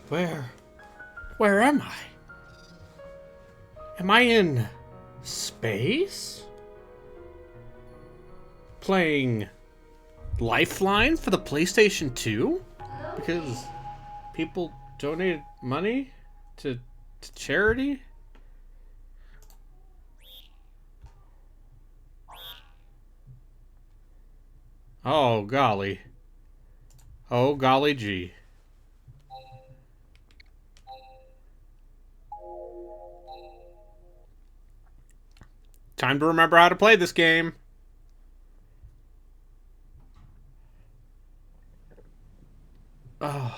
Where? Where am I? Am I in space? Playing Lifeline for the PlayStation 2? Because people donated money to charity? Oh, golly. Oh, golly gee. Time to remember how to play this game. Oh.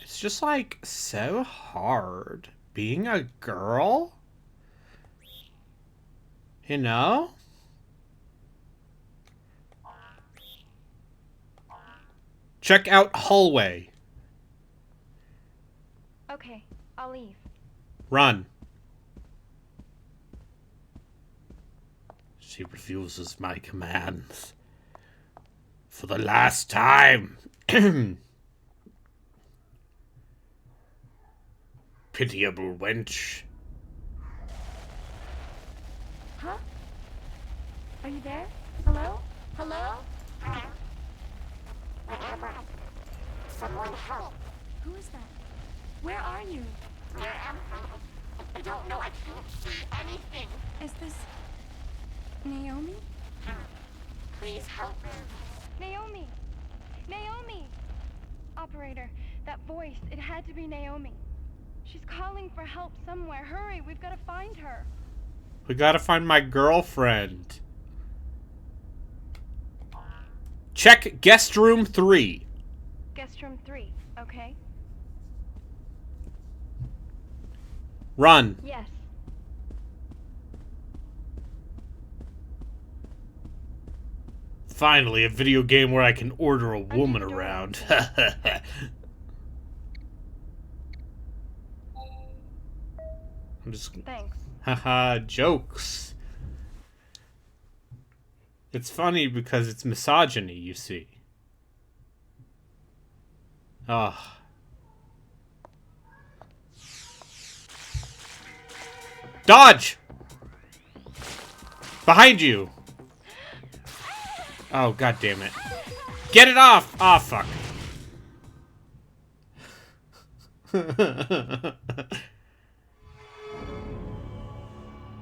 It's just like so hard being a girl. You know? Check out hallway. Okay, I'll leave. Run. She refuses my commands. For the last time. Pitiable wench. Huh? Are you there? Hello? Hello? Someone help. Who is that? Where are you? Where am I? I don't know. I can't see anything. Is this Naomi? Please help me. Naomi! Naomi! Operator, that voice, it had to be Naomi. She's calling for help somewhere. Hurry, we've got to find her. We gotta find my girlfriend. Check guest room 3. Guest room 3, okay? Run. Yes. Finally, a video game where I can order a woman the door. around. I'm just... Thanks. Haha, jokes. It's funny because it's misogyny, you see. Ah. Dodge! Behind you! Oh, god damn it. Get it off! Ah, fuck.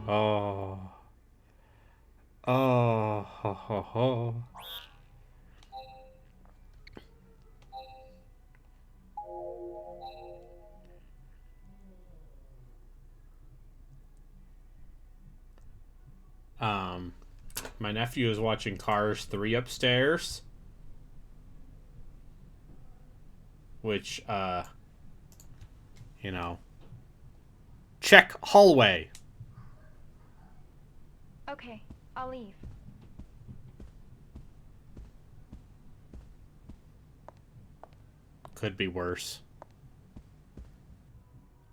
Oh. Oh, ho, ho, ho. My nephew is watching Cars 3 upstairs. Which, you know. Check hallway. Okay, I'll leave. Could be worse.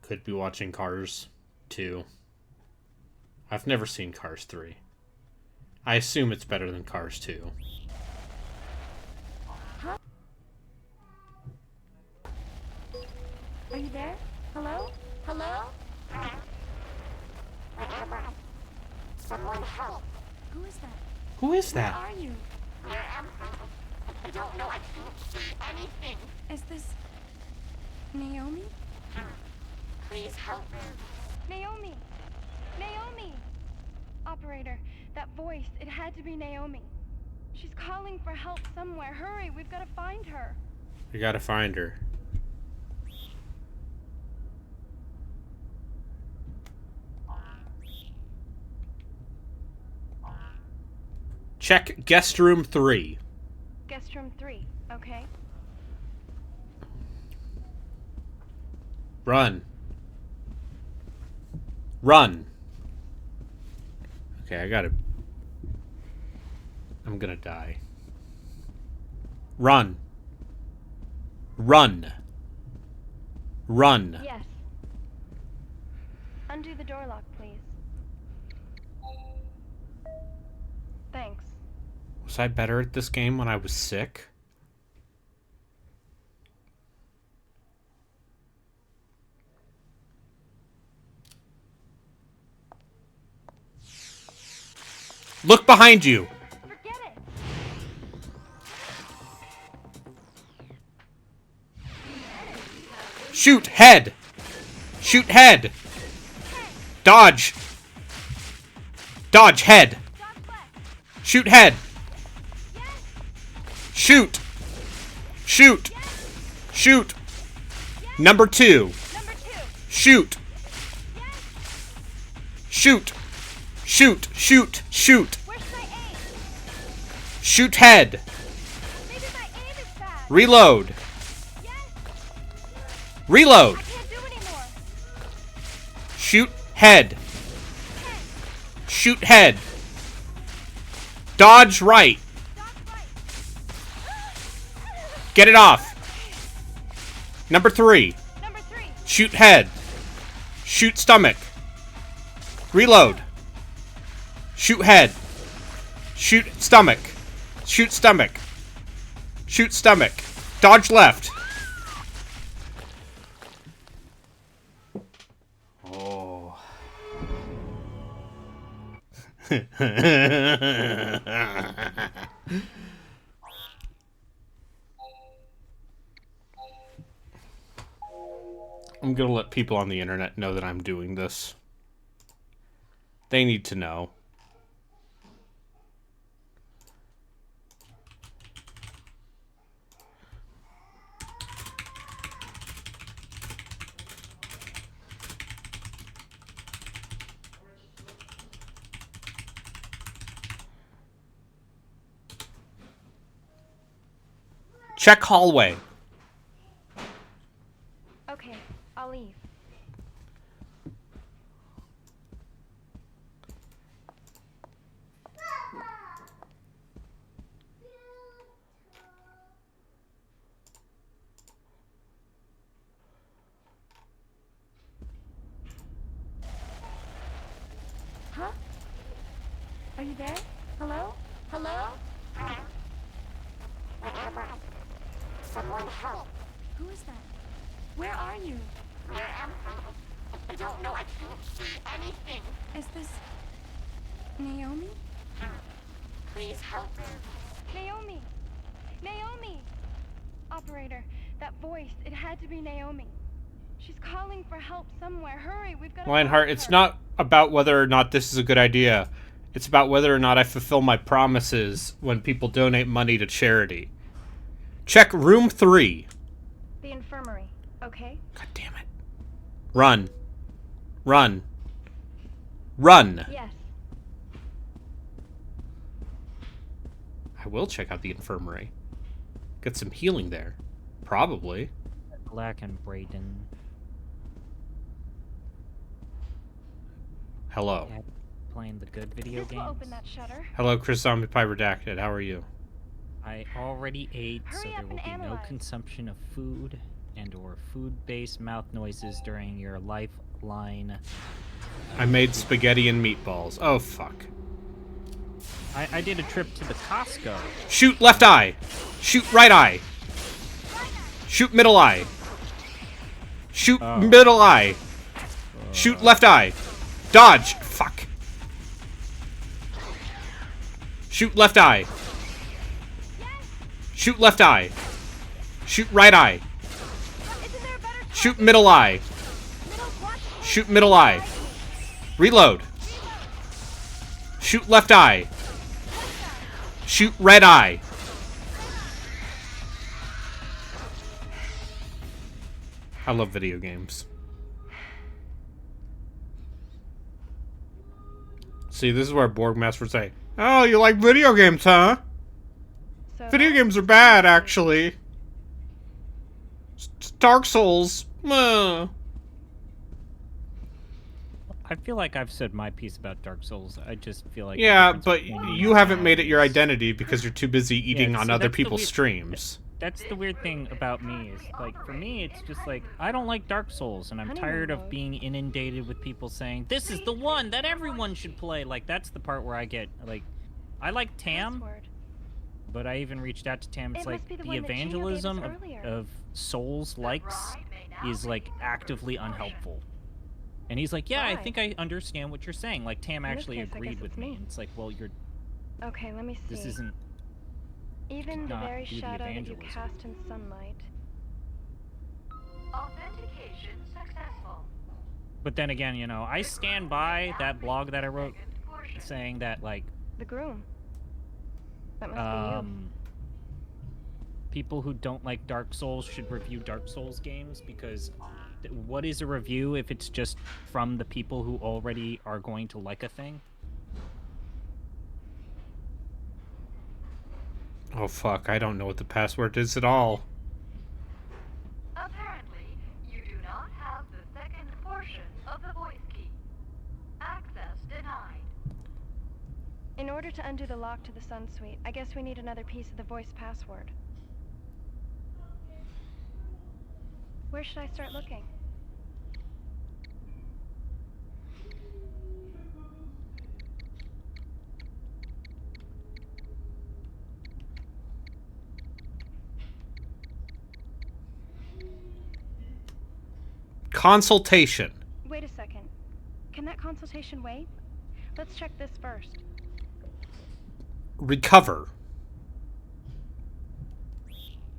Could be watching Cars 2. I've never seen Cars 3. I assume it's better than Cars 2. Huh? Are you there? Hello? Hello? Where am I? Someone help. Who is that? Who is Where that? are you? Where am I? I don't know. I can't see anything. Is this Naomi? Please help me. Naomi! Naomi! Operator, that voice, it had to be Naomi. She's calling for help somewhere. Hurry, we've got to find her. We gotta find her. Check guest room 3. Guest room 3, okay? Run. Run. Okay, I'm gonna die. Run. Run. Run. Yes. Undo the door lock, please. Thanks. Was I better at this game when I was sick? Look behind you. Forget it. Shoot, head. Shoot, head. Dodge. Dodge, head. Dodge left. Shoot, head. Yes. Shoot. Shoot. Shoot. Yes. Number 2. Number 2. Shoot. Yes. Shoot. Shoot. Shoot. Shoot. Where should I aim? Shoot, head. Maybe my aim is bad. Reload. Yes. Reload. I can't do anymore. Shoot, head. Head. Shoot, head. Dodge right. Dodge right. Get it off. Number 3. Number 3. Shoot, head. Shoot, stomach. Reload. Shoot, head. Shoot, stomach. Shoot, stomach. Shoot, stomach. Dodge left. Oh. I'm gonna let people on the internet know that I'm doing this. They need to know. Check hallway. Okay, I'll leave. Huh? Are you there? Hello? Hello? Someone help. Who is that? Where are you? Where am I? I don't know. I can't see anything. Is this Naomi? Please help me. Naomi! Naomi! Operator, that voice, it had to be Naomi. She's calling for help somewhere. Hurry, we've got to Lionheart, find it's her. not about whether or not this is a good idea. It's about whether or not I fulfill my promises when people donate money to charity. Check room 3. The infirmary, okay? God damn it. Run. Run. Run. Yes. I will check out the infirmary. Get some healing there. Probably. Black and Brayden. Hello. Yeah, playing the good video This games. will open that shutter. Hello, Chris Zombie Pie Redacted. How are you? I already ate, so Hurry there up will and be no analyze. consumption of food and or food-based mouth noises during your Lifeline. I made spaghetti and meatballs. Oh, fuck. I did a trip to the Costco. Shoot left eye. Shoot right eye. Shoot middle eye. Shoot Oh. middle eye. Shoot left eye. Dodge. Fuck. Shoot left eye. Shoot left eye. Shoot right eye. Isn't there a better time? Shoot middle eye. Middle what? Shoot middle eye. Reload. Shoot left eye. Shoot red eye. I love video games. See, this is where Borgmaster would say, "Oh, you like video games, huh? So Video games are bad, actually. Dark Souls. I feel like I've said my piece about Dark Souls. I just feel like the Yeah, difference but between you haven't now made it your is- identity because you're too busy eating on see, other that's the people's weird- streams. That's the weird thing about me is, like, for me, it's just like, I don't like Dark Souls, and I'm tired of being inundated with people saying, this is the one that everyone should play. Like, that's the part where I get, like, I like Tam, Password. but I even reached out to Tam. It's It like, must be the the one that Gino gave us evangelism earlier. of Souls likes is, like, actively unhelpful. And he's like, yeah, I Why? think I understand what you're saying. Like, Tam In this actually case, I agreed guess with it's me. me. And it's like, well, you're Okay, let me see. This isn't. Even the not very do the shadow that you evangelism. cast in sunlight. Authentication successful. But then again, you know, I stand by that blog that I wrote saying that, like, The groom. That must be you. people who don't like Dark Souls should review Dark Souls games, because what is a review if it's just from the people who already are going to like a thing? Oh, fuck. I don't know what the password is at all. Apparently, you do not have the second portion of the voice key. Access denied. In order to undo the lock to the Sun Suite, I guess we need another piece of the voice password. Where should I start looking? Consultation. Wait a second. Can that consultation wait? Let's check this first. Recover.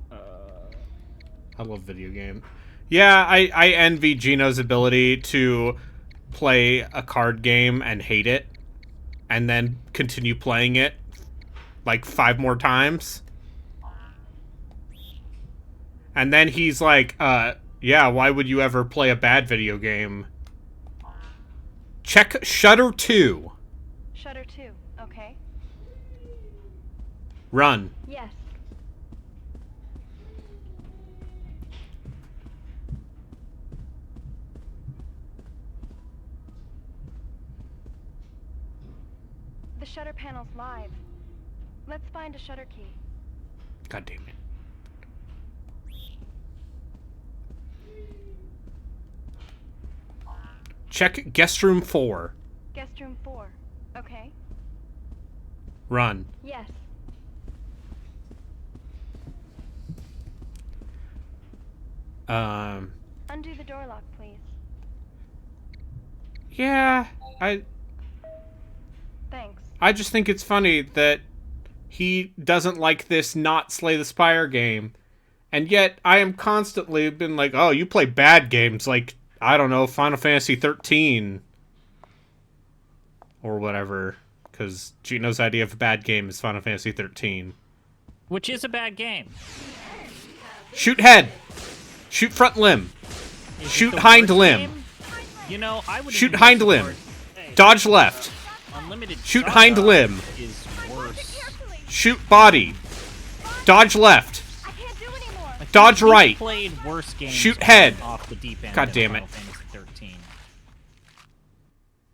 I love video game. Yeah, I envy Gino's ability to play a card game and hate it, and then continue playing it like 5 more times. And then he's like, yeah, why would you ever play a bad video game? Check Shutter 2. Shutter 2, okay. Run. Yes. The shutter panel's live. Let's find a shutter key. God damn it. Check Guest Room 4. Guest room 4, okay. Run. Yes. Undo the door lock, please. Yeah, Thanks. I just think it's funny that he doesn't like this not Slay the Spire game. And yet, I am constantly been like, oh, you play bad games, like, I don't know, Final Fantasy 13. Or whatever. Because Gino's idea of a bad game is Final Fantasy 13. Which is a bad game. Shoot head! Shoot front limb! Is it Shoot the hind worst limb! game? You know, I would Shoot even hind go so limb! far as to say Dodge left! Unlimited Shoot Saga hind limb! Is worse. Shoot body! Dodge left! I can't do anymore. Like, Dodge we've right. Played worse games Shoot head. off the deep end. God than damn it. Final Fantasy 13.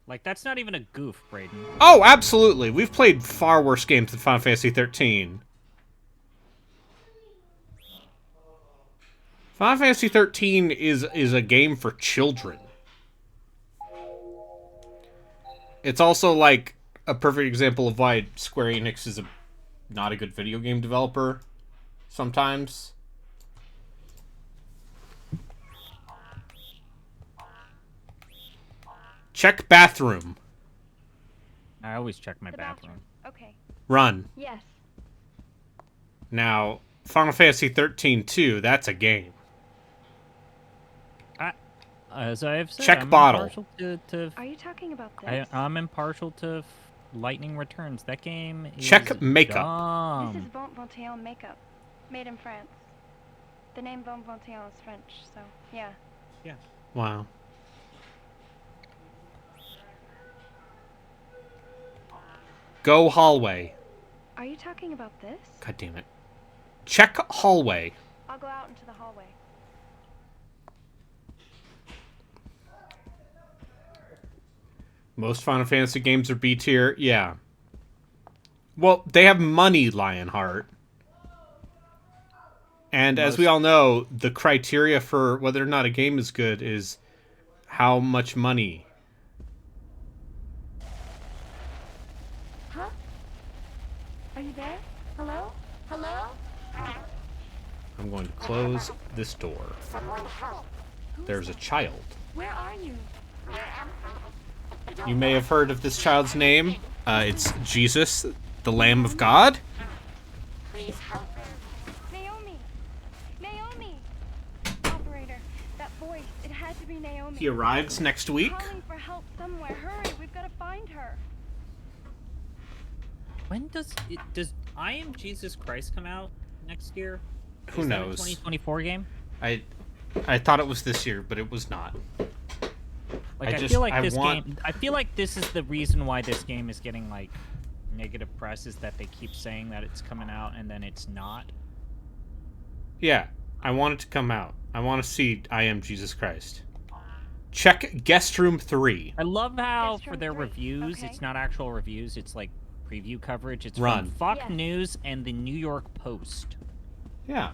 Like, that's not even a goof, Brayden. Oh, absolutely. We've played far worse games than Final Fantasy 13. Final Fantasy 13 is a game for children. It's also, like, a perfect example of why Square Enix is not a good video game developer sometimes. Check bathroom. I always check my The bathroom. Okay. Run. Yes. Now, Final Fantasy 13 2, that's a game. As I've said, Check I'm bottle. impartial to Are you talking about this? I'm impartial to Lightning Returns. That game is Check makeup. dumb. This is Bon Ventillon makeup, made in France. The name Bon Ventillon is French, so yeah. Yeah. Wow. Go hallway. Are you talking about this? God damn it. Check hallway. I'll go out into the hallway. Most Final Fantasy games are B tier. Yeah. Well, they have money, Lionheart. And as we all know, the criteria for whether or not a game is good is how much money. Huh? Are you there? Hello? Hello? I'm going to close this door. Someone help. There's a child. Where are you? Where am I? You may have heard of this child's name. It's Jesus, The Lamb of God? Naomi! Naomi! Operator, that voice, it had to be Naomi. He arrives next week. Calling for help somewhere. Hurry, we've got to find her. When does I Am Jesus Christ come out next year? Who Is that a knows? 2024 game? I thought it was this year, but it was not. Like I feel like this game. I feel like this is the reason why this game is getting like negative press, is that they keep saying that it's coming out and then it's not. Yeah, I want it to come out. I want to see I Am Jesus Christ. Check Guest Room 3. I love how Guest for Room their 3, reviews, okay. it's not actual reviews. It's like preview coverage. It's Run. from Fox Yes. News and the New York Post. Yeah.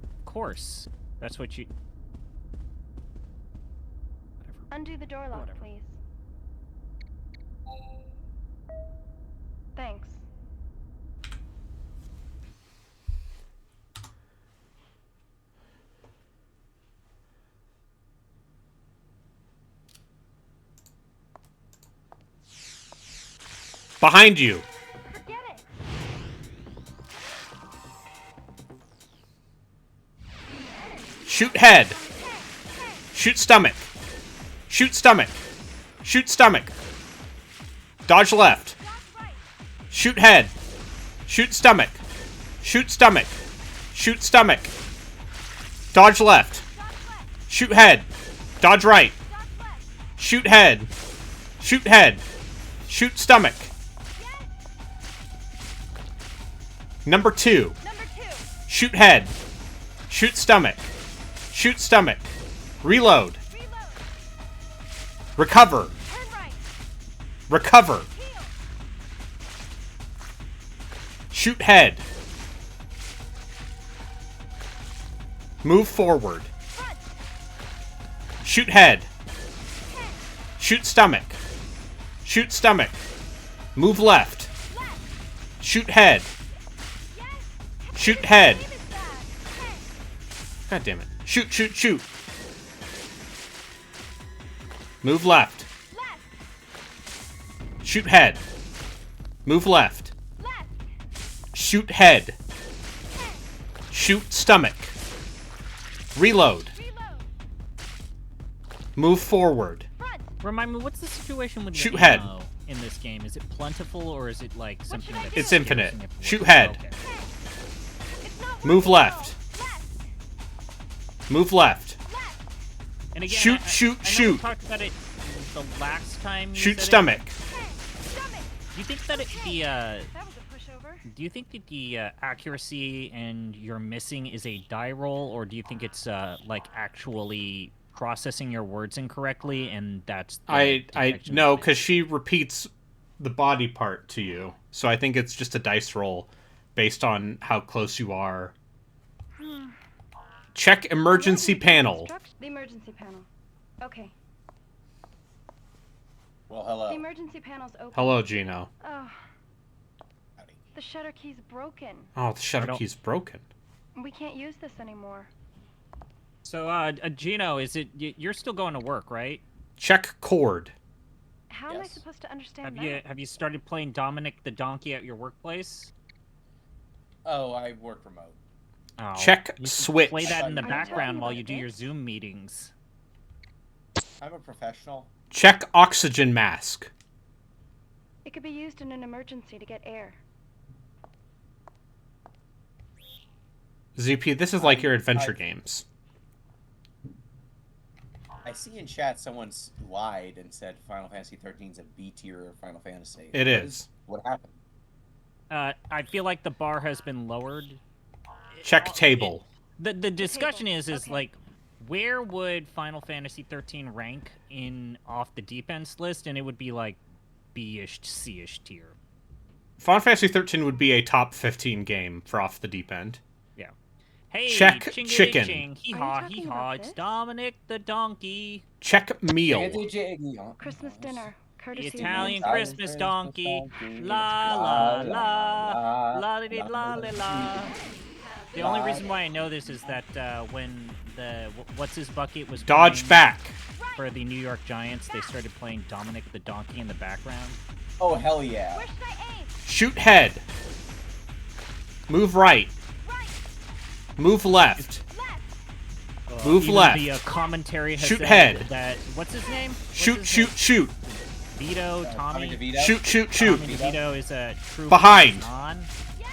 Of course, that's what you. Whatever. Undo the door lock, Whatever. please. Thanks. Behind you. Forget it. Shoot head. Shoot stomach. Shoot stomach. Shoot stomach. Dodge left. Shoot head. Shoot stomach. Shoot stomach. Shoot stomach. Dodge left. Shoot head. Dodge right. Shoot head. Shoot head. Shoot stomach. Number 2. Number 2. Shoot head. Shoot stomach. Shoot stomach. Reload. Reload. Recover. Turn right. Recover. Heel. Shoot head. Move forward. Front. Shoot head. Shoot stomach. Shoot stomach. Move left. Left. Shoot head. Yes. Shoot head. Believe it's that. Hey. God damn it. Shoot, shoot, shoot. Move left. Left. Shoot head. Move left. Left. Shoot head. Shoot stomach. Reload. Reload. Move forward. Front. Remind me, what's the situation with Shoot the head. ammo in this game? Is it plentiful or is it like something should I that do? It's infinite. scarce and if- Shoot head. Okay. It's not Move working, left. though. Left. Move left. Left. And again, Shoot, I shoot, know we shoot. talked about it the last time. You Shoot said it. stomach. Hey. Stomach. Do you think that That was a pushover. do you think that the accuracy and you're missing is a die roll, or do you think it's like actually processing your words incorrectly and that's the I detection no, of it? because she repeats the body part to you. So I think it's just a dice roll based on how close you are. Check emergency panel. The emergency panel. Okay. Well, The hello. emergency panel's open. Hello, Gino. Oh, Howdy. the shutter key's broken. Oh, the shutter don't- key's broken. We can't use this anymore. So, Gino, is it you're still going to work, right? Check cord. How am I Yes. supposed to understand Have that? you started playing Dominic the Donkey at your workplace? Oh, I work remote. Oh, Check you should switch. Play that in the Are you background talking while about you do your this? Zoom meetings. I'm a professional. Check oxygen mask. It could be used in an emergency to get air. ZP, this is like your adventure I- games. I see in chat someone's lied and said Final Fantasy 13 is a B tier Final Fantasy. It is. What happened? I feel like the bar has been lowered. Check table. The discussion is Okay. like, where would Final Fantasy 13 rank in off the deep end list? And it would be like B-ish, C-ish tier. Final Fantasy 13 would be a top 15 game for off the deep end. Yeah. Hey, Check chingity chicken. ching, hee Are you haw, talking hee about haw, it's this? Dominic the Donkey, Check meal. Christmas dinner, the courtesy of Italian Nancy. Christmas donkey. La la la, la di la la la. The only reason why I know this is that when the what's his bucket was Dodge playing back. for the New York Giants, they started playing Dominic the Donkey in the background. Oh, hell yeah. Where should I aim? Shoot head. Move right. Right. Move left. Left. Move Even left. The commentary has Shoot said head. that. What's his name? What's Shoot, his shoot, name? shoot. Vito, Tommy Tommy. DeVito. Shoot, shoot, shoot. Tommy DeVito is a true Behind. on. Yes.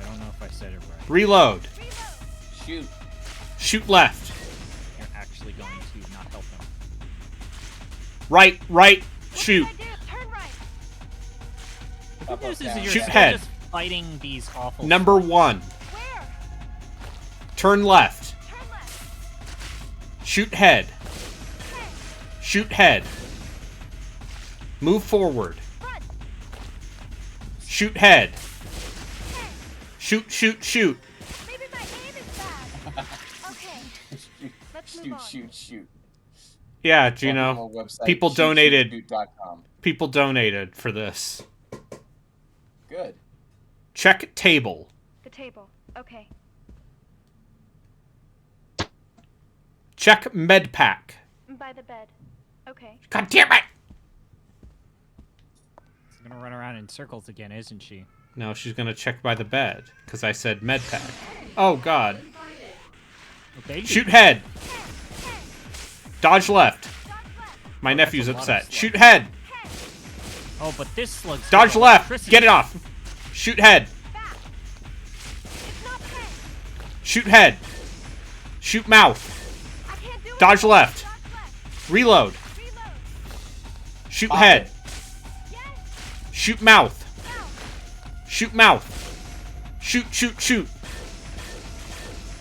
I don't know if I said it right. Reload. Reload. Shoot. Shoot left. You're actually going to not help him. Right, right. What Shoot. should I do? Turn right. The good news is down. that you're Shoot still head. just fighting these awful. Number 1. Where? Turn left. Turn left. Shoot head. Head. Shoot head. Move forward. Front. Shoot head. Head. Shoot, shoot, shoot. Maybe my aim is bad. Okay. Let's move Shoot, on. shoot, shoot. Yeah, Welcome to Gino. our website, People donated. shootshootshoot.com. People donated for this. Good. Check table. The table. Okay. Check med pack. By the bed. Okay. God damn it! She's gonna run around in circles again, isn't she? No, she's gonna check by the bed because I said med pack. Oh God! Okay. Shoot head. Dodge left. Dodge left. My Oh, nephew's that's a lot of upset. slugs. Shoot head. Head. Oh, but this slug's Dodge got left. electricity. Get it off. Shoot head. Back. It's not head. Shoot head. Shoot mouth. I can't do it. Dodge left. Dodge left. Reload. Reload. Shoot Pop head. it. Yes. Shoot mouth. Now. Shoot mouth. Shoot, shoot, shoot.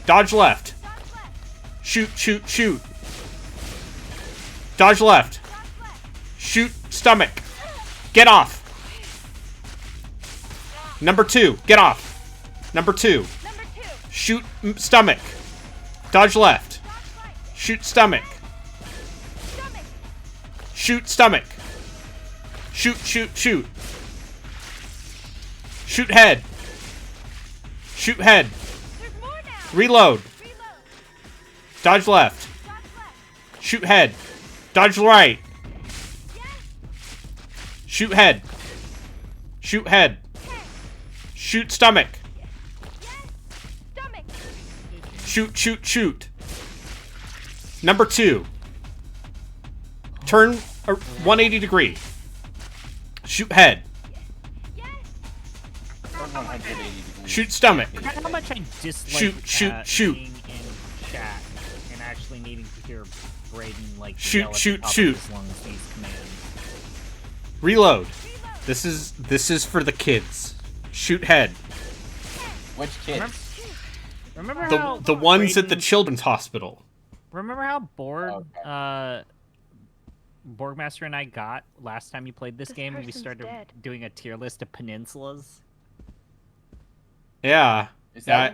Dodge left. Dodge left. Shoot, shoot, shoot. Dodge left. Dodge left. Shoot stomach. Get off. Number 2. Get off. Number 2. Number 2. Shoot stomach. Dodge left. Dodge right. Shoot stomach. Stomach. Shoot stomach. Shoot, shoot, shoot. Shoot head. Shoot head. There's more now. Reload. Reload. Dodge left. Dodge left. Shoot head. Dodge right. Yes. Shoot head. Shoot head. Head. Shoot stomach. Yes. Stomach. Shoot, shoot, shoot. Number 2. Turn 180 degree. Shoot head. Yes. Turn 180 degrees. Shoot stomach. How much I dislike Shoot. being in chat and actually needing to hear Braden like Shoot, yell at the shoot, top of shoot. his lungs these commands. Reload. Reload. This is for the kids. Shoot head. Which kid? Remember The how the ones at the Braden- children's hospital. Remember how bored Okay. Borgmaster and I got last time you played this This game and we person's started dead. doing a tier list of peninsulas? Yeah. Is Yeah,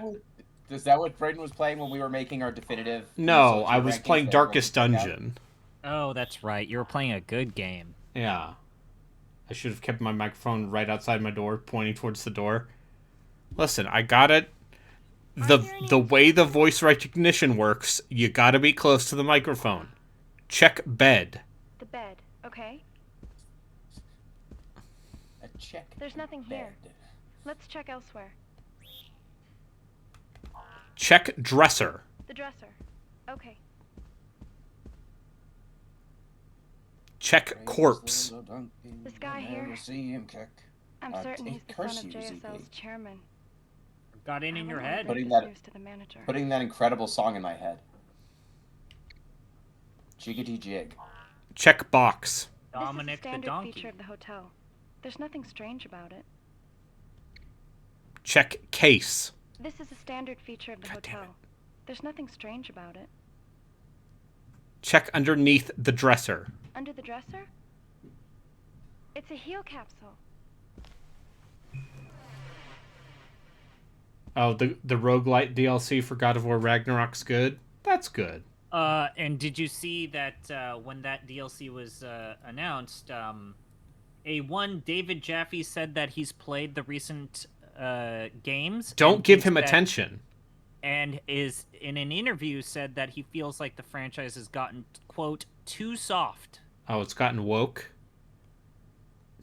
that what Braden was playing when we were making our definitive? No, Peninsula I tier was rankings playing that Darkest everyone can check out? Dungeon. Oh, that's right. You were playing a good game. Yeah. I should have kept my microphone right outside my door, pointing towards the door. Listen, I got it. The way the voice recognition works, you gotta be close to the microphone. Check bed. The bed. Okay. A check. There's nothing here. bed. Let's check elsewhere. Check dresser. The dresser. Okay. Check corpse. This guy here. See him kick. I'm certain he's the curse son of you, JSL's ZB. chairman. Got in I your wonder head. what Putting this that- news to the manager. Putting that incredible song in my head. Jiggity jig. Check box. Dominic This is a the standard donkey. feature of the hotel. There's nothing strange about it. Check case. This is a standard feature of the God damn hotel. There's nothing strange about it. Check underneath the dresser. Under the dresser? It's a heal capsule. Oh, the roguelite DLC for God of War Ragnarok's good? That's good. And did you see that when that DLC was announced, David Jaffe said that he's played the recent games. Don't and give thinks him that- attention. And is in an interview said that he feels like the franchise has gotten, quote, too soft. Oh, it's gotten woke.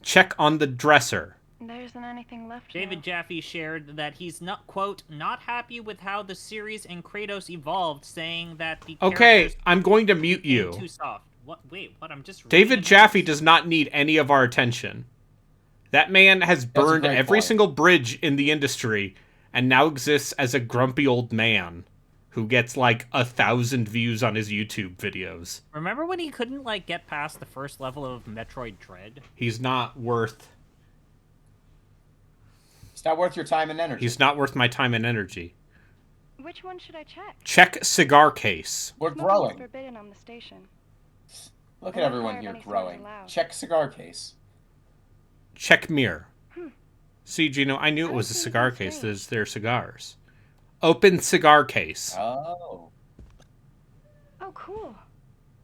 Check on the dresser. There isn't anything left David now. Jaffe shared that he's not, quote, not happy with how the series and Kratos evolved, saying that the Okay, characters I'm going to mute became you. too soft. What? Wait, what? I'm just reading David a Jaffe note. does not need any of our attention. That man has burned great every point. single bridge in the industry and now exists as a grumpy old man who gets like 1,000 views on his YouTube videos. Remember when he couldn't, like, get past the first level of Metroid Dread? He's not worth... It's not worth your time and energy. He's not worth my time and energy. Which one should I check? Check cigar case. We're Smoking is growing. forbidden on the station. Look I at won't everyone fire here any growing. signs allowed. Check cigar case. Check mirror. Hmm. See, Gino, I knew it I was a don't see cigar anything case. strange. They're cigars. Open cigar case. Oh. Oh, cool.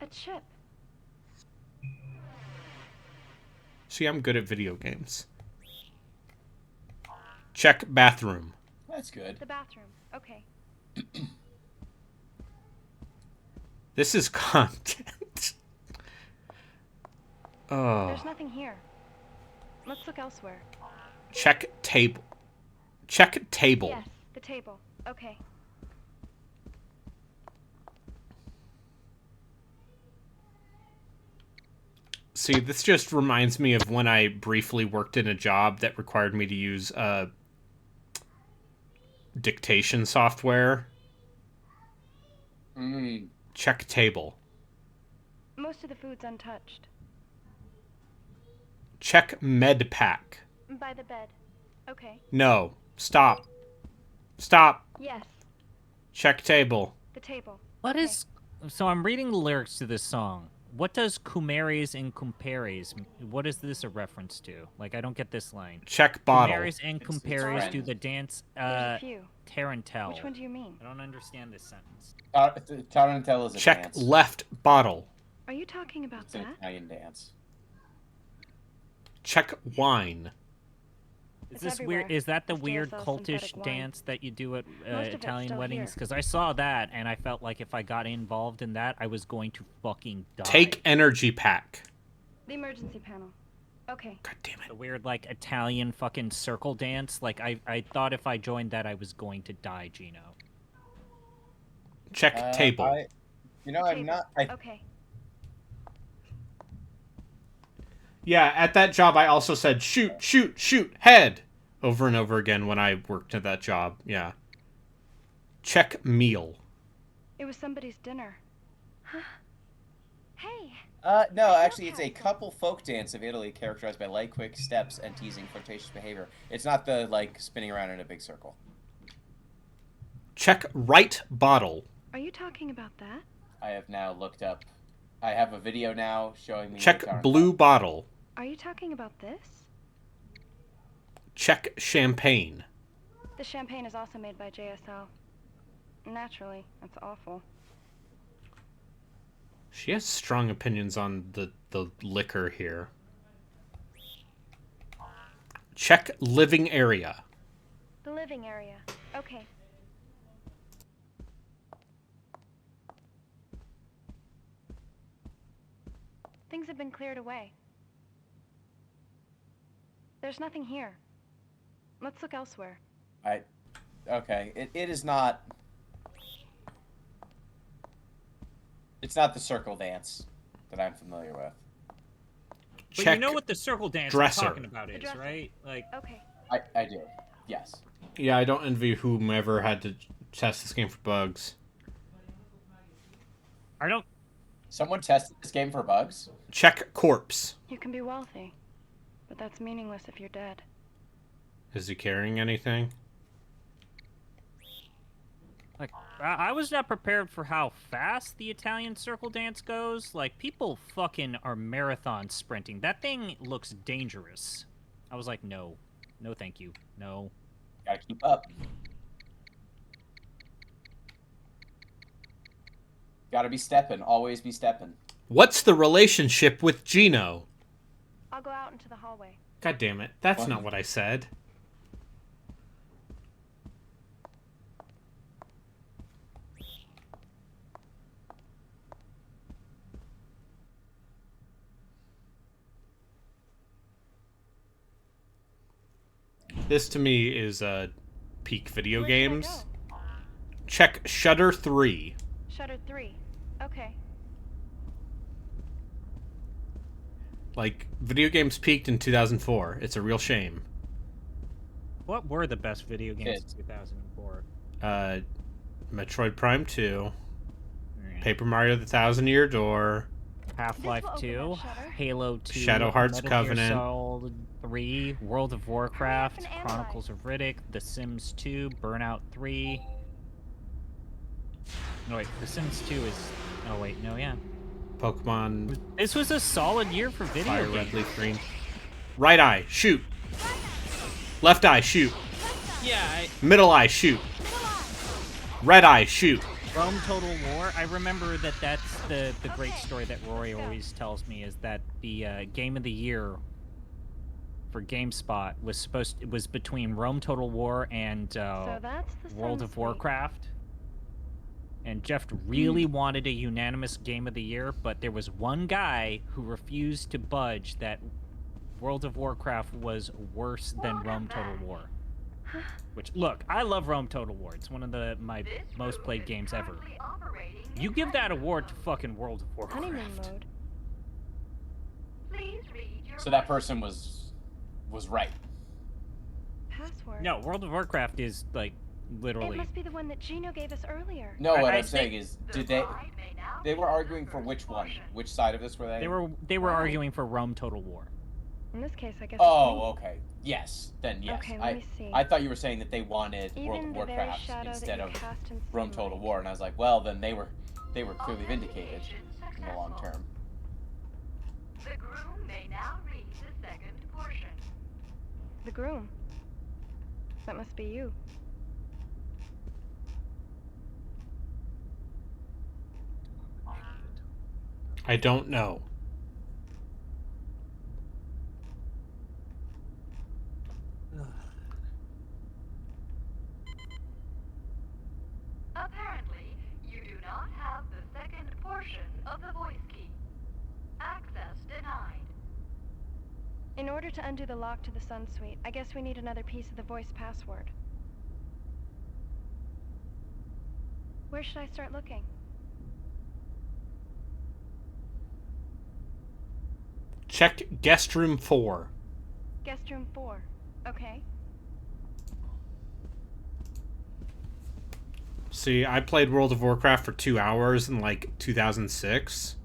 A chip. See, I'm good at video games. Check bathroom. That's good. The bathroom. Okay. This is content. Oh. There's nothing here. Let's look elsewhere. Check table. Check table. Yes, the table. Okay. See, this just reminds me of when I briefly worked in a job that required me to use dictation software. Mm. Check table. Most of the food's untouched. Check med pack. By the bed. Okay. No. Stop. Stop. Yes, Check table. the table. What Okay. is... So I'm reading the lyrics to this song. What does Kumeres and Compares... What is this a reference to? Like, I don't get this line. Check bottle. Kumeres and It's Compares do friend. the dance, There's a few. Tarantel. Which one do you mean? I don't understand this sentence. Tarantel is a Check dance. left bottle. Are you talking about It's an that? Italian dance. Check wine. Is It's this weird? everywhere. Is that the It's weird JSL cultish synthetic wine. dance that you do at Most of it's Italian still weddings? here. Because I saw that and I felt like if I got involved in that, I was going to fucking die. Take energy pack. The emergency panel. Okay. God damn it. the weird like Italian fucking circle dance. Like I thought if I joined that, I was going to die, Gino. Check table. I'm Table. not. Okay. Yeah, at that job I also said shoot, shoot, shoot, head over and over again when I worked at that job. Yeah. Check meal. It was somebody's dinner. Hey, No, I actually, it's a Castle. couple folk dance of Italy characterized by light, quick steps and teasing, flirtatious behavior. It's not the, like, spinning around in a big circle. Check right bottle. are you talking about that? I have now looked up. I have a video now showing me. the Check Tarantel. blue bottle. Are you talking about this? Check champagne. The champagne is also made by JSL. Naturally, that's awful. She has strong opinions on the liquor here. Check living area. The living area. Okay. Things have been cleared away. There's nothing here. Let's look elsewhere. Okay, it is not. It's not the circle dance that I'm familiar with. But Check. you know what the circle dance dresser. I'm talking about is, dresser. right? Like, Okay. I do. Yes. Yeah, I don't envy whomever had to test this game for bugs. I don't. Someone tested this game for bugs. Check corpse. You can be wealthy, but that's meaningless if you're dead. Is he carrying anything? Like, I was not prepared for how fast the Italian circle dance goes. Like, people fucking are marathon sprinting. That thing looks dangerous. I was like, no. No, thank you. No. Gotta keep up. Gotta be stepping. Always be stepping. What's the relationship with Gino? I'll go out into the hallway. God damn it. That's What? not what I said. This to me is peak video Where should I games. go? Check Shudder 3. Shutter 3. Okay. Like, video games peaked in 2004. It's a real shame. What were the best video games Kids. in 2004? Metroid Prime 2, Yeah. Paper Mario the Thousand Year Door, Half-Life This will 2, open that shutter. Halo 2, Shadow Hearts Metal Gear Covenant. Solid 3, World of Warcraft, and analyze. Chronicles of Riddick, The Sims 2, Burnout 3. No wait, The Sims 2 is... Oh wait, no, yeah. Pokemon This was a solid year for video Fire games. Red Leaf Green. Right eye, shoot. Left eye, shoot. Yeah, Middle eye, shoot. Red eye, shoot. Rome Total War. I remember that that's the great story that Rory always tells me is that the game of the year for GameSpot was between Rome Total War and So that's the World Sun of Suite. Warcraft. And Jeff really wanted a unanimous game of the year, but there was one guy who refused to budge that World of Warcraft was worse than Rome Total War. Which, look, I love Rome Total War. It's one of my This most room played is games ever. currently operating You in give that test award to mode. fucking World of Warcraft. Honeymoon mode. Please read your So that person was right. Password. No, World of Warcraft is, like, It literally... must be the one that Gino gave us earlier. No, what I I'm saying is, The did they? ride may now They were begin arguing the for first which one? portion. Which side of this were they? They were Right. arguing for Rome Total War. In this case, I guess. Oh, okay. Yes. Then yes. Okay, let me see. I thought you were saying that they wanted World Even of the very Warcraft shadow instead that you of cast in Rome Total sunlight. War, and I was like, well, then they were clearly vindicated Authentication in the long successful. term. The groom may now read the second portion. The groom. That must be you. I don't know. Apparently, you do not have the second portion of the voice key. Access denied. In order to undo the lock to the Sun Suite, I guess we need another piece of the voice password. Where should I start looking? Check Guest Room 4. Guest room 4. Okay. See, I played World of Warcraft for 2 hours in, like, 2006.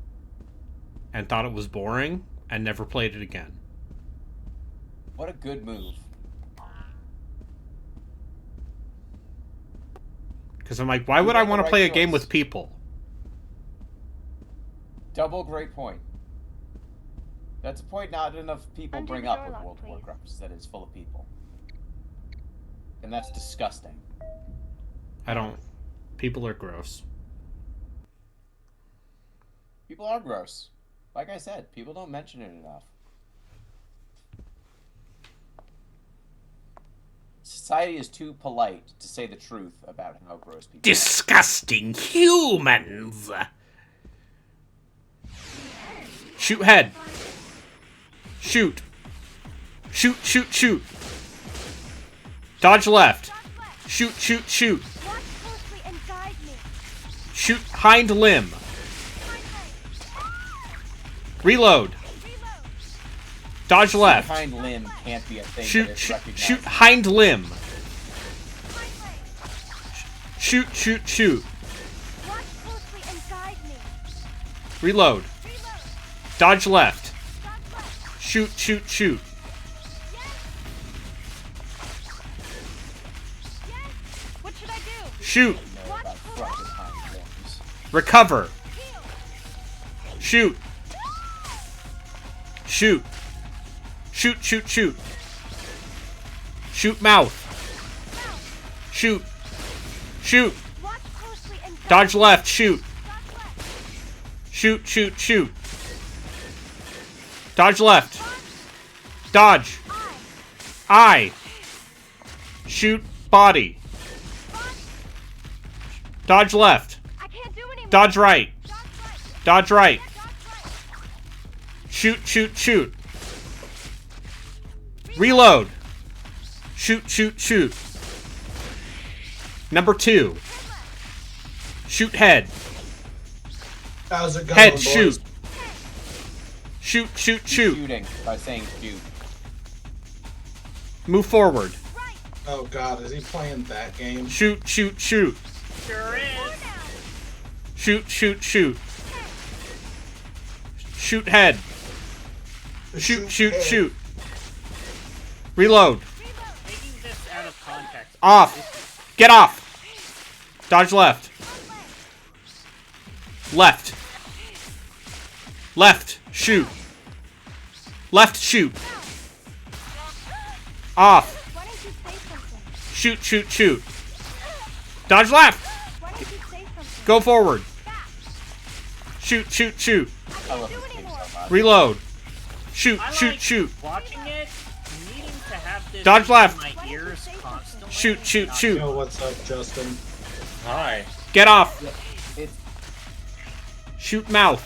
And thought it was boring, and never played it again. What a good move. Because I'm like, why would I made the want to right play a game choice. with people? Double great point. That's a point not enough people Undo bring the up door with lock, World of please. Warcraft, is that it's full of people. And that's disgusting. I don't... People are gross. People are gross. Like I said, people don't mention it enough. Society is too polite to say the truth about how gross people are. Disgusting humans! Shoot head. Shoot. Shoot, shoot, shoot. Dodge left. Shoot, shoot, shoot. Watch closely and guide me. Shoot hind limb. Reload. Dodge left. Hind limb can't be a thing that Shoot, is shoot, recognized. shoot hind limb. Shoot, shoot, shoot. Watch closely and guide me. Reload. Reload. Dodge left. Dodge left. Shoot, shoot, shoot. Yes. Yes. What should I do? Shoot. Know about front and hind limbs. Recover. Heal. Shoot. Shoot. Shoot, shoot, shoot. Shoot mouth. Mouth. Shoot. Shoot. Watch closely and guide Dodge me. left. Shoot. Dodge left. Shoot, shoot, shoot. Dodge left. Dodge. I. Eye. Shoot body. Dodge left. I can't do anymore. Dodge right. Dodge right. Dodge right. Dodge right. Shoot, shoot, shoot. Reload. Shoot, shoot, shoot. Number 2. Shoot head. How's it going, Head, boys? shoot. Shoot, shoot, He's shoot. shooting by saying shoot. Move forward. Oh god, is he playing that game? Shoot, shoot, shoot. Sure is. Shoot, shoot, shoot. Shoot head. Shoot, shoot, head. shoot. Reload. Taking this out of context. Off. Get off. Dodge left. Left. Left. Shoot. Left. Shoot. Off. Why don't you say something? Shoot, shoot, shoot. Dodge left. Why don't you say something? Go forward. Shoot, shoot, shoot. I love this game so much. Reload. Shoot, I shoot, like shoot. watching it, needing to have this Dodge in left. my ears constantly. Shoot, shoot, not- shoot. Yo, what's up, Justin? Hi. Get off. It's, Shoot mouth.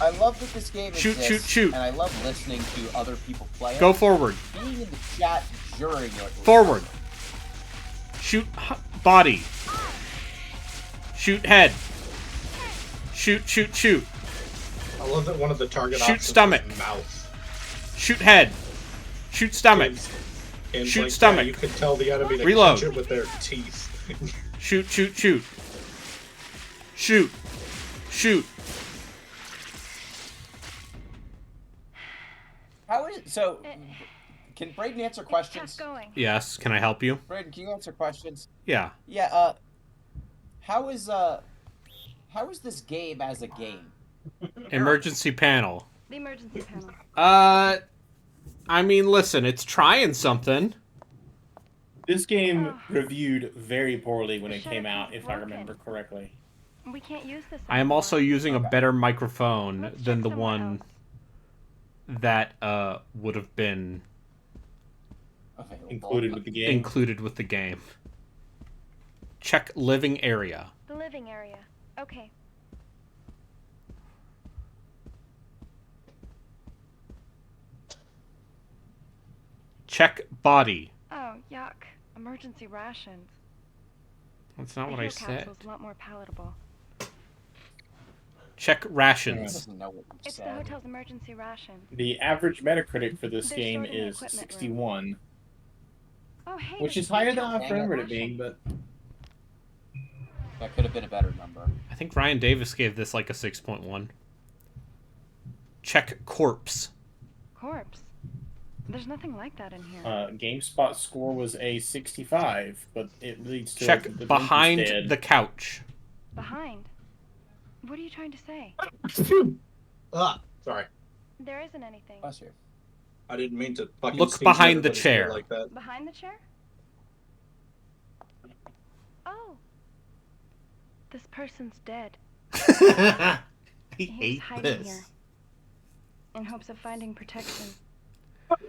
I love that this game Shoot, exists, shoot, shoot. and I love listening to other people play it. Go forward. Being in the chat during it. was Forward. Shoot body. Shoot head. Shoot, shoot, shoot. I love that one of the target Shoot options stomach. is mouth. Shoot head. Shoot stomach. Games Shoot like stomach. That, you can tell the enemy to Reload. catch it with their teeth. Shoot, shoot, shoot. Shoot. Shoot. How is it? So, can Braden answer It's questions? tough going. Yes, can I help you? Braden, can you answer questions? Yeah. Yeah. How is this game as a game? Emergency panel. The emergency panel. I mean, listen, it's trying something. This game Oh. reviewed very poorly when The it came shutter out, keeps if I broken. remember correctly. We can't use this. I am anymore. also using a Okay. better microphone Let's than check the somewhere one else. that would have been Available. Included with the game. included with the game. Check living area. The living area. Okay. Check body. Oh, yuck. Emergency rations. That's not The what I heal said. capsule's a lot more palatable. Check He rations. doesn't know what you It's the said. hotel's emergency ration. The average Metacritic for this They're game stored in the is equipment room. 61, Oh, hey. which there's is higher than a I Dang it. remembered it being, but That could have been a better number. I think Ryan Davis gave this like a 6.1. Check corpse. corpse. There's nothing like that in here. GameSpot score was a 65, but it leads to Check the Blink is behind dead. the couch. Behind. What are you trying to say? Ah, sorry. There isn't anything. Bless you. I didn't mean to fucking Look sneeze behind the everybody's chair. ear like that. Behind the chair? Oh. This person's dead. I He was hate hiding this. here. In hopes of finding protection. At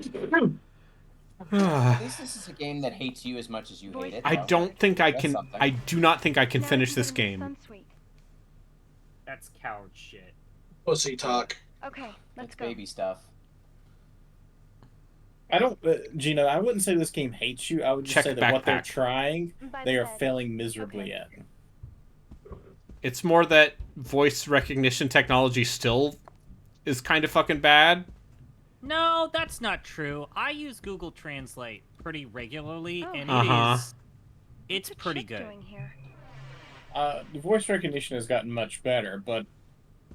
least this is a game that hates you as much as you hate it. I don't think I That's can. something. I do not think I can Now finish you this can go to game. the Sunsuite. That's coward shit. Pussy talk. Okay, let's It's go. baby stuff. I don't, Gina, I wouldn't say this game hates you. I would just Check say that what they're backpack. trying, By they the are bed. failing miserably Okay. at. It's more that voice recognition technology still is kind of fucking bad. No, that's not true. I use Google Translate pretty regularly, Oh. and Uh-huh. it's What's pretty Chip good. doing here? The voice recognition has gotten much better, but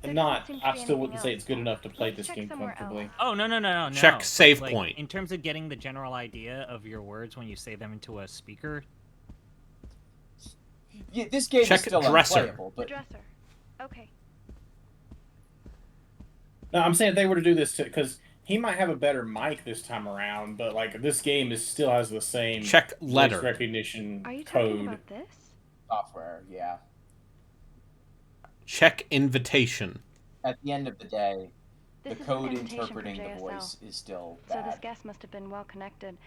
There not. doesn't seem to I be still anything wouldn't say else. it's good enough to play Let's this check game somewhere comfortably. else. Oh no! Check save Like, point. In terms of getting the general idea of your words when you say them into a speaker, Yeah, this game Check is still dresser. unplayable, The but dresser. Okay. No, I'm saying if they were to do this because he might have a better mic this time around, but like this game still has the same Check voice letter. recognition Are you talking code. about this? software, yeah. Check invitation. At the end of the day, This the is an code invitation from interpreting the JSL. voice is still So this bad. guest must have been well connected,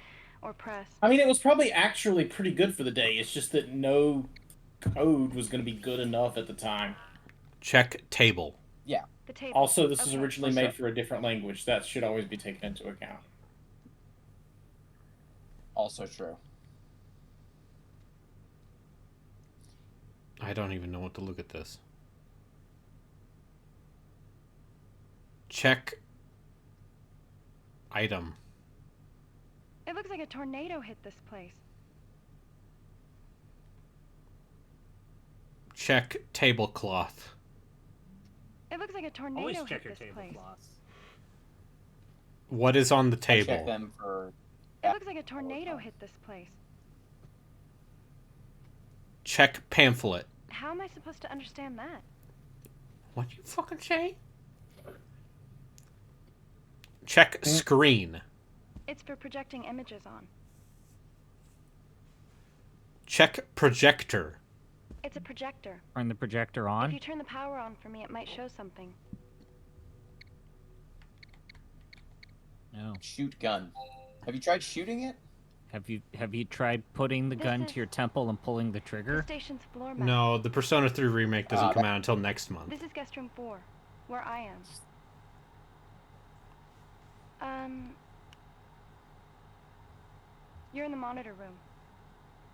or pressed. I mean, it was probably actually pretty good for the day. It's just that no code was going to be good enough at the time. Check table. The table. Also, this is Okay. originally For made sure. for a different language. That should always be taken into account. Also true. I don't even know what to look at this. Check item. It looks like a tornado hit this place. Check tablecloth. It looks like a tornado Always hit check your this place. tablecloths. What is on the I table? check them for. It looks like a tornado hit this place. Check pamphlet. How am I supposed to understand that? What you fucking say? Check screen. It's for projecting images on. Check projector. It's a projector. Turn the projector If on. you turn the power on for me, it might show something. No. Shoot gun. Have you tried shooting it? Have you tried putting the This gun is- to your temple and pulling the The trigger? station's floor map. No, the Persona 3 remake doesn't Ah, come out until next month. This is guest room 4, where I am. You're in the monitor room.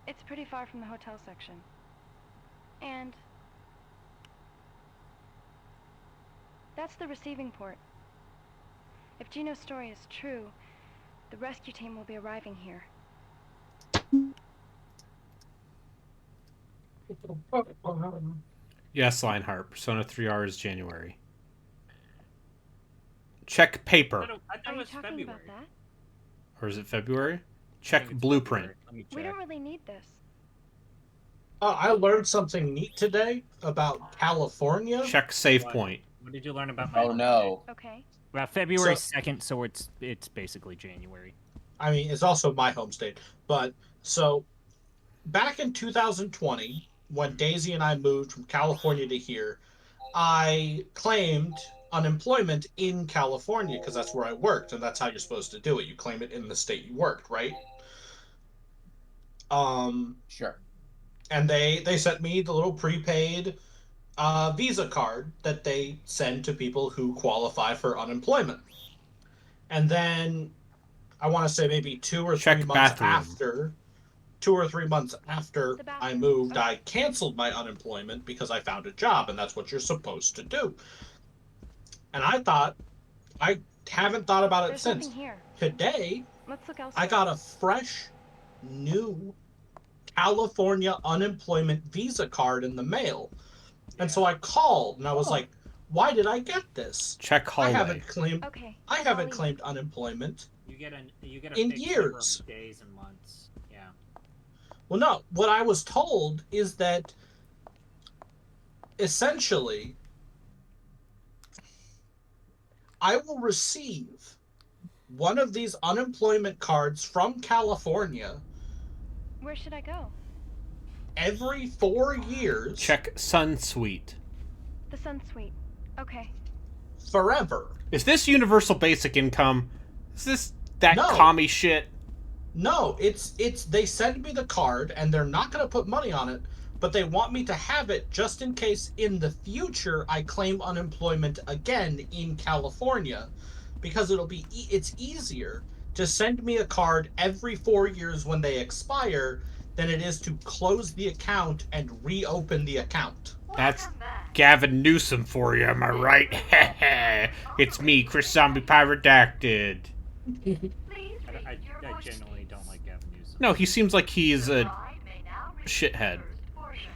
It's pretty far from the hotel section. And that's the receiving port. If Gino's story is true, the rescue team will be arriving here. Yes, Lionheart. Persona 3R is January. Check paper. I thought Are it you was talking February. about that? Or is it February? I Check think it's blueprint. February. Let me We check. don't really need this. I learned something neat today about California. Check save What? point. What did you learn about my Oh no. Okay. About February So- 2nd, so it's basically January. I mean, it's also my home state. But so back in 2020, when Daisy and I moved from California to here, I claimed unemployment in California because that's where I worked, and that's how you're supposed to do it. You claim it in the state you worked, right? Sure. And they sent me the little prepaid Visa card that they send to people who qualify for unemployment. And then I want to say maybe 2 or 3 Check months bathroom. after, 2 or 3 months after The I bathroom. moved, Okay. I canceled my unemployment because I found a job, and that's what you're supposed to do. And I haven't thought about it There's since. nothing here. Today, Let's look elsewhere. I got a fresh, new California unemployment visa card in the mail. And so I called and I was like, why did I get this? Check I hallway. haven't claimed Okay. I haven't Ollie. claimed unemployment. You get a In fixed years. number of days and months. Yeah. Well, no, what I was told is that essentially I will receive one of these unemployment cards from California Where should I go? every 4 years Check Sun Suite. The Sun Suite. Okay. forever. Is this universal basic income? Is this that No. commie shit? No, it's they send me the card and they're not going to put money on it, but they want me to have it just in case in the future I claim unemployment again in California, because it's easier to send me a card every 4 years when they expire than it is to close the account and reopen the account. That's Welcome back. Gavin Newsom for you, am I right? It's me, Chris Zombie Pyrodactyd. Please I read your voice genuinely don't like Gavin Newsom. No, he seems like he's Your a ride may now reach shithead. the first portion.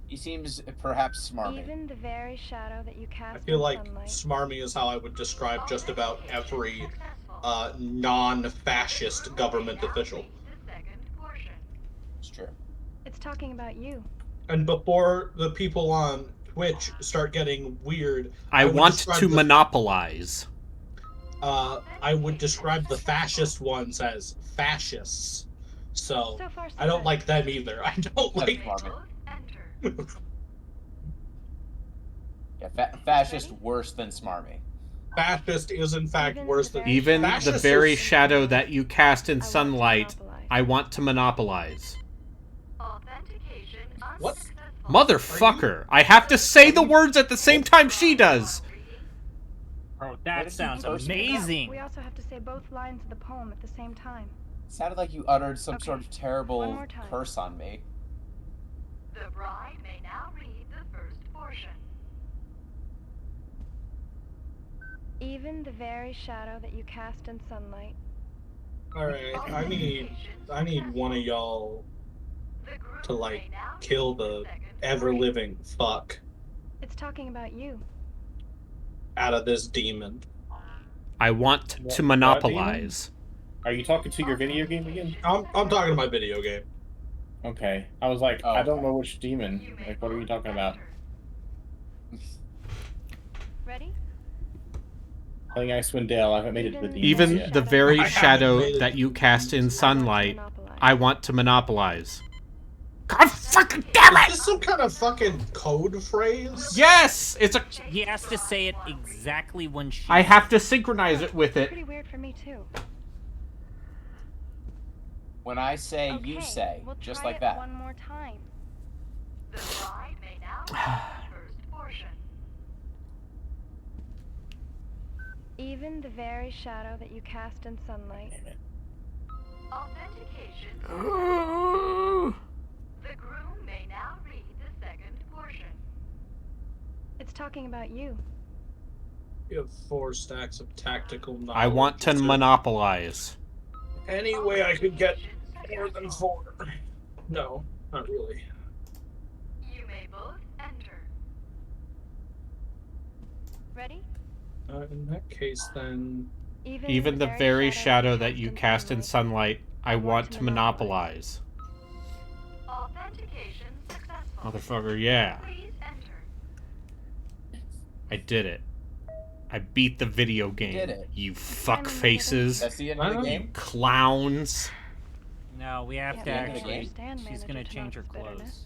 He seems perhaps smarmy. Even the very shadow that you cast I feel in like sunlight. smarmy is how I would describe just about every Successful. non-fascist government Now official. reach the second portion. It's true. It's talking about you. And before the people on Twitch start getting weird, I would want describe to the- monopolize. I would describe the fascist ones as fascists. So So far, so I don't good. like them either. I don't That's like smart. Both enter. Yeah, fascist worse than smarmy. fascist is in fact Even worse the than very Even the Fascists very is- shadow that you cast in I want to sunlight, monopolize. I want to monopolize. Authentication What? unsuccessful. Motherfucker! I have to say the words at the same time she does! Oh, What that did you sounds first- amazing. We also have to say both lines of the poem at the same time. It sounded like you uttered some Okay, sort of one terrible more time. curse on me. The bride may now read the first portion. Even the very shadow that you cast in sunlight. All right, I need one of y'all The groom to like may now kill read the second ever portion. living fuck It's talking about you. out of this demon. I want What- to what monopolize. Are you talking to your video game again? I'm talking to my video game. Okay. I was like, Oh. I don't know which demon. You may Like, what are you both talking about? enter. Ready? Playing Icewind Dale. I haven't made it to the demons Even yet. the very I haven't shadow made it that to you the cast in sunlight, monopolize. I want to monopolize. God fucking damn Is it! this some kind of fucking code phrase? Yes! It's a. He has to say it exactly when she. I have to synchronize it with it. Pretty weird for me too. When I say, Okay, you say, we'll just try like it that. one more time. The bride may now read the first portion. Even the very shadow that you cast in sunlight. Damn it. Authentication. The groom may now read the second portion. It's talking about you. You have 4 stacks of tactical knowledge. I want to Is there monopolize. any way I could get more than 4? No, not really. You may both enter. Ready? In that case, then Even the very shadow that you cast in sunlight, I want to monopolize. Authentication successful. Motherfucker, yeah. Please enter. I did it. I beat the video game. did it. You fuck faces. That's the end of the Wow. game? Clowns. No, we have Yeah, to the end of the actually. game. She's gonna change her clothes.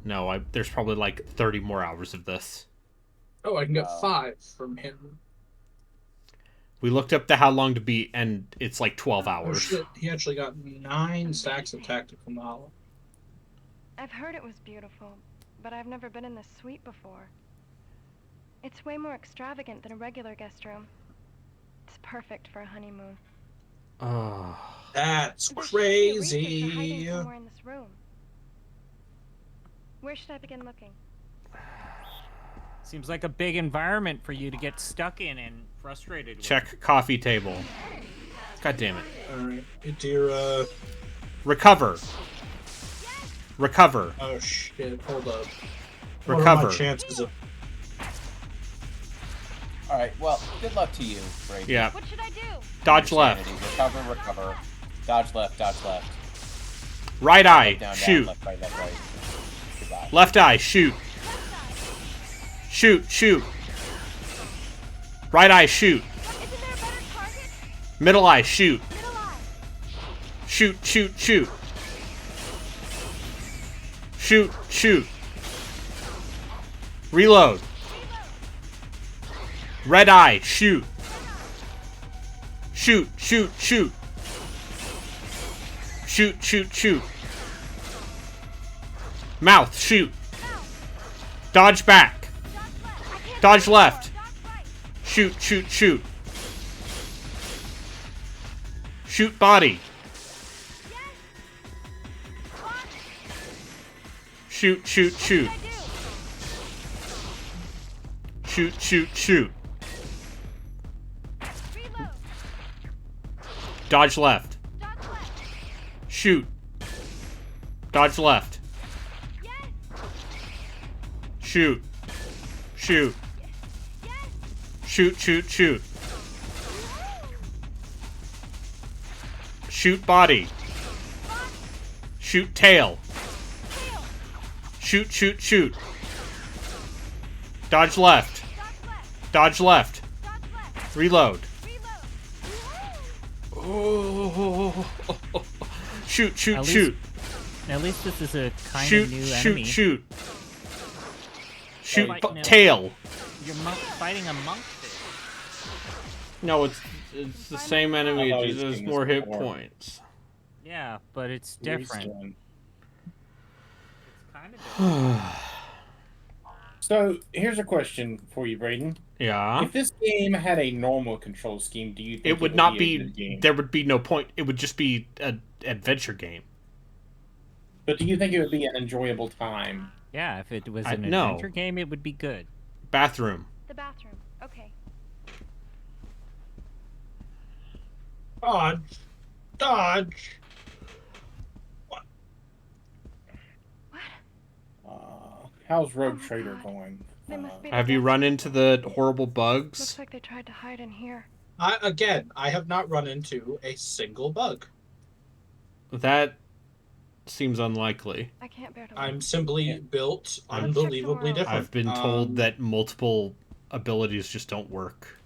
No, there's probably like 30 more hours of this. oh, I can get Wow. 5 from him. We looked up the how long to beat, and it's like 12 Oh hours. shit, he actually got 9 stacks of tactical knowledge. I've heard it was beautiful, but I've never been in this suite before. It's way more extravagant than a regular guest room. It's perfect for a honeymoon. Oh. That's There should be a researcher hiding crazy. somewhere in this room. Where should I begin looking? Seems like a big environment for you to get stuck in and frustrated with. Check coffee table. God damn it. Alright, dear, Recover. Recover. oh shit, hold up. What are my Recover. chances of... Alright, well, good luck to you, Brady. Yeah. What should I do? Dodge left. Sanity. Recover, recover. Dodge left, dodge left. Right eye. Down, Shoot. down, left, right. Goodbye. Left eye. Shoot. Shoot. Shoot. Right eye. Shoot. Isn't there a better target? Middle eye. Shoot. Middle eye. Shoot. Shoot. Shoot. Shoot. Shoot. Reload. Red eye. Shoot. Shoot. Shoot. Shoot. Shoot. Shoot. Shoot. Mouth. Shoot. Dodge back. Dodge left. Shoot. Shoot. Shoot. Shoot body. Shoot. Shoot. Shoot. Shoot. Shoot. Shoot. Reload. Dodge left. Dodge left. Shoot. Dodge left. Yes. Shoot. Shoot. Yes. Shoot. Shoot. Shoot. Shoot body. Shoot tail. Tail. Shoot. Shoot. Shoot. Dodge left. Dodge left. Dodge left. Dodge left. Reload. Reload. Oh. Shoot. Shoot. At least- Shoot. At least this is a kind Shoot. of new Shoot. enemy. Shoot. Shoot. Like, no. Tail. You're fighting a monk there. No, it's the same enemy. I thought It he just was has doing more this hit before. points. Yeah, but it's different. It's kind of different. So here's a question for you, Braden. Yeah. If this game had a normal control scheme, do you think It would would not be a be. good game? There would be no point. It would just be an adventure game. But do you think it would be an enjoyable time? Yeah, if it was an No. adventure game, it would be good. Bathroom. The bathroom. Okay. Dodge. Dodge. What? How's Rogue Oh my Trader God. going? They must be the Have you guests. run into the horrible Looks bugs? like they tried to hide in here. I have not run into a single bug. That seems unlikely. I can't bear to look. I'm simply built I'm- unbelievably Let's check different. I've been told Um, that multiple abilities just don't work.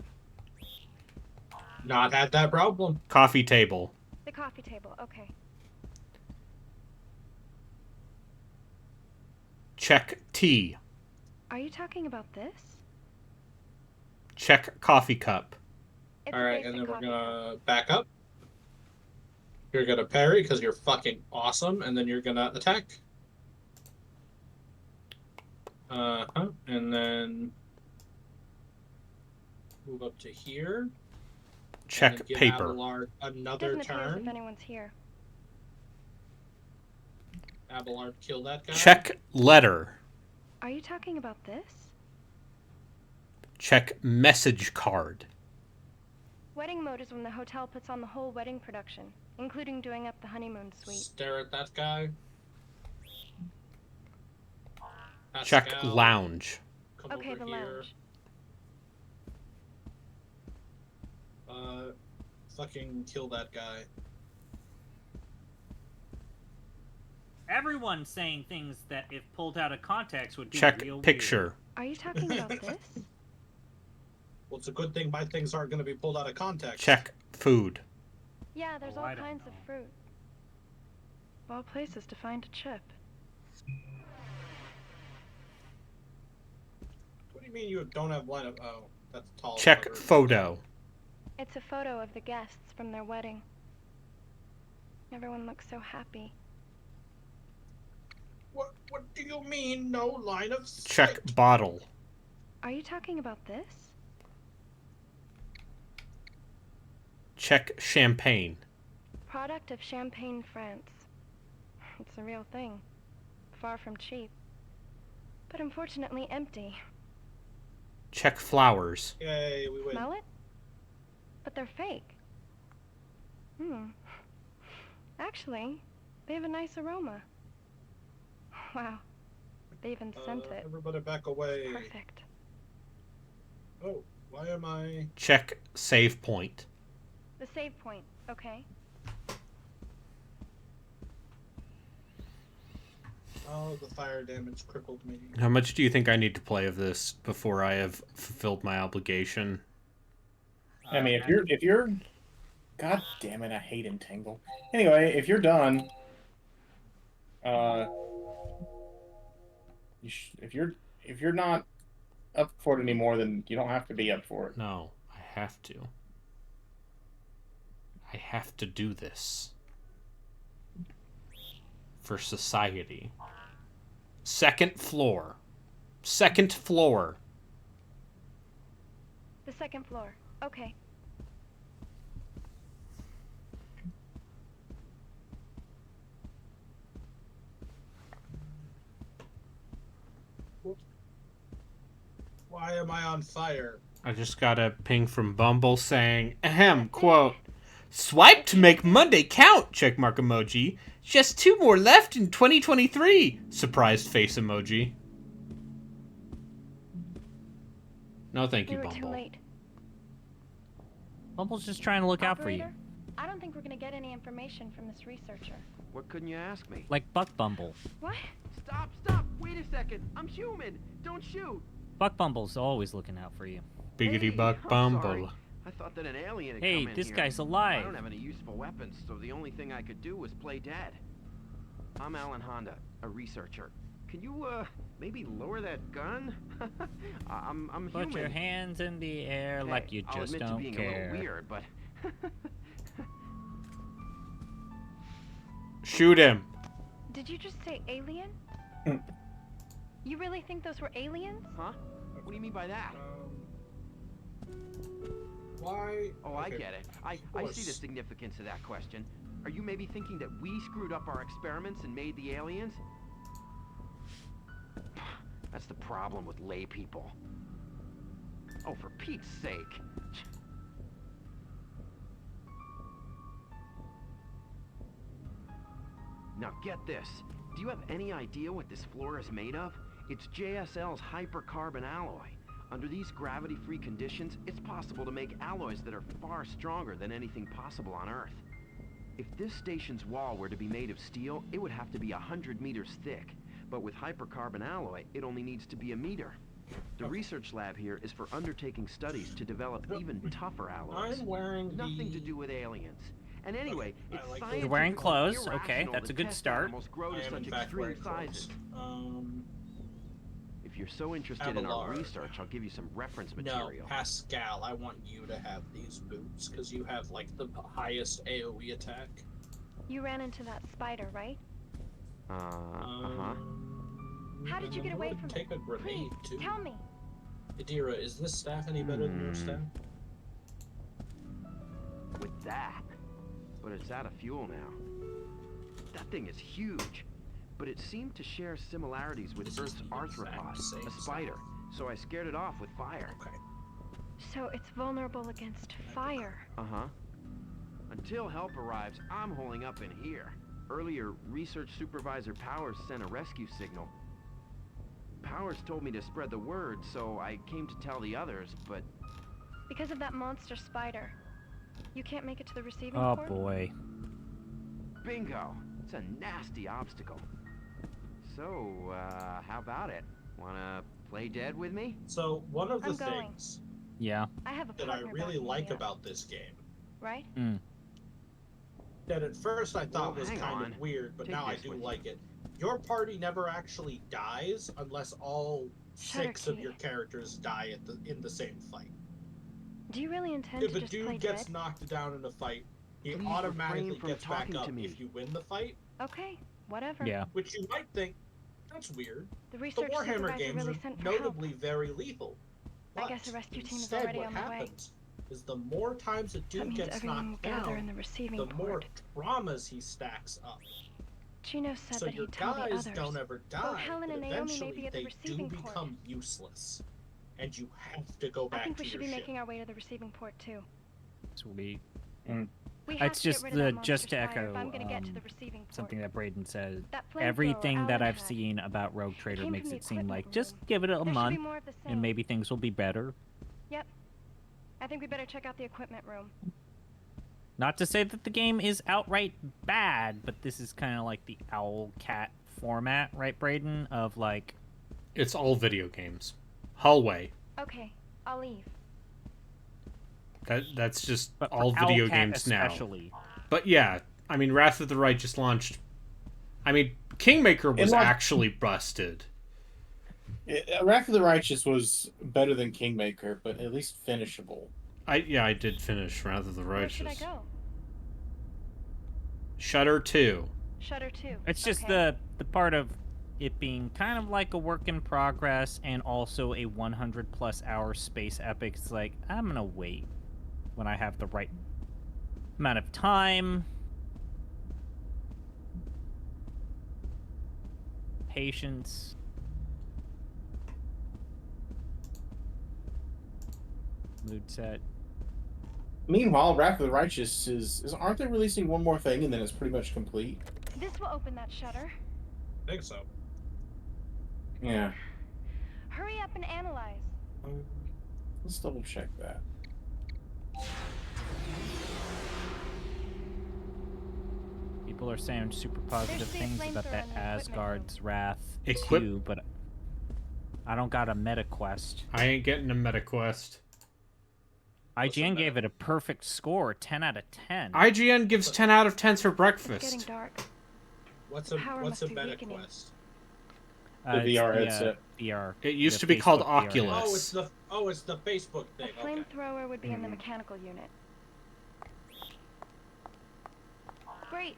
Not had that problem. Coffee table. The coffee table. Okay. Check tea. Are you talking about this? Check coffee cup. It's All a right, basic and then we're coffee cup. gonna back up. You're gonna parry because you're fucking awesome, and then you're gonna attack. And then move up to here. and Check then give paper. Abelard another Doesn't appear as if turn. anyone's here. Abelard, kill that guy. Check letter. Are you talking about this? Check message card. Wedding mode is when the hotel puts on the whole wedding production, including doing up the honeymoon suite. Stare at that guy. Check Pascal, lounge. come Okay, over the here. lounge. Fucking kill that guy. Everyone's saying things that, if pulled out of context, would be Check real picture. Are you talking about this? Well, it's a good thing my things aren't going to be pulled out of context. Check food. Yeah, there's Oh, all I don't kinds of know. fruit. Of all places to find a chip. What do you mean you don't have line of... Oh, that's tall. Check cover. photo. It's a photo of the guests from their wedding. Everyone looks so happy. What do you mean, no line of Check sight? bottle. Are you talking about this? Check champagne. Product of Champagne, France. It's a real thing. Far from cheap. But unfortunately empty. Check flowers. Yay, we win. Smell it? But they're fake. Actually, they have a nice aroma. Wow. They even scent it. Everybody back away. Perfect. Oh, why am I... Check save point. The save point, okay. Oh, the fire damage crippled me. How much do you think I need to play of this before I have fulfilled my obligation? I mean, if you're, God damn it, I hate Entangle. Anyway, if you're done, if you're not up for it anymore, then you don't have to be up for it. No, I have to. I have to do this. For society. Second floor. Second floor. The second floor, okay. Why am I on fire? I just got a ping from Bumble saying, ahem, quote, swipe to make Monday count, check mark emoji. Just 2 more left in 2023. Surprised face emoji. No, thank you, We were too Bumble. late. Bumble's just trying to look out for you. Operator, I don't think we're gonna get any information from this researcher. What couldn't you ask me? Like Buck Bumble. What? Stop! Wait a second! I'm human! Don't shoot! Buck Bumble's always looking out for you. Biggity Hey, buck I'm Bumble. sorry. I thought that an alien had Hey, come in this here. guy's I alive. don't have any useful weapons, so the only thing I could do was play dead. I'm Alan Honda, a researcher. Can you, maybe lower that gun? I'm Put human. your hands in the air like Hey, you I'll just admit to don't being a care. little weird, but... Shoot him. Did you just say alien? You really think those were aliens? Huh? What do you mean by that? Why? Oh, I okay. get it. I see the significance of that question. Are you maybe thinking that we screwed up our experiments and made the aliens? That's the problem with lay people. Oh, for Pete's sake. Now get this. Do you have any idea what this floor is made of? It's JSL's hypercarbon alloy. Under these gravity-free conditions, it's possible to make alloys that are far stronger than anything possible on Earth. If this station's wall were to be made of steel, it would have to be 100 meters thick. But with hypercarbon alloy, it only needs to be a meter. The research lab here is for undertaking studies to develop even tougher alloys. I'm wearing Nothing to do with aliens. And anyway, Okay, it's I like scientifically You're wearing clothes. Okay, irrational that's to a good test start. animals grow I to am such in fact extreme wearing sizes. clothes. If you're so interested in our research, I'll give you some reference No, material. Pascal, I want you to have these boots because you have like the highest AoE attack. You ran into that spider, right? Uh-huh. How did you get away from Take it? a grenade Please, too. tell me. Adira, is this staff any better than your staff? With that. But it's out of fuel now. That thing is huge. But it seemed to share similarities with This is Earth's the exact arthropod, same a spider. So I scared it off with fire. Okay. So it's vulnerable against fire. Uh-huh. Until help arrives, I'm holding up in here. Earlier, Research Supervisor Powers sent a rescue signal. Powers told me to spread the word, so I came to tell the others, but... Because of that monster spider. You can't make it to the receiving Oh port? boy. Bingo! It's a nasty obstacle. So, how about it? Wanna play dead with me? So one of the I'm going. things Yeah. I have a that I partner really backing me like up, about this game right? that at first I thought Well, was hang kind on. of weird, but Take now I this do with like it. Your party never actually dies unless all Shutter 6 of key. your characters die in the same fight. Do you really intend If to a just play dude gets dead? knocked down in a fight, he Please automatically refrain from gets back talking up to me. if you win the fight, Okay, whatever. Yeah. which you might think, that's weird. The The research Warhammer supervisor games really are sent for help. notably very lethal. I guess But a rescue team is instead, already what on the way. happens is the more times a That dude means gets everyone will knocked gather in down, the receiving the more port. traumas he stacks up. Gino said So that your he'd tell the guys others. don't ever die, Well, Helen but and Naomi may eventually be at the they do receiving port. become useless, and you have to go I back think to we should your be ship. making our way to the receiving port too. Sweet. We have It's to get just rid of that just to monster spider if echo I'm gonna get to the receiving port. something that Braden said. That flamethrower Everything that Alan I've had. seen about Rogue Trader came makes from the it seem like equipment just room. give it a There should be month more of the same. and maybe things will be better. Yep. I think we better check out the equipment room. Not to say that the game is outright bad, but this is kind of like the owl cat format, right, Braden? Of like, It's all video games. Hallway. Okay, I'll leave. That's just but for all video Owlcat games now. especially. But yeah, I mean, Wrath of the Right just launched. I mean, Kingmaker was actually busted. Wrath of the Righteous was better than Kingmaker, but at least finishable. I did finish Wrath of the Where should I Righteous. go? Shutter 2. Shutter 2. It's just okay. the part of it being kind of like a work in progress and also a 100+ hour space epic. It's like, I'm gonna wait when I have the right amount of time, patience. Mood set. Meanwhile, Wrath of the Righteous is aren't they releasing one more thing and then it's pretty much complete? This will open that shutter. I think so. Yeah. Hurry up and analyze. Let's double check that. People are saying super positive There's the things about flamethrower that in the equipment Asgard's Wrath Equip- 2, but I don't got a meta quest. I ain't getting a meta quest. IGN gave it a perfect score, 10 out of 10. IGN gives 10 out of 10s for It's getting breakfast. dark. What's The a power what's must a be meta weakening. quest? The it's VR headset. VR. It used the to be called Facebook VR Oculus. headset. It's the Facebook A thing. Okay. flamethrower would be in the mechanical unit. Great.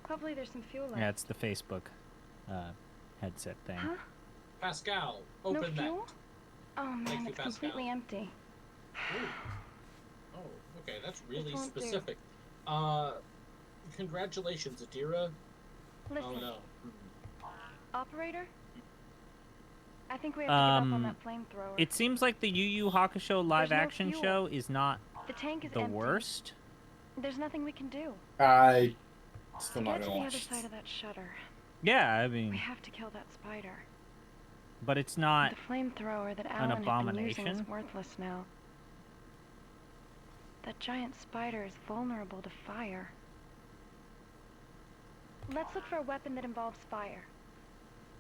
Hopefully there's some fuel left. Yeah, it's the Facebook headset thing. Huh? Pascal, No open that. fuel? Oh man, Thank you, it's Pascal. completely empty. Ooh. Oh, okay, that's really won't do. specific. Congratulations, Adira. Listen, Oh no. operator? I think we have to give up on that flamethrower. It seems like the Yu Yu Hakusho live no action fuel. show is not The tank is the empty. worst. There's nothing we can do. I still To not get to gonna the watch other it. side of that shutter, Yeah, I we mean, have to kill that spider. but it's not. The flamethrower that Alan had been using is abomination? worthless now. That giant spider is vulnerable to fire. Let's look for a weapon that involves fire.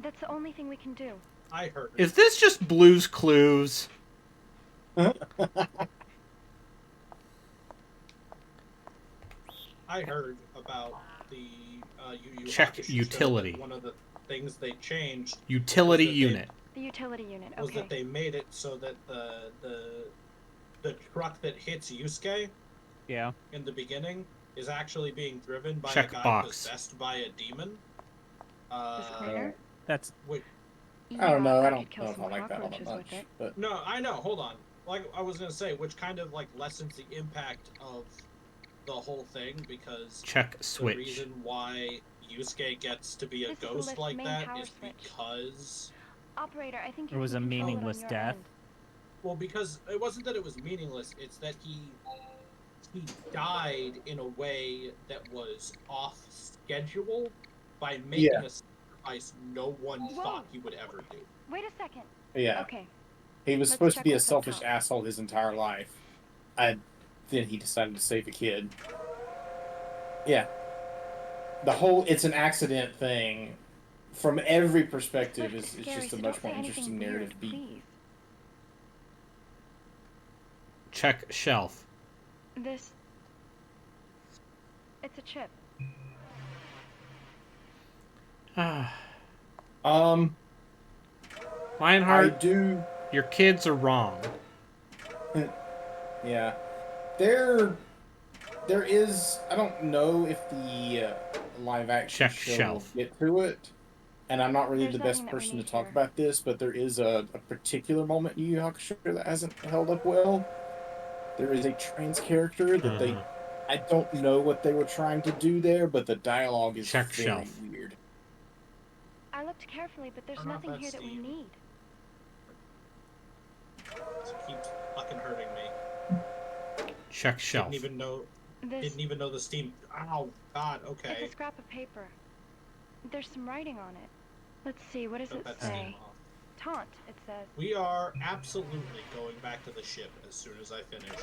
That's the only thing we can do. I heard. Is this just Blue's Clues? I heard about the Yu Yu Check Hakusho utility. show that one of the things they changed Utility was that unit. The utility unit, was okay. that they made it so that the truck that hits Yusuke Yeah. in the beginning is actually being driven by Check a guy box. possessed by a demon. The splinter? That's Wait, I don't know. I could don't kill know if some I like that all that cockroaches with much. it. But no, I know. Hold on. Like I was gonna say, which kind of like lessens the impact of the whole thing because Check the switch. reason why Yusuke gets to be a This is the ghost lift's like main that power is switch. because Operator, I think It you was can a control it on meaningless your death. end. well because it wasn't that it was meaningless. It's that he died in a way that was off schedule by making Yeah. a sacrifice no one Whoa. thought he would ever do. Wait a second. yeah, Okay. he was Let's supposed to check be a what's up selfish top. asshole his entire life. Then he decided to save a kid. Yeah. The whole "it's an accident" thing, from every perspective, This is lift it's scary, just a so much don't more say anything interesting weird, narrative beat. please. Check shelf. This... It's a chip. Ah, I Lionheart, do. your kids are wrong. Yeah, there is. I don't know if the live action Check show shelf. will get to it, and I'm not really There's the nothing best that we person to need talk here. about this, but there is a particular moment in Yu Yu Hakusho that hasn't held up well. There is a trans character that they. I don't know what they were trying to do there, but the dialogue is Check very shelf. weird. I looked carefully, but there's Turn off nothing that here that we steam. need. It keeps fucking hurting me. Check shelf. Didn't even know the steam. Ow, God. Okay. It's a scrap of paper. There's some writing on it. Let's see, what does Took it that say? steam off. Taunt, it says. We are absolutely going back to the ship as soon as I finish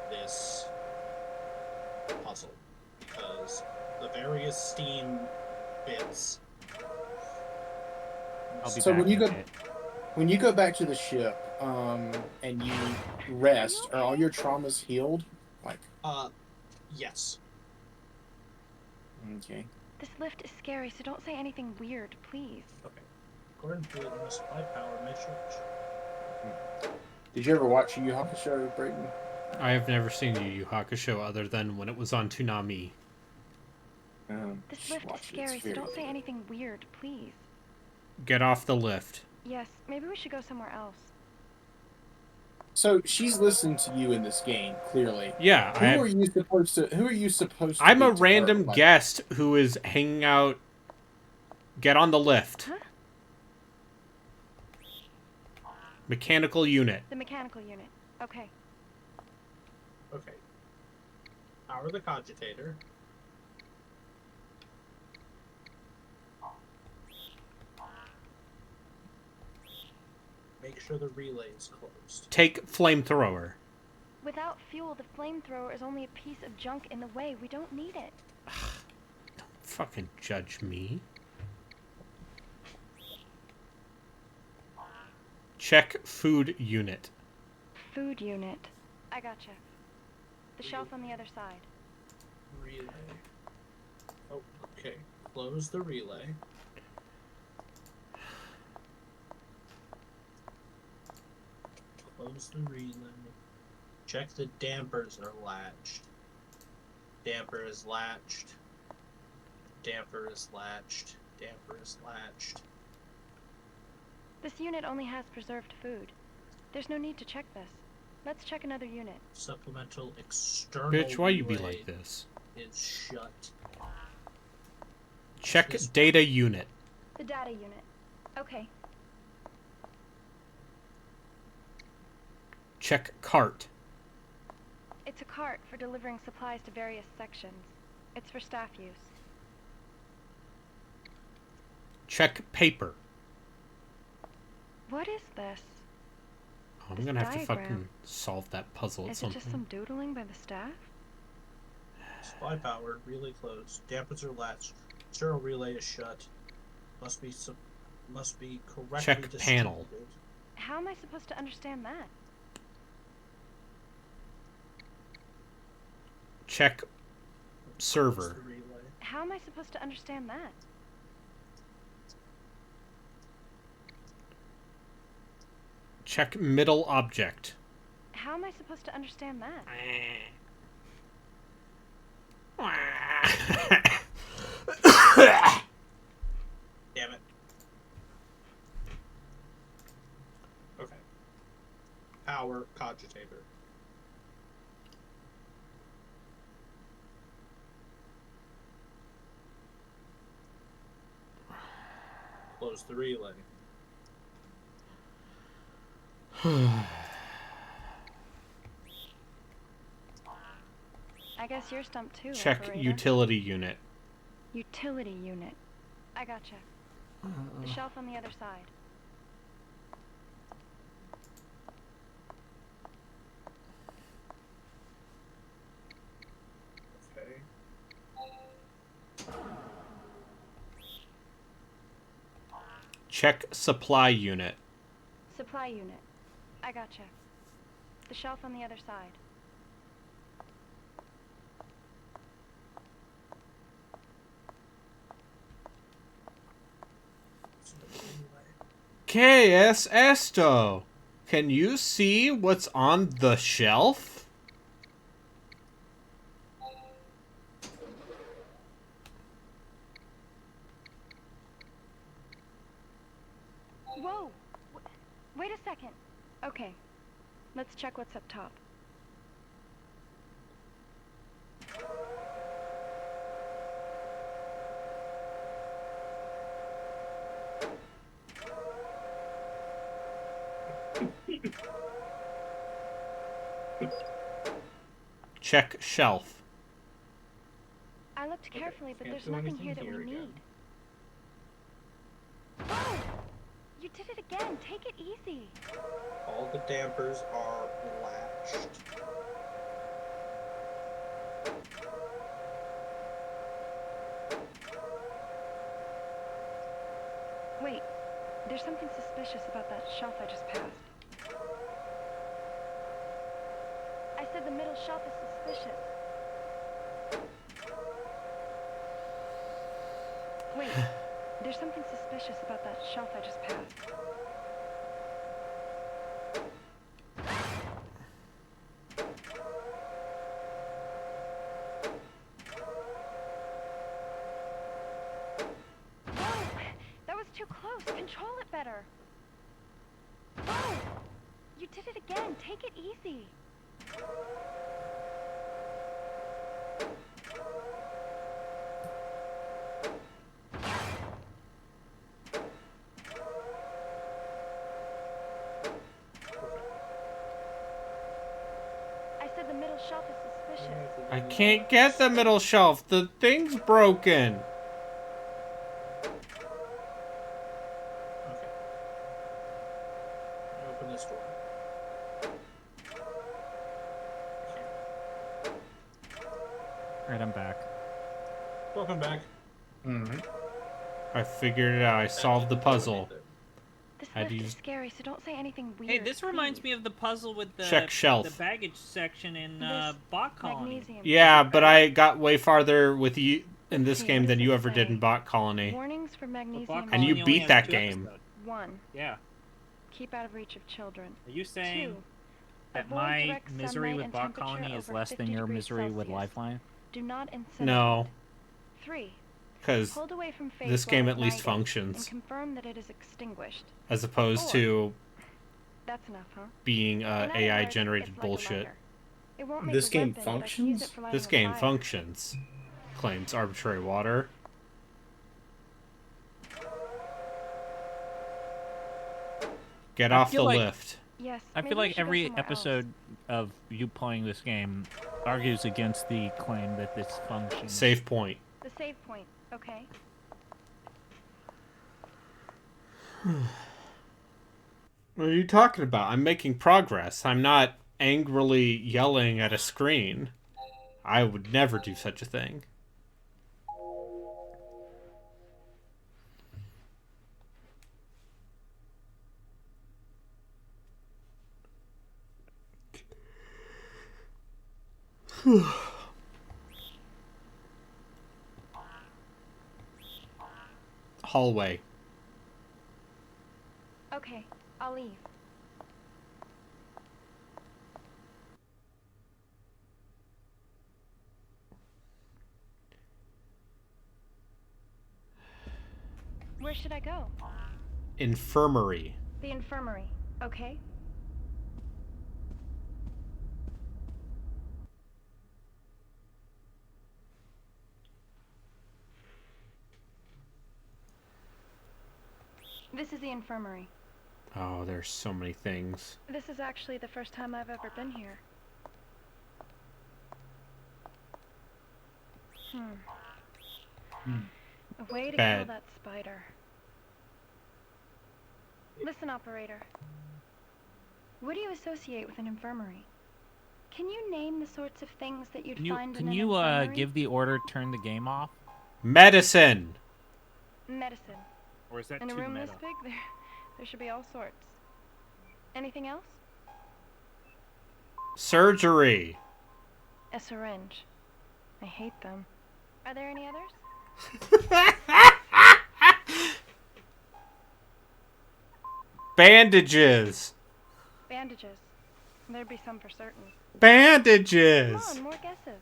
this puzzle because the various steam bits. I'll be So back when you in a go- bit. When you go back to the ship, and you rest, are all your traumas healed? Like, Yes. okay. This lift is scary, so don't say anything weird, please. Okay. According to the supply power matrix. Did you ever watch Yu Yu Hakusho, Brayton? I have never seen Yu Yu Hakusho other than when it was on Toonami. This just lift is watch it, scary, it's so very don't say good. anything weird, please. Get off the lift. Yes, maybe we should go somewhere else. So she's listening to you in this game, clearly. Yeah, Who are you supposed to? Who are you supposed to? I'm be a to her? random Like, guest who is hanging out. Get on the lift. Huh? Mechanical unit. The mechanical unit. Okay. Okay. Power the cogitator. Make sure the relay is closed. Take flamethrower. Without fuel, the flamethrower is only a piece of junk in the way. We don't need it. Don't fucking judge me. Check food unit. Food unit. I gotcha. The shelf on the other side. Relay. Oh, okay. Close the relay. Close the relay. Check the dampers are latched. Damper is latched. Damper is latched. Damper is latched. This unit only has preserved food. There's no need to check this. Let's check another unit. Supplemental external Bitch, why you be relay like this? is shut. Check This- data unit. The data unit. Okay. Check cart. It's a cart for delivering supplies to various sections. It's for staff use. Check paper. What is this? I'm This gonna have to diagram. fucking solve that puzzle at Is some it just point. some doodling by the staff? Supply powered, relay closed, dampers are latched, serial relay is shut. Must be correctly Check distributed. panel. How am I supposed to understand that? Check Close server. the relay. How am I supposed to understand that? Check middle object. How am I supposed to understand that? Damn it. Okay. Power cogitator. Close the relay. I guess you're stumped too, Check operator. utility unit. Utility unit. I gotcha. The shelf on the other side. Okay. Check supply unit. Supply unit. I gotcha. The shelf on the other side. So the relay. ¿Qué es esto? Can you see what's on the shelf? Whoa! Wait a second. Okay. Let's check what's up top. Check shelf. I looked carefully, but can't there's do nothing anything here that here we again. need. Whoa! You did it again. Take it easy. All the dampers are latched. Wait. There's something suspicious about that shelf I just passed. I said the middle shelf is suspicious. Wait. There's something suspicious about that shelf I just passed. Whoa! That was too close. Control it better. Whoa! You did it again. Take it easy. I said the middle shelf is suspicious. I can't get the middle shelf. The thing's broken. Okay. Let me open this door. Alright, I'm back. Welcome back. I figured it out. I solved the puzzle. This How do lift you- is scary, so don't say anything weird. Hey, this reminds please. me of the puzzle with the Check shelf. the baggage section in This Bot Colony. Magnesium. Yeah, but I got way farther with you in this See, game what than does you it ever did say? in Bot Colony. Warnings for But magnesium. Bot And you Colony only beat has that 2 game. episodes. 1. Yeah. Keep out of reach of children. Are you saying 2. that Avoid my direct misery sunlight with and Bot temperature Colony is over less than 50 your degrees misery with Celsius. Lifeline? Do not incinerate. No. 3. Because Hold away from phase this while game at least igniting, functions. And confirm that it is extinguished. As opposed Or- to That's enough, huh? being In other AI words, generated it's like a bullshit. lighter. It won't make This a game weapon, but I can use it functions? for lighting This a game fire. functions, claims Arbitrary Water. Get I off the feel like- lift. Yes. I maybe feel we like should go every somewhere else. episode of you playing this game argues against the claim that this functions. Save point. The save point. Okay. What are you talking about? I'm making progress. I'm not angrily yelling at a screen. I would never do such a thing. Hallway. Okay, I'll leave. Where should I go? Infirmary. The infirmary. Okay. This is the infirmary. Oh, there's so many things. This is actually the first time I've ever been here. A way to Bad. kill that spider. Listen, operator. What do you associate with an infirmary? Can you name the sorts of things that you'd find in Can an you infirmary? give the order to turn the game off? Medicine. Medicine. Or is that In a too room meta? this big, there should be all sorts. Anything else? Surgery. A syringe. I hate them. Are there any others? Bandages. Bandages. There'd be some for certain. Bandages. Come on, more guesses.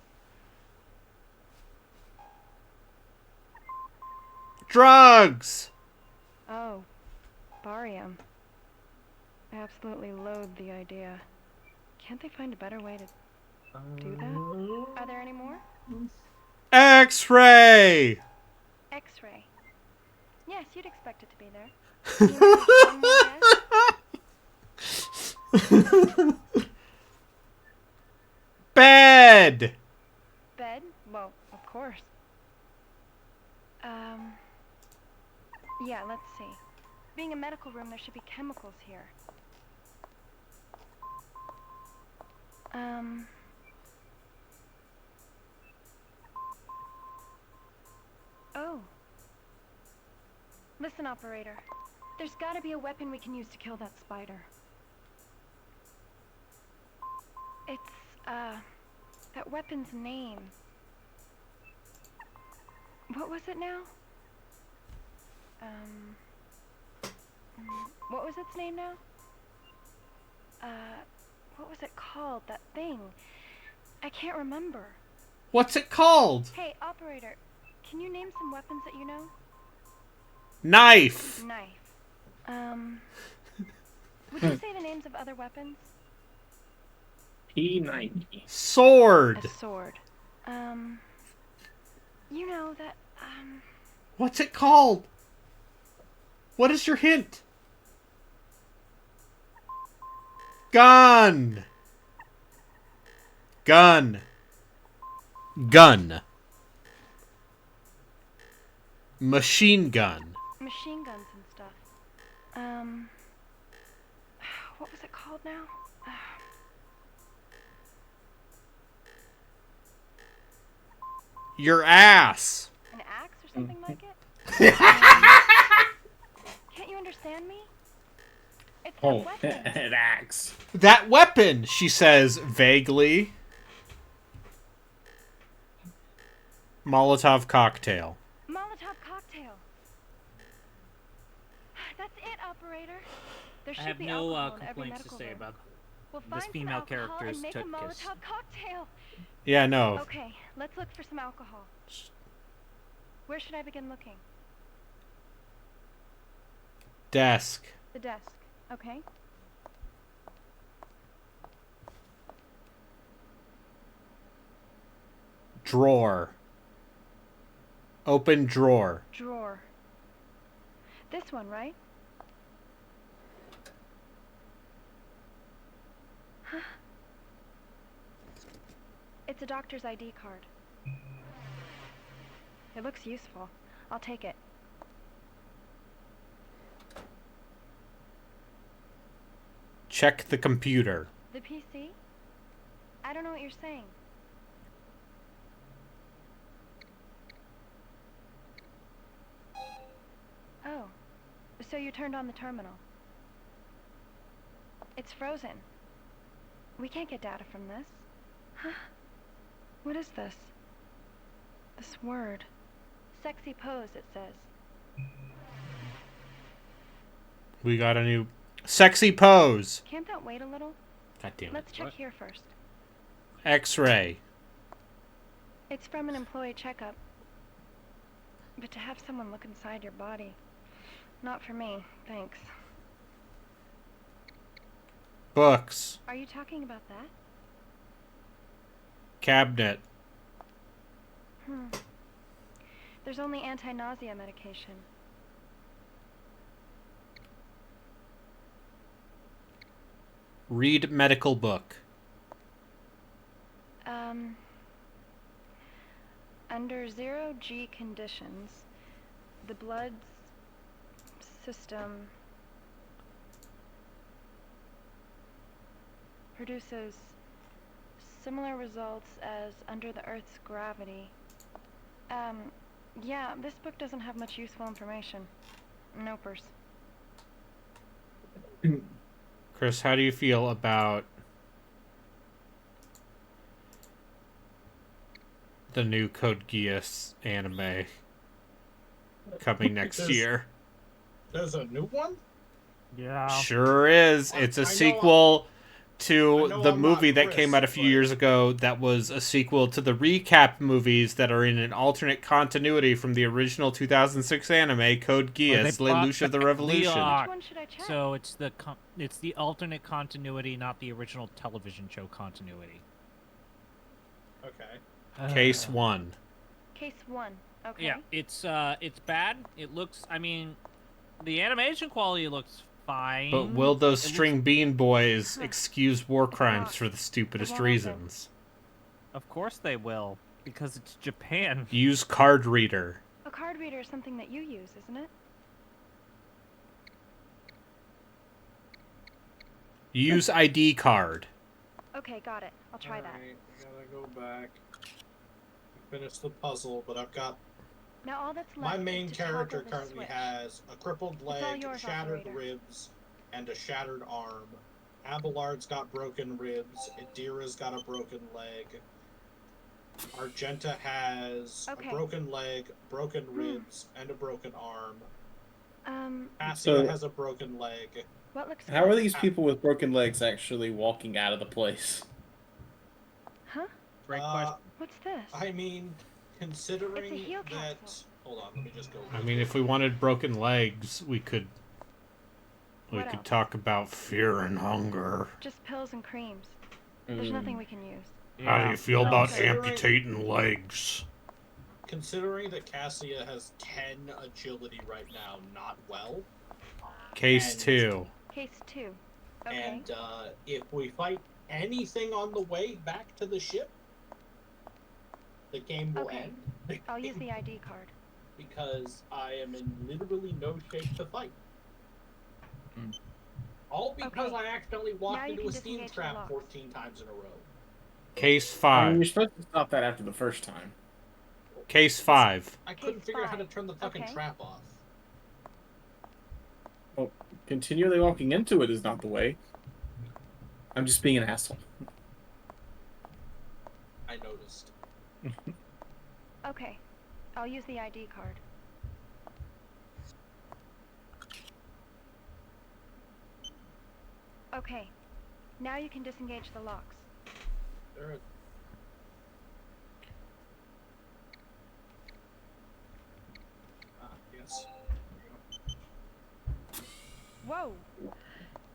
Drugs. Oh, barium. I absolutely loathe the idea. Can't they find a better way to do that? Are there any more? X-ray. X-ray. Yes, you'd expect it to be there. Can you make one more guess? Bed. Bed? Well, of course. Yeah, let's see. Being a medical room, there should be chemicals here. Oh. Listen, operator. There's gotta be a weapon we can use to kill that spider. It's, that weapon's name. What was it now? What was its name now? What was it called? That thing? I can't remember. What's it called? Hey, operator, can you name some weapons that you know? Knife. Knife. Would you say the names of other weapons? P90. Sword. A sword. You know that, What's it called? What is your hint? Gun. Gun. Gun. Machine gun. machine guns and stuff. What was it called now? Your ass. An axe or something like it? Can't you understand me? It's that Oh, weapon. an axe. That weapon, she says vaguely. Molotov cocktail. Molotov cocktail. That's it, operator. There I should have be no alcohol in every complaints to medical say room. about We'll this find some female alcohol character's and make a took kiss. Molotov cocktail. Yeah, no. Okay, let's look for some alcohol. Where should I begin looking? Desk. The desk. Okay. Drawer. Open drawer. Drawer. This one, right? It's a doctor's ID card. It looks useful. I'll take it. Check the computer. The PC? I don't know what you're saying. Oh, so you turned on the terminal. It's frozen. We can't get data from this. Huh? What is this? This word. Sexy pose, it says. We got a new sexy pose. Can't that wait a little? God damn it. Let's check here first. X-ray. It's from an employee checkup. But to have someone look inside your body, not for me, thanks. Books. Are you talking about that? Cabinet. There's only anti-nausea medication. Read medical book. Under 0G conditions, the blood system produces similar results as under the Earth's gravity. Yeah, this book doesn't have much useful information. Nopers. Chris, how do you feel about the new Code Geass anime coming next year? There's a new one? Yeah. Sure is. It's a sequel to the movie that came out a few years ago that was a sequel to the recap movies that are in an alternate continuity from the original 2006 anime, Code Geass, Lelouch of the Revolution. Which one should I check? So it's the alternate continuity, not the original television show continuity. Okay. Case 1. Case 1. Okay. Yeah, it's bad. It looks, I mean, the animation quality looks fine. But will those string bean boys excuse war crimes for the stupidest reasons? Of course they will, because it's Japan. Use card reader. A card reader is something that you use, isn't it? Use ID card. Okay, got it. I'll try that. Alright, I gotta go back. Finish the puzzle, but I've got... Now all that's left My main is to toggle character the currently switch. has a crippled all leg, yours, shattered operator. ribs, and a shattered arm. Abelard's got broken ribs. Adira's got a broken leg. Argenta has Okay. a broken leg, broken ribs, and a broken arm. Cassia So- has a broken leg. What looks How are good? these people with broken legs actually walking out of the place? Huh? Great question. What's this? I mean, considering It's a heal that... capsule. Hold on, let me just go... I mean, if we wanted broken legs, we could What else? talk about fear and hunger. Just pills and creams. There's nothing we can use. How do you feel No, about considering- amputating legs? Considering that Cassia has 10 agility right now, not well. Case And- 2. Case 2. Okay. And if we fight anything on the way back to the ship, the game will Okay. end. I'll use the ID card. Because I am in literally no shape to fight. All because Okay. I accidentally Now walked you into can a steam disengage the trap locks. 14 times in a row. Case I mean, 5. you're supposed to stop that after the first time. Case 5. I couldn't Case figure out how to 5. turn the fucking Okay. trap off. Well, continually walking into it is not the way. I'm just being an asshole. I noticed. Okay. I'll use the ID card. Okay. Now you can disengage the locks. There are... Whoa!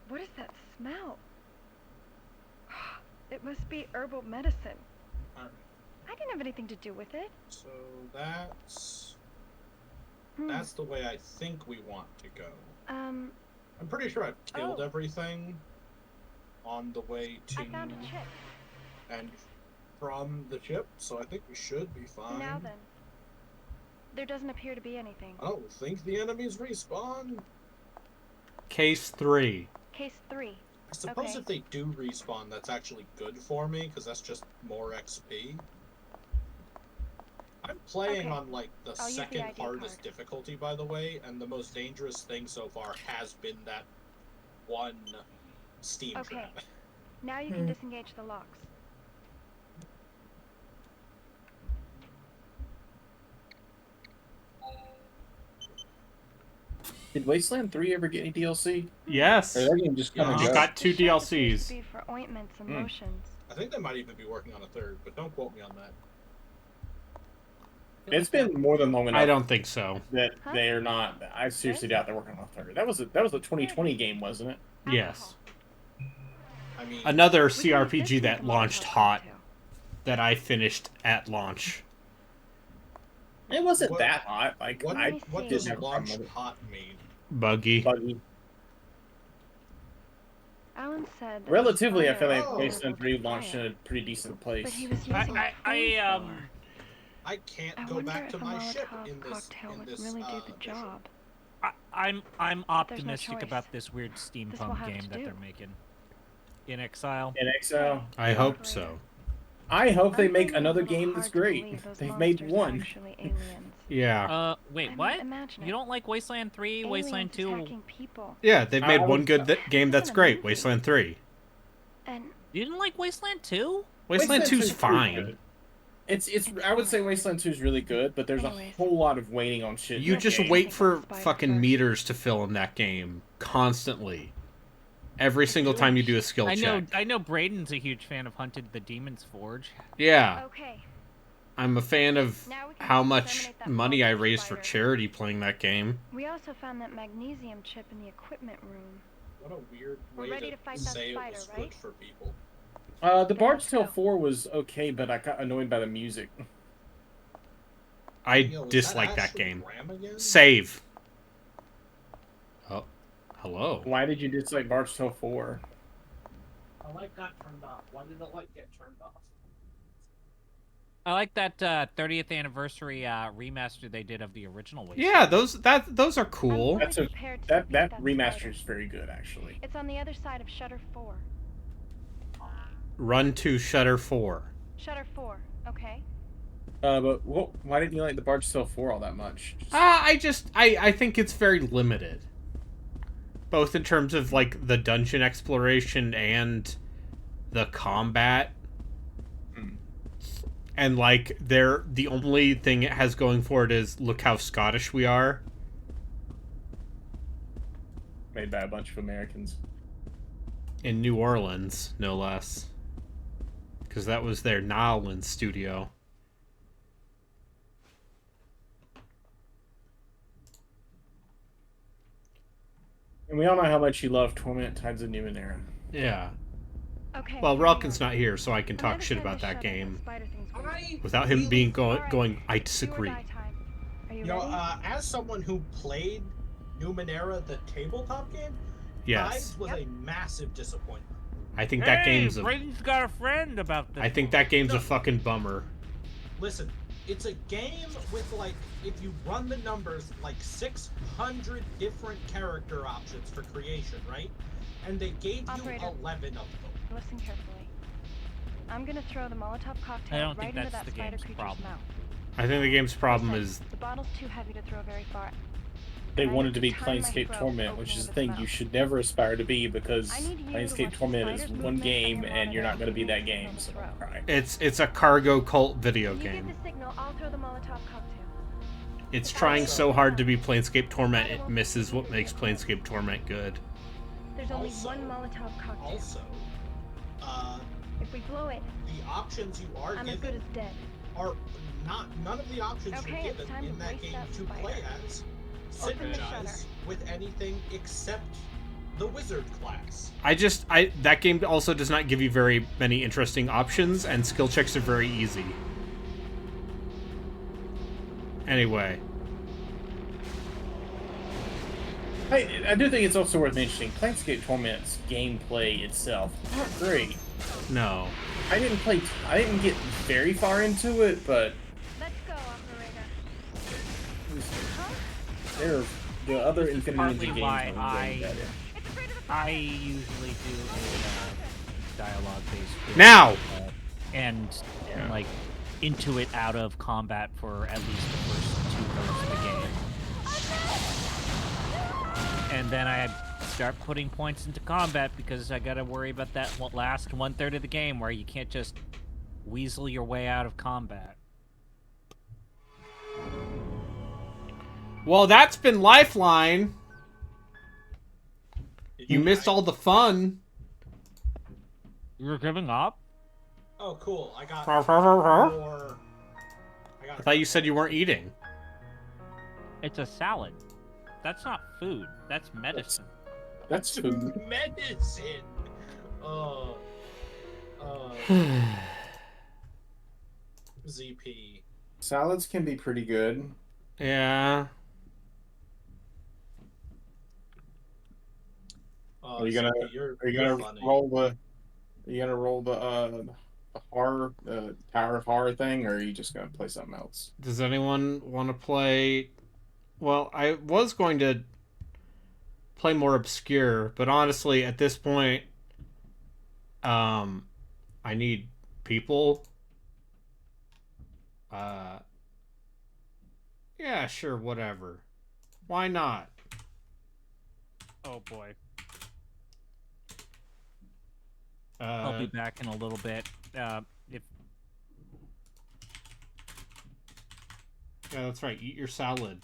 What is that smell? It must be herbal medicine. Alright, I didn't have anything to do with it. so that's Hmm. the way I think we want to go. Um, I'm pretty sure I've killed Oh. everything on the way to I found a chip. and from the chip, so I think we should be fine. Now then. There doesn't appear to be anything. I don't think the enemies respawn. Case 3. Case 3. I suppose Okay. if they do respawn, that's actually good for me, because that's just more XP. I'm playing Okay. on, like, the I'll use the second ID hardest card. difficulty, by the way, and the most dangerous thing so far has been that one steam Okay. trap. Now you can disengage the locks. Did Wasteland 3 ever get any DLC? Yes. Or that game just kind Yeah. of You go? got 2 The shop appears to DLCs. be for ointments and Hmm. lotions. I think they might even be working on a third, but don't quote me on that. It's been more than long enough I don't think so. that Huh? they're not. I seriously doubt they're working on a third. That was a 2020 game, wasn't it? Yes. I mean, Another We can use CRPG this to that make a launched Molotov hot cocktail. that I finished at launch. It wasn't What- that hot. Like what, I me what see. does didn't have a launch problem with it. hot mean? Buggy. Buggy. Alan said that Relatively, I the feel like fire Wasteland was 3 on launched in fire, a pretty decent but place. he was using I a flamethrower. I can't I go wonder back to if a my ship Molotov in this cocktail in would this really do the mission. job. I'm optimistic choice. about this weird will steampunk have game to that do. they're making. In Exile. In Exile, I hope so. I hope they I'm make finding it a another little game hard that's to great. believe those They've made monsters are one. actually aliens. Yeah. Wait, I'm what? imagining You don't like Wasteland 3, Wasteland aliens 2? attacking people. Yeah, they've made I one would- good game This that's isn't a great. movie. Wasteland 3. And You didn't like Wasteland 2? Wasteland 2's 2 is pretty fine. good. It's I would say Wasteland 2 is really good, but there's Anyways. a whole lot of waiting on shit. in You that just game. wait for Spider fucking first. meters to fill in that game constantly. Every single time you do a skill check. I know Braden's a huge fan of Hunted the Demon's Forge. Yeah, okay, I'm a fan of now we can how just much exterminate that money I monster raised for spider. charity playing that game. We also found that magnesium chip in the equipment room. What a weird We're way ready to to fight that say it was spider, right? good for people. The Bard's Let's Tale go. 4 was okay, but I got annoyed by the music. I Yo, is dislike that actually game. Graham again? Save. Oh, hello. Why did you dislike Bard's Tale 4? I like got turned off. Why did the light get turned off? I like that 30th anniversary remaster they did of the original Wasteland. Yeah, those are cool. I'm That's fully a- prepared to That defeat remaster spider. is very good, actually. It's on the other side of Shutter 4. Run to Shutter 4. Shutter 4, okay? But why didn't you like the Bard's Tale 4 all that much? I think it's very limited. Both in terms of like the dungeon exploration and the combat. Hmm. And like the only thing it has going for it is look how Scottish we are. Made by a bunch of Americans. In New Orleans, no less. Because that was their Nowland studio. And we all know how much you love Torment Tides of Numenera. Yeah. Okay. Well, hang on. Relkin's not here, so I can On the talk other shit side of about the that shutter, game the spider thing's waiting. without him being Alright. going. I Do or disagree. die time. Are you You know, ready? as someone who played Numenera, the tabletop game, Yes, Tides was a massive disappointment. I think that Hey, game's. Braden's got a friend about this. I think that game's a fucking bummer. Listen, it's a game with, like, if you run the numbers, like 600 different character options for creation, right? And they gave Operator. you 11 of them. Listen carefully. I'm gonna throw the Molotov cocktail I don't right think into that's that the spider game's creature's problem. mouth. I think the game's problem Listen, is the bottle's too heavy to throw very far. They And I wanted have to be to time my Planescape throw Torment, which opening is the of thing its you mouth. should never aspire to be, because I need you to Planescape watch the Torment is spider's one movement game, and and you're not going to be that monitor game, the so throw. don't cry. it's a cargo cult video You give game. the signal, I'll throw the Molotov cocktail. It's trying so hard to be Planescape Torment, it misses what makes Planescape Torment good. There's only Also- one Molotov cocktail. Also, If we blow it, the options you are I'm as good given as dead. are none of the options Okay, you're it's given time in to that waste game that to spider. play as Open the synergize shutter. with anything except the wizard class. That game also does not give you very many interesting options, and skill checks are very easy. Anyway. I do think it's also worth mentioning Planescape Torment's gameplay itself. Not great. No. I didn't get very far into it, but Let's go, operator. the other Infinity Partly Ninja games why are way better. I usually do a dialogue-based Now! and like intuit out of combat for at least the first 2/3 of the game. And then I start putting points into combat because I gotta worry about that last 1/3 of the game where you can't just weasel your way out of combat. Well, that's been Lifeline. You missed all the fun. You're giving up? Oh, cool. I got I more. thought you said you weren't eating. It's a salad. That's not food. That's medicine. That's food. medicine. ZP. Salads can be pretty good. Yeah. Are you gonna funny. roll the horror Tower of Horror thing, or are you just gonna play something else? Does anyone want to play? Well, I was going to play more obscure, but honestly, at this point, I need people. Yeah, sure, whatever. Why not? Oh boy. Uh, I'll be back in a little bit. If Yeah, that's right. Eat your salad.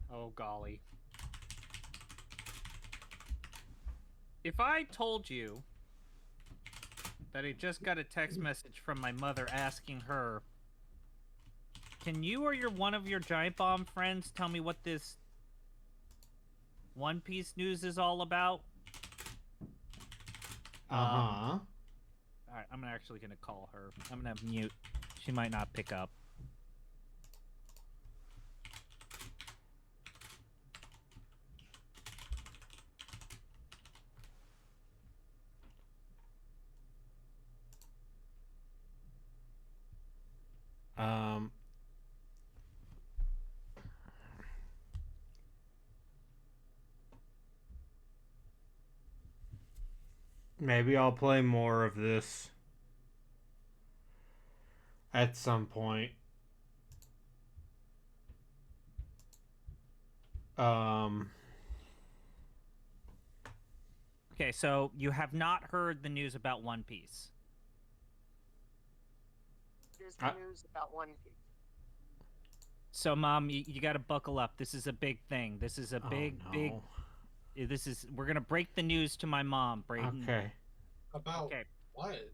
Oh golly. If I told you that I just got a text message from my mother asking her, can you or one of your Giant Bomb friends tell me what this One Piece news is all about? Uh-huh. Alright, I'm actually gonna call her. I'm gonna mute. She might not pick up. Maybe I'll play more of this at some point. Okay, so you have not heard the news about One Piece. Here's the news about One Piece. So, Mom, you got to buckle up. This is a big thing. This is a big. We're gonna break the news to my mom, Brayden. Okay. About what?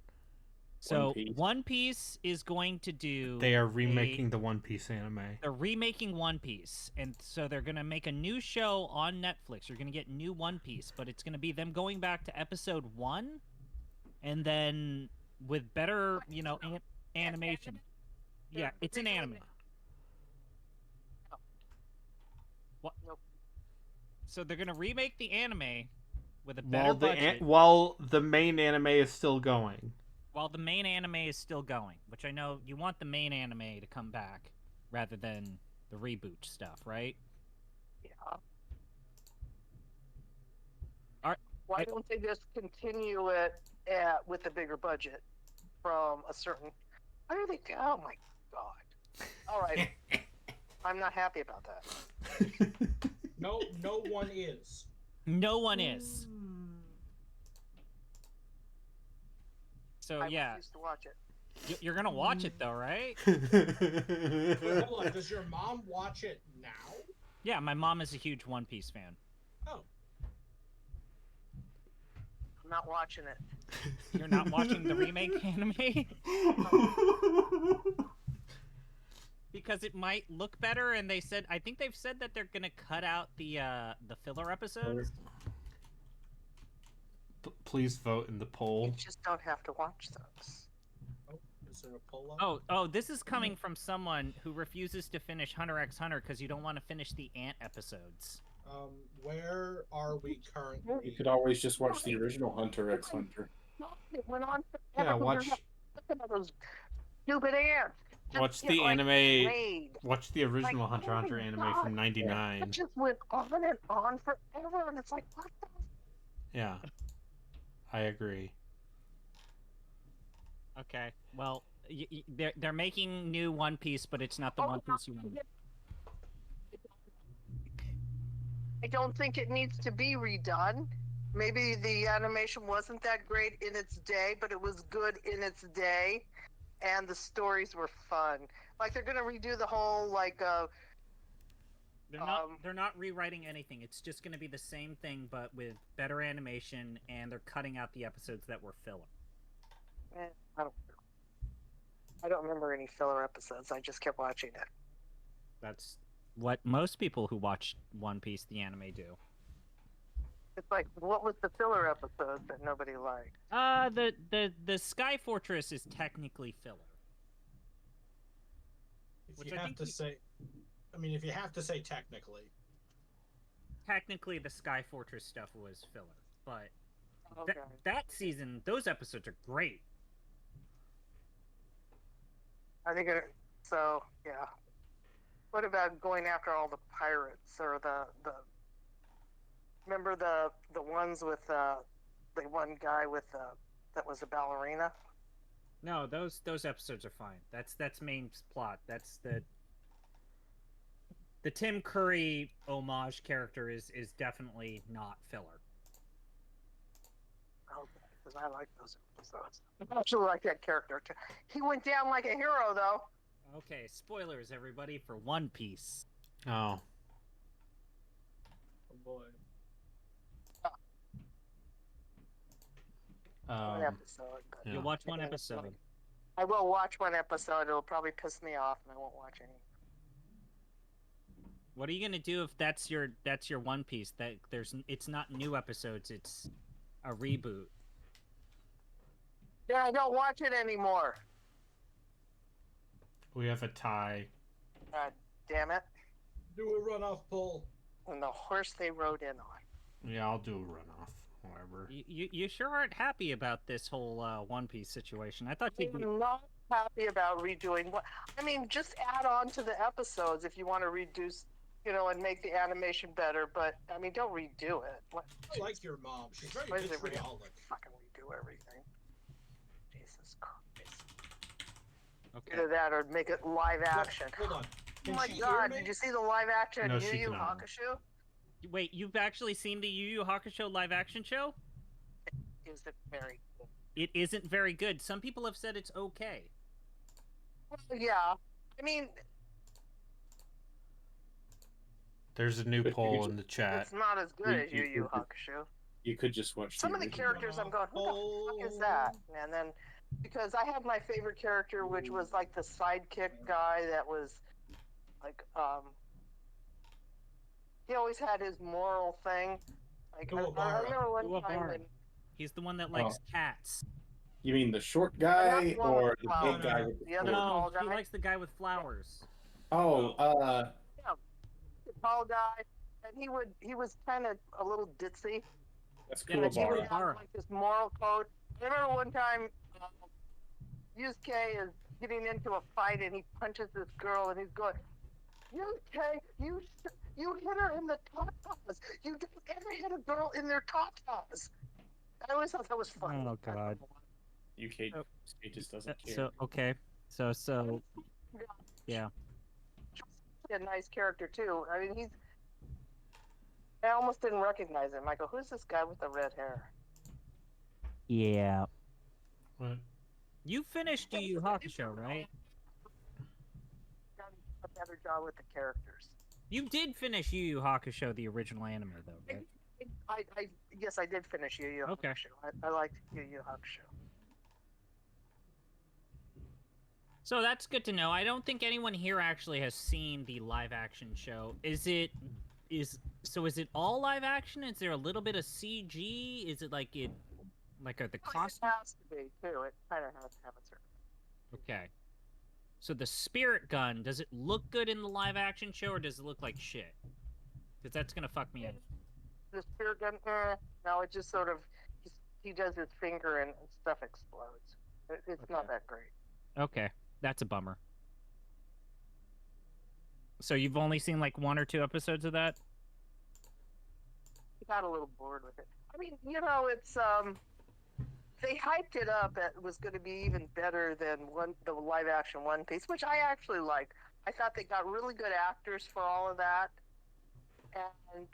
So, One Piece is going to do. They are remaking the One Piece anime. They're remaking One Piece, and so they're gonna make a new show on Netflix. You're gonna get new One Piece, but it's gonna be them going back to episode 1, and then with better, animation. Yeah, it's an anime. What? Nope. So they're gonna remake the anime with a better budget. While the main anime is still going. While the main anime is still going, which I know you want the main anime to come back rather than the reboot stuff, right? Yeah. Are, Why don't they just continue it with a bigger budget from a certain? Why are they? Oh my god! All right, I'm not happy about that. No one is. No one is. So I yeah, refuse to watch it. you're gonna watch it though, right? Wait, hold on. Does your mom watch it now? Yeah, my mom is a huge One Piece fan. Oh. I'm not watching it. You're not watching the remake anime? because it might look better, and I think they've said that they're gonna cut out the filler episodes. Please vote in the You poll. just don't have to watch those. Oh, is there a poll up? Oh, this is coming from someone who refuses to finish Hunter x Hunter because you don't want to finish the Ant episodes. Where are we currently? You could always just watch the original Hunter x Hunter. It went on Yeah, forever. watch Those stupid ants. watch Just, the like, anime. raid. Watch the original Like, Hunter x oh Hunter my anime God. from It '99. just went on and on forever, and it's like, what the? Yeah, I agree. Okay, well, they're making new One Piece, but it's not the One Piece you want. I don't think it needs to be redone. Maybe the animation wasn't that great in its day, but it was good in its day, and the stories were fun. Like they're gonna redo the whole They're not rewriting anything. It's just going to be the same thing, but with better animation, and they're cutting out the episodes that were filler. I don't remember any filler episodes. I just kept watching it. That's what most people who watch One Piece the anime do. It's like, what was the filler episode that nobody liked? The Sky Fortress is technically filler. If you have to say, I mean, if you have to say technically the Sky Fortress stuff was filler, but Okay. that season, those episodes are great. I think so. Yeah. What about going after all the pirates or the remember the ones with the one guy with that was a ballerina? No, those episodes are fine. That's main plot. That's the Tim Curry homage character is definitely not filler. Okay, because I like those episodes. I actually like that character too. He went down like a hero, though. Okay, spoilers, everybody, for One Piece. Oh. Oh boy. One episode. But yeah. You'll watch one episode. I will watch one episode. It'll probably piss me off, and I won't watch any. What are you gonna do if that's your One Piece? That it's not new episodes. It's a reboot. Yeah, I don't watch it anymore. We have a tie. God damn it! Do a runoff poll. And the horse they rode in on. Yeah, I'll do a runoff. Whatever. You sure aren't happy about this whole One Piece situation. I thought you'd be... I'm not happy about redoing what. I mean, just add on to the episodes if you want to reduce, and make the animation better. But I mean, don't redo it. I like your mom. She's very Why does it vitriolic. fucking redo everything? Jesus Christ. Okay. Either that or make it live action. Hold on. Oh Can my she hear God! me? Did you see the live action No, Yu she Yu cannot. Hakusho? Wait, you've actually seen the Yu Yu Hakusho live action show? Is it very good? It isn't very good. Some people have said it's okay. Well, yeah. I mean, There's a new But you poll could in the chat. it's not as good as Yu Yu Hakusho. You could just watch Some of the original. characters I'm going, who the fuck is that? And then, because I had my favorite character, which was like the sidekick guy that was like, he always had his moral thing. Like, I remember one time when, He's the one that likes cats. You mean the short Not guy the one or with the flowers. big guy with The other sword? tall No, he guy? likes the guy with flowers. Oh, the tall guy, and he was kind of a little ditzy. that's Yeah, cool. that's He would Kuwabara. have like this moral code. I remember one time, Yusuke is getting into a fight and he punches this girl and he's going, Yusuke, you hit her in the tatas. You don't ever hit a girl in their tatas. I always thought that was funny. Oh, God. UK Oh. just doesn't care. So okay, so yeah. A nice character too. I mean, I almost didn't recognize him. I go, who's this guy with the red hair? Yeah. What? You finished Yu Yu Hakusho, right? Got a better job with the characters. You did finish Yu Yu Hakusho, the original anime, though, right? Yes, I did finish Yu Yu Okay. Hakusho. I liked Yu Yu Hakusho. So that's good to know. I don't think anyone here actually has seen the live action show. Is it all live action? Is there a little bit of CG? Is it like are the It costumes? has to be too. It kind of has to have a certain. Okay. So the spirit gun, does it look good in the live action show or does it look like shit? Because that's gonna fuck me up. The spirit gun, no, it just sort of he does his finger and stuff explodes. It's not that great. Okay, that's a bummer. So you've only seen like 1 or 2 episodes of that? I got a little bored with it. I mean, it's they hyped it up. It was going to be even better than the live action One Piece, which I actually liked. I thought they got really good actors for all of that, and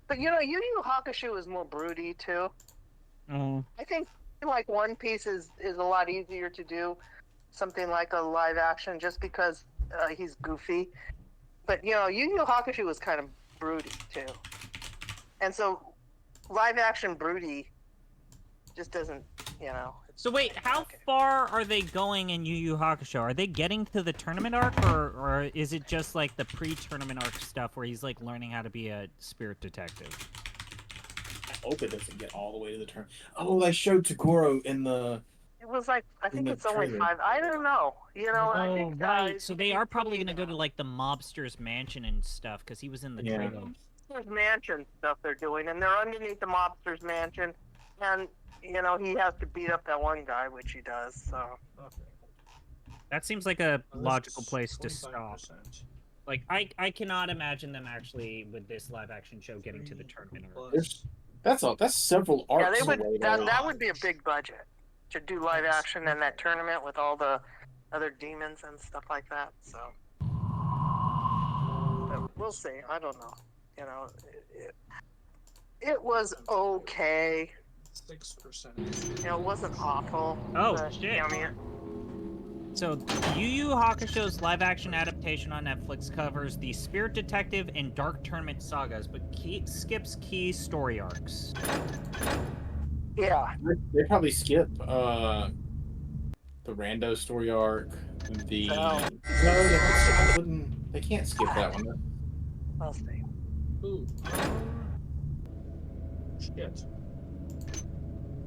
but Yu Yu Hakusho is more broody too. I think like One Piece is a lot easier to do something like a live action just because he's goofy. But Yu Yu Hakusho was kind of broody too, and so live action broody just doesn't, So wait, how far are they going in Yu Yu Hakusho? Are they getting to the tournament arc, or is it just like the pre-tournament arc stuff where he's like learning how to be a spirit detective? I hope it doesn't get all the way to the turn. Oh, they showed Tagoro in the. It was like I think the it's only trailer. 5. I don't know. I Oh, think, right. So they are probably gonna go to like the mobster's mansion and stuff because he was in the trailer. Mobster's mansion stuff they're doing, and they're underneath the mobster's mansion, and he has to beat up that one guy, which he does. So That seems like a logical place to stop. Like I cannot imagine them actually with this live action show getting to the tournament arc. That's several arcs. yeah, they would. away, That, though. that would be a big budget to do live action and that tournament with all the other demons and stuff like that. So but we'll see. I don't know. It was okay. 6%. It wasn't awful. Oh, but, shit. I mean, So, Yu Yu Hakusho's live-action adaptation on Netflix covers the Spirit Detective and Dark Tournament sagas, but skips key story arcs. yeah. They probably skip the Rando story arc. The No. they can't skip that one. I'll see. Ooh. Shit.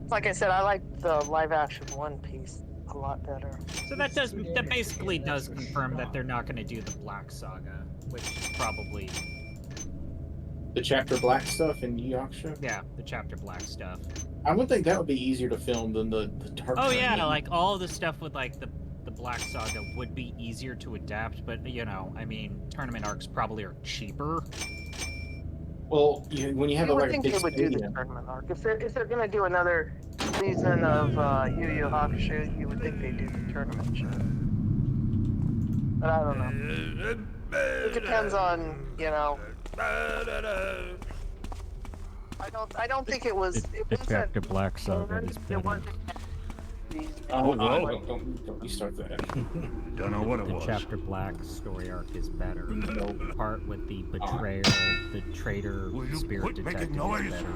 Like I said, I like the live-action One Piece a lot better. So that basically does confirm that they're not going to do the Black Saga, which is probably The Chapter Black stuff in Yu Yu Hakusho. the Chapter Black stuff. I would think that would be easier to film than the Dark. Oh yeah, Tournament. like all the stuff with like the Black Saga would be easier to adapt, but I mean, tournament arcs probably are cheaper. Well, when you have You would like a think big they would do the stadium, tournament arc. If they're going to do another season of Yu Yu Hakusho, you would think they'd do the tournament show. But I don't know. It depends on, I don't think it was. It wasn't Black Saga is better. It wasn't. don't you start that. Don't know what it The was. Chapter Black story arc is better. The part with the betrayal, the traitor, Will you spirit quit detective making noise? is better.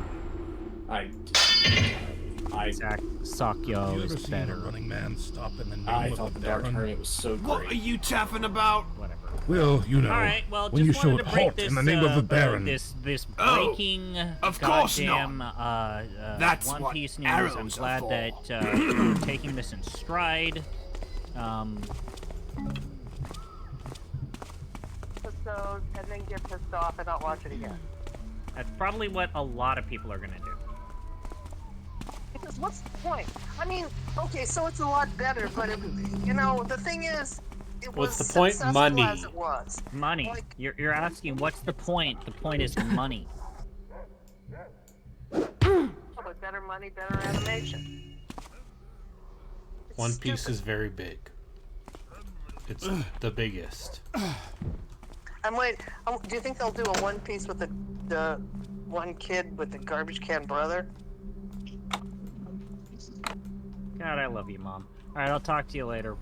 I Sakyo You is ever seen better. a running man stop in the name I of thought the the Dark Baron? Tournament was so What are great. you tapping about? Whatever. Well, you know, All right, well, when you just wanted showed to break halt this, in the name of the Baron. this Oh, breaking of course goddamn That's One what Piece news. I'm arrows are glad for. that you're taking this in stride. Episodes and then get pissed off and not watch it again. That's probably what a lot of people are gonna do. Because what's the point? I mean, okay, so it's a lot better, but the thing is, it What's was the point? successful Money. as it was. Money. Like- You're asking what's the point? The point is money. But better money, better animation. It's One Piece stupid. is very big. It's the biggest. And wait, do you think they'll do a One Piece with the one kid with the garbage can brother? God, I love you, Mom. All right, I'll talk to you later.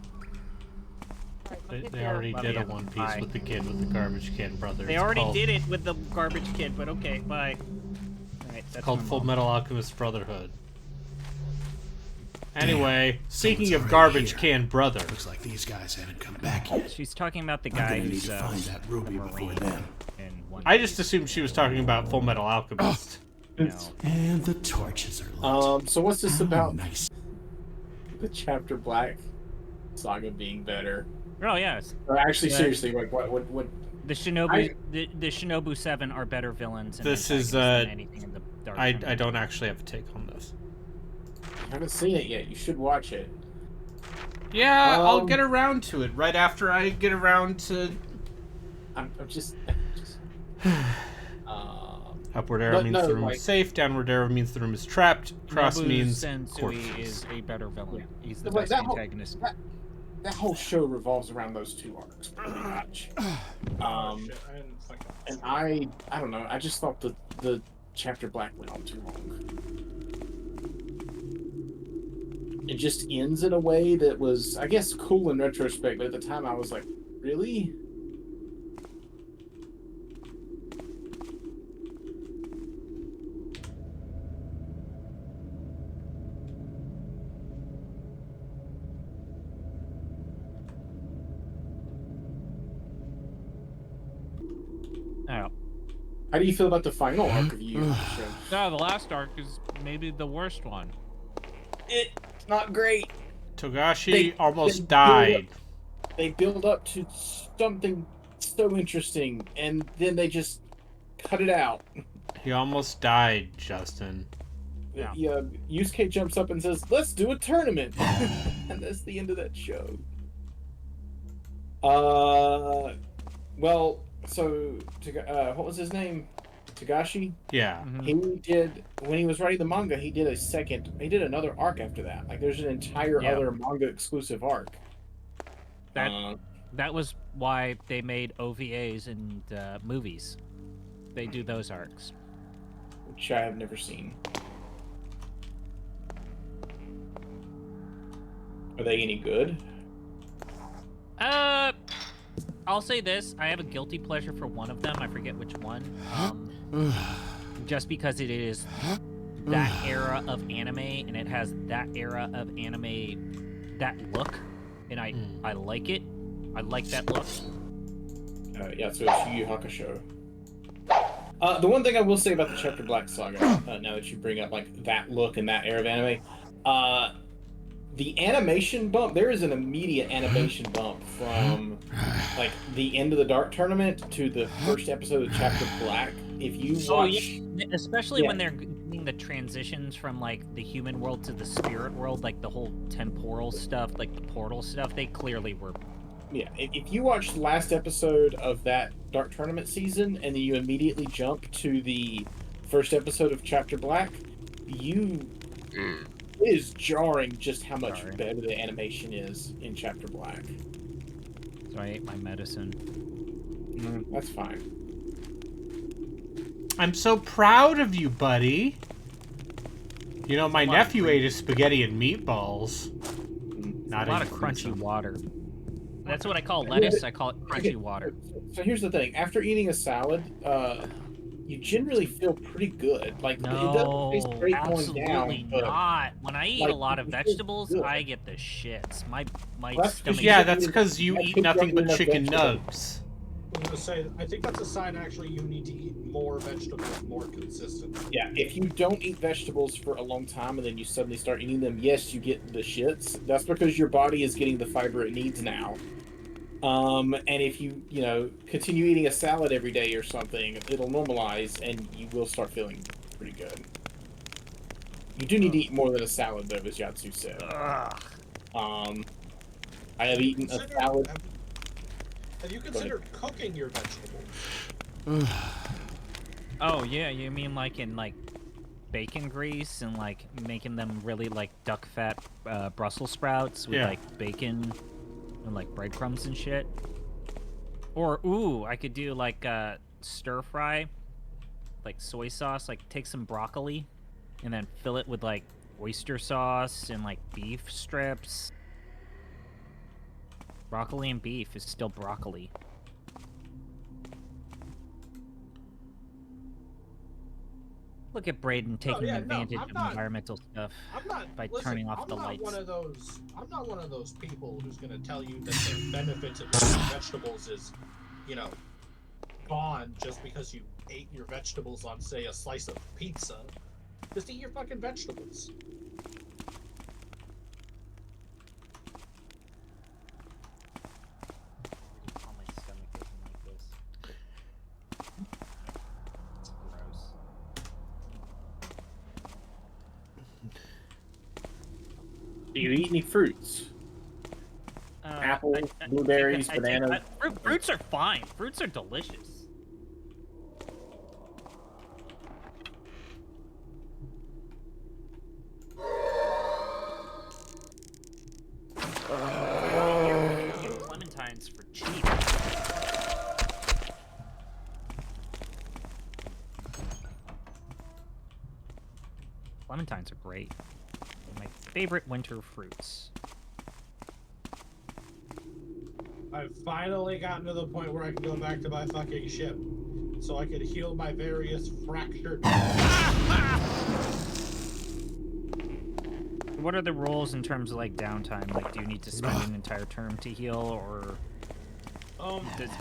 They already Love did ya. a One Piece Bye. with the kid with the garbage can brother. They It's already called, did it with the garbage kid, but okay, bye. All right, that's called my Full mom. Metal Alchemist Brotherhood. Anyway, speaking of right garbage here. can brother. Looks like these guys haven't come back yet. She's talking about the I'm guy gonna need who's to find that ruby a before Marine then. in One I just Piece. assumed she was talking about Full Metal Alchemist. No. And the torches are lit. So what's this How about nice. the Chapter Black saga being better? Oh yes, Or actually, Yeah. seriously, like what? the Shinobu the Shinobu 7 are better villains. And This is, antagonists than anything in the Dark I Tournament. don't actually have a take on this. I haven't seen it yet. You should watch it. Yeah, I'll get around to it right after I get around to... I'm just Upward arrow But means no, the room like- is safe. Downward arrow means the room is trapped. Cross Nobu means Sensui corpses. is a better villain. He's the But best that whole- antagonist. that whole show revolves around those two arcs pretty much. Shit, I didn't fucking- And I don't know. I just thought the Chapter Black went on too long. It just ends in a way that was, I guess, cool in retrospect. But at the time, I was like, really? Oh. How do you feel about the final arc of you? No, the last arc is maybe the worst one. It's not great. Togashi They almost build died. They build up to something so interesting, and then they just cut it out. He almost died, Justin. Yeah. Yusuke jumps up and says, "Let's do a tournament," and that's the end of that show. Well, so what was his name? Tagashi. Yeah. He did, when he was writing the manga, he did another arc after that. Like, there's an entire Yeah. other manga exclusive arc. That was why they made OVAs and movies. They do those arcs. Which I have never seen. Are they any good? I'll say this: I have a guilty pleasure for one of them. I forget which one. Just because it is that era of anime, and it has that era of anime, that look, and I like it. I like that look. Yeah, so it's Yu Yu Hakusho. The one thing I will say about the Chapter Black saga, now that you bring up like that look and that era of anime, the animation bump. There is an immediate animation bump from like the end of the Dark Tournament to the first episode of Chapter Black. If you watch, especially when they're doing the transitions from like the human world to the spirit world, like the whole temporal stuff, like the portal stuff, they clearly were. Yeah, if you watch the last episode of that Dark Tournament season and then you immediately jump to the first episode of Chapter Black, it is jarring just how much better the animation is in Chapter Black. So I ate my medicine. That's fine. I'm so proud of you, buddy. You know, my nephew ate his spaghetti and meatballs. Not a lot of crunchy water. That's what I call lettuce. I call it crunchy water. So here's the thing: after eating a salad, you generally feel pretty good. Like it doesn't taste great going Absolutely down. But, not. When I eat like, a lot of you feel vegetables, good. I get the shits. My Well, that's 'cause stomach. Yeah, you that's eat- because you that's eat 'cause nothing you but enough chicken vegetables. nugs. I was gonna say, I think that's a sign actually you need to eat more vegetables more consistently. Yeah, if you don't eat vegetables for a long time and then you suddenly start eating them, yes, you get the shits. That's because your body is getting the fiber it needs now. And if you continue eating a salad every day or something, it'll normalize and you will start feeling pretty good. You do need to eat more than a salad, though, as Yatsu said. I have eaten a salad. Have you considered cooking your vegetables? Oh yeah, you mean like in like bacon grease and like making them really like duck fat Brussels sprouts with like bacon and like breadcrumbs and shit? Or I could do like stir fry, like soy sauce. Like take some broccoli and then fill it with like oyster sauce and like beef strips. Broccoli and beef is still broccoli. Look at Braden taking yeah, no, advantage I'm of not- environmental stuff by listen, turning off I'm the not lights. I'm not one of those people who's going to tell you that the benefits of eating vegetables is, you know, gone just because you ate your vegetables on, say, a slice of pizza. Just eat your fucking vegetables. Oh, my stomach isn't like this. It's gross. Do you eat any fruits? Apples, blueberries, bananas. Fruits are fine. Fruits are delicious. Clementines for cheap. Clementines are great. They're my favorite winter fruits. I've finally gotten to the point where I can go back to my fucking ship, so I can heal my various fractured. What are the rules in terms of like downtime? Like, do you need to spend an entire term to heal, or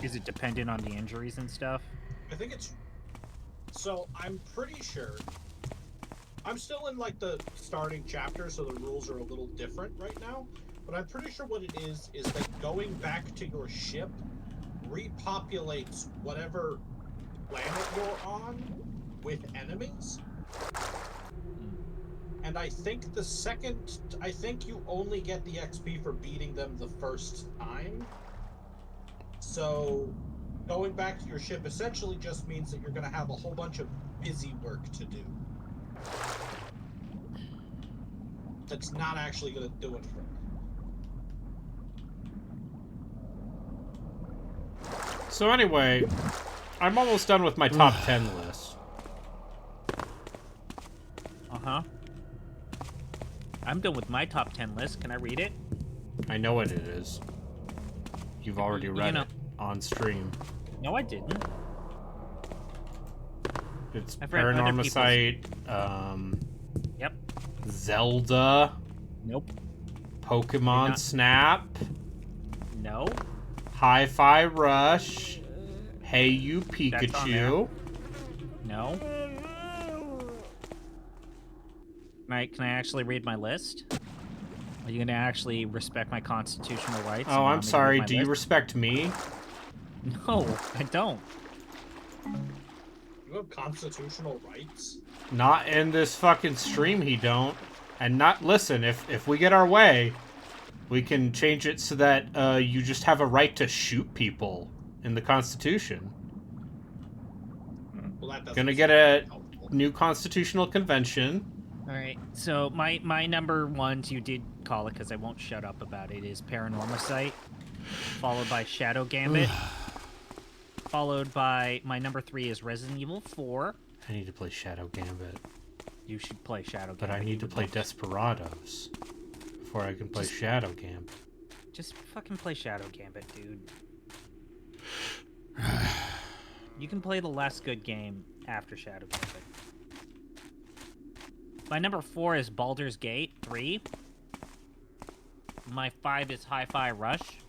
is it dependent on the injuries and stuff? I think it's. So I'm pretty sure. I'm still in like the starting chapter, so the rules are a little different right now. But I'm pretty sure what it is that going back to your ship repopulates whatever planet you're on with enemies. And I think you only get the XP for beating them the first time. So going back to your ship essentially just means that you're going to have a whole bunch of busy work to do. That's not actually going to do anything. So anyway, I'm almost done with my top 10 list. Uh-huh. I'm done with my top 10 list. Can I read it? I know what it is. You've already read it on stream. No, I didn't. It's Paranormosite, Yep. Zelda. Nope. Pokemon Snap. No. Hi-Fi Rush. Hey You Pikachu. No. Can I actually read my list? Are you gonna actually respect my constitutional rights? Oh, I'm sorry. Do you respect me? No, I don't. You have constitutional rights? Not in this fucking stream, he don't. And not listen. If we get our way, we can change it so that you just have a right to shoot people in the Constitution. Well, that doesn't Gonna get a new constitutional convention. All right. So my number ones, you did call it because I won't shut up about it, is Paranormosite, followed by Shadow Gambit, followed by my number 3 is Resident Evil 4. I need to play Shadow Gambit. You should play Shadow Gambit. But I need to play Desperados before I can play Shadow Gambit. Just fucking play Shadow Gambit, dude. You can play the last good game after Shadow Gambit. My number 4 is Baldur's Gate 3. My 5 is Hi-Fi Rush.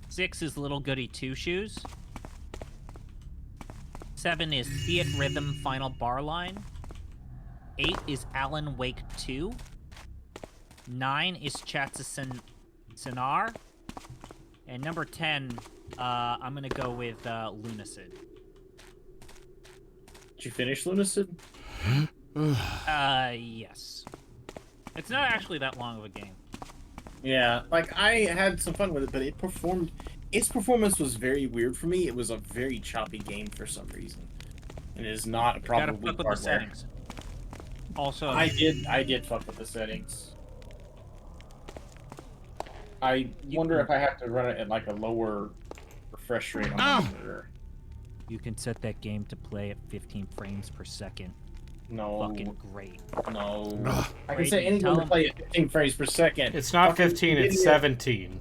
6 is Little Goody Two Shoes. 7 is Fiat Rhythm Final Bar Line. 8 is Alan Wake 2. 9 is Chatsa-Sinar. And number 10, I'm gonna go with Lunacid. Did you finish Lunacid? Yes. It's not actually that long of a game. Yeah, like I had some fun with it, but its performance was very weird for me. It was a very choppy game for some reason. And it is not a problem with the settings. Also, I did fuck with the settings. I wonder if I have to run it at like a lower refresh rate on the monitor. You can set that game to play at 15 frames per second. No. Fucking great. No. I can say anything to play at 15 frames per second. It's not 15, it's 17.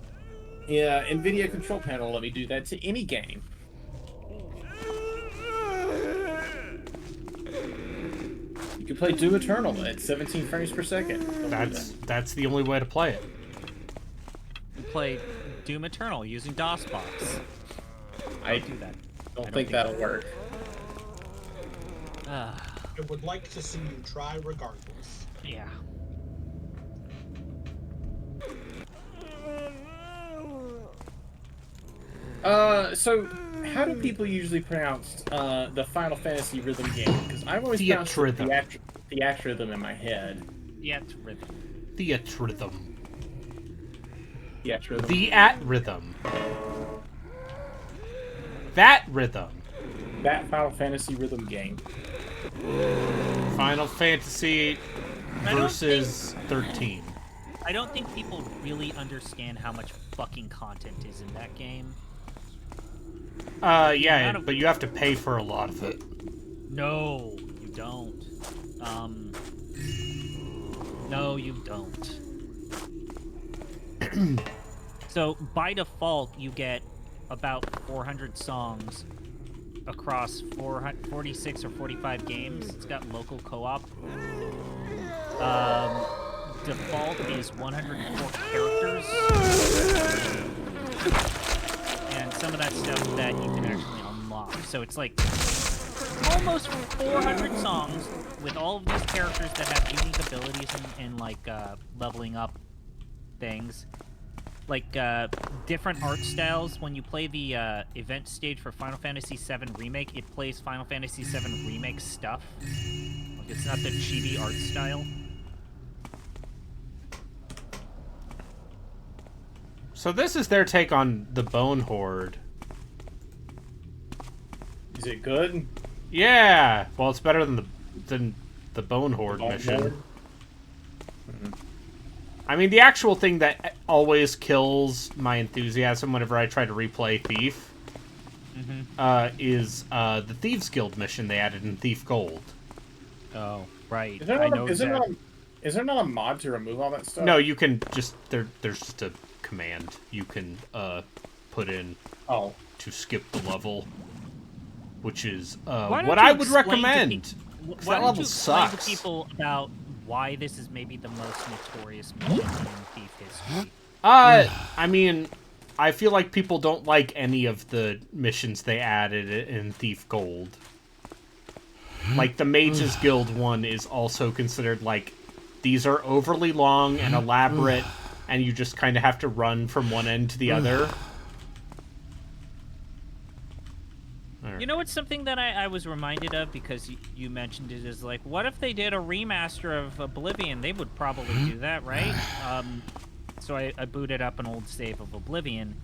Yeah, NVIDIA control panel let me do that to any game. You play Doom Eternal at 17 frames per second. That's the only way to play it. You play Doom Eternal using DOSBox. I do that. don't think that'll work. I would like to see you try regardless. Yeah. So how do people usually pronounce the Final Fantasy rhythm game? Because I've always pronounced theatrhythm in my head. Theatrhythm. Theatrhythm. Theatrhythm. The at rhythm. That rhythm. That Final Fantasy rhythm game. Final Fantasy versus 13. I don't think people really understand how much fucking content is in that game. Yeah, but you have to pay for a lot of it. No, you don't. No, you don't. So, by default, you get about 400 songs across 46 or 45 games. It's got local co-op. Default is 104 characters. And some of that stuff that you can actually unlock. So it's like almost 400 songs with all of these characters that have unique abilities and like leveling up things. Like different art styles. When you play the event stage for Final Fantasy VII Remake, it plays Final Fantasy VII Remake stuff. Like it's not the chibi art style. So this is their take on the Bone Horde. Is it good? Yeah. Well, it's better than the Bone Horde mission. Mm-hmm. I mean, the actual thing that always kills my enthusiasm whenever I try to replay Thief is the Thieves Guild mission they added in Thief Gold. Oh, right. Is there not a mod to remove all that stuff? No, you can just there's just a command you can put in to skip the level, which is what I would recommend. Why that don't level you explain to sucks. people about why this is maybe the most notorious mission in Thief history? I mean, I feel like people don't like any of the missions they added in Thief Gold. Like, the Mages Guild one is also considered, like, these are overly long and elaborate, and you just kind of have to run from one end to the other. You know, it's something that I was reminded of because you mentioned it is like, what if they did a remaster of Oblivion? They would probably do that, right? So I booted up an old save of Oblivion.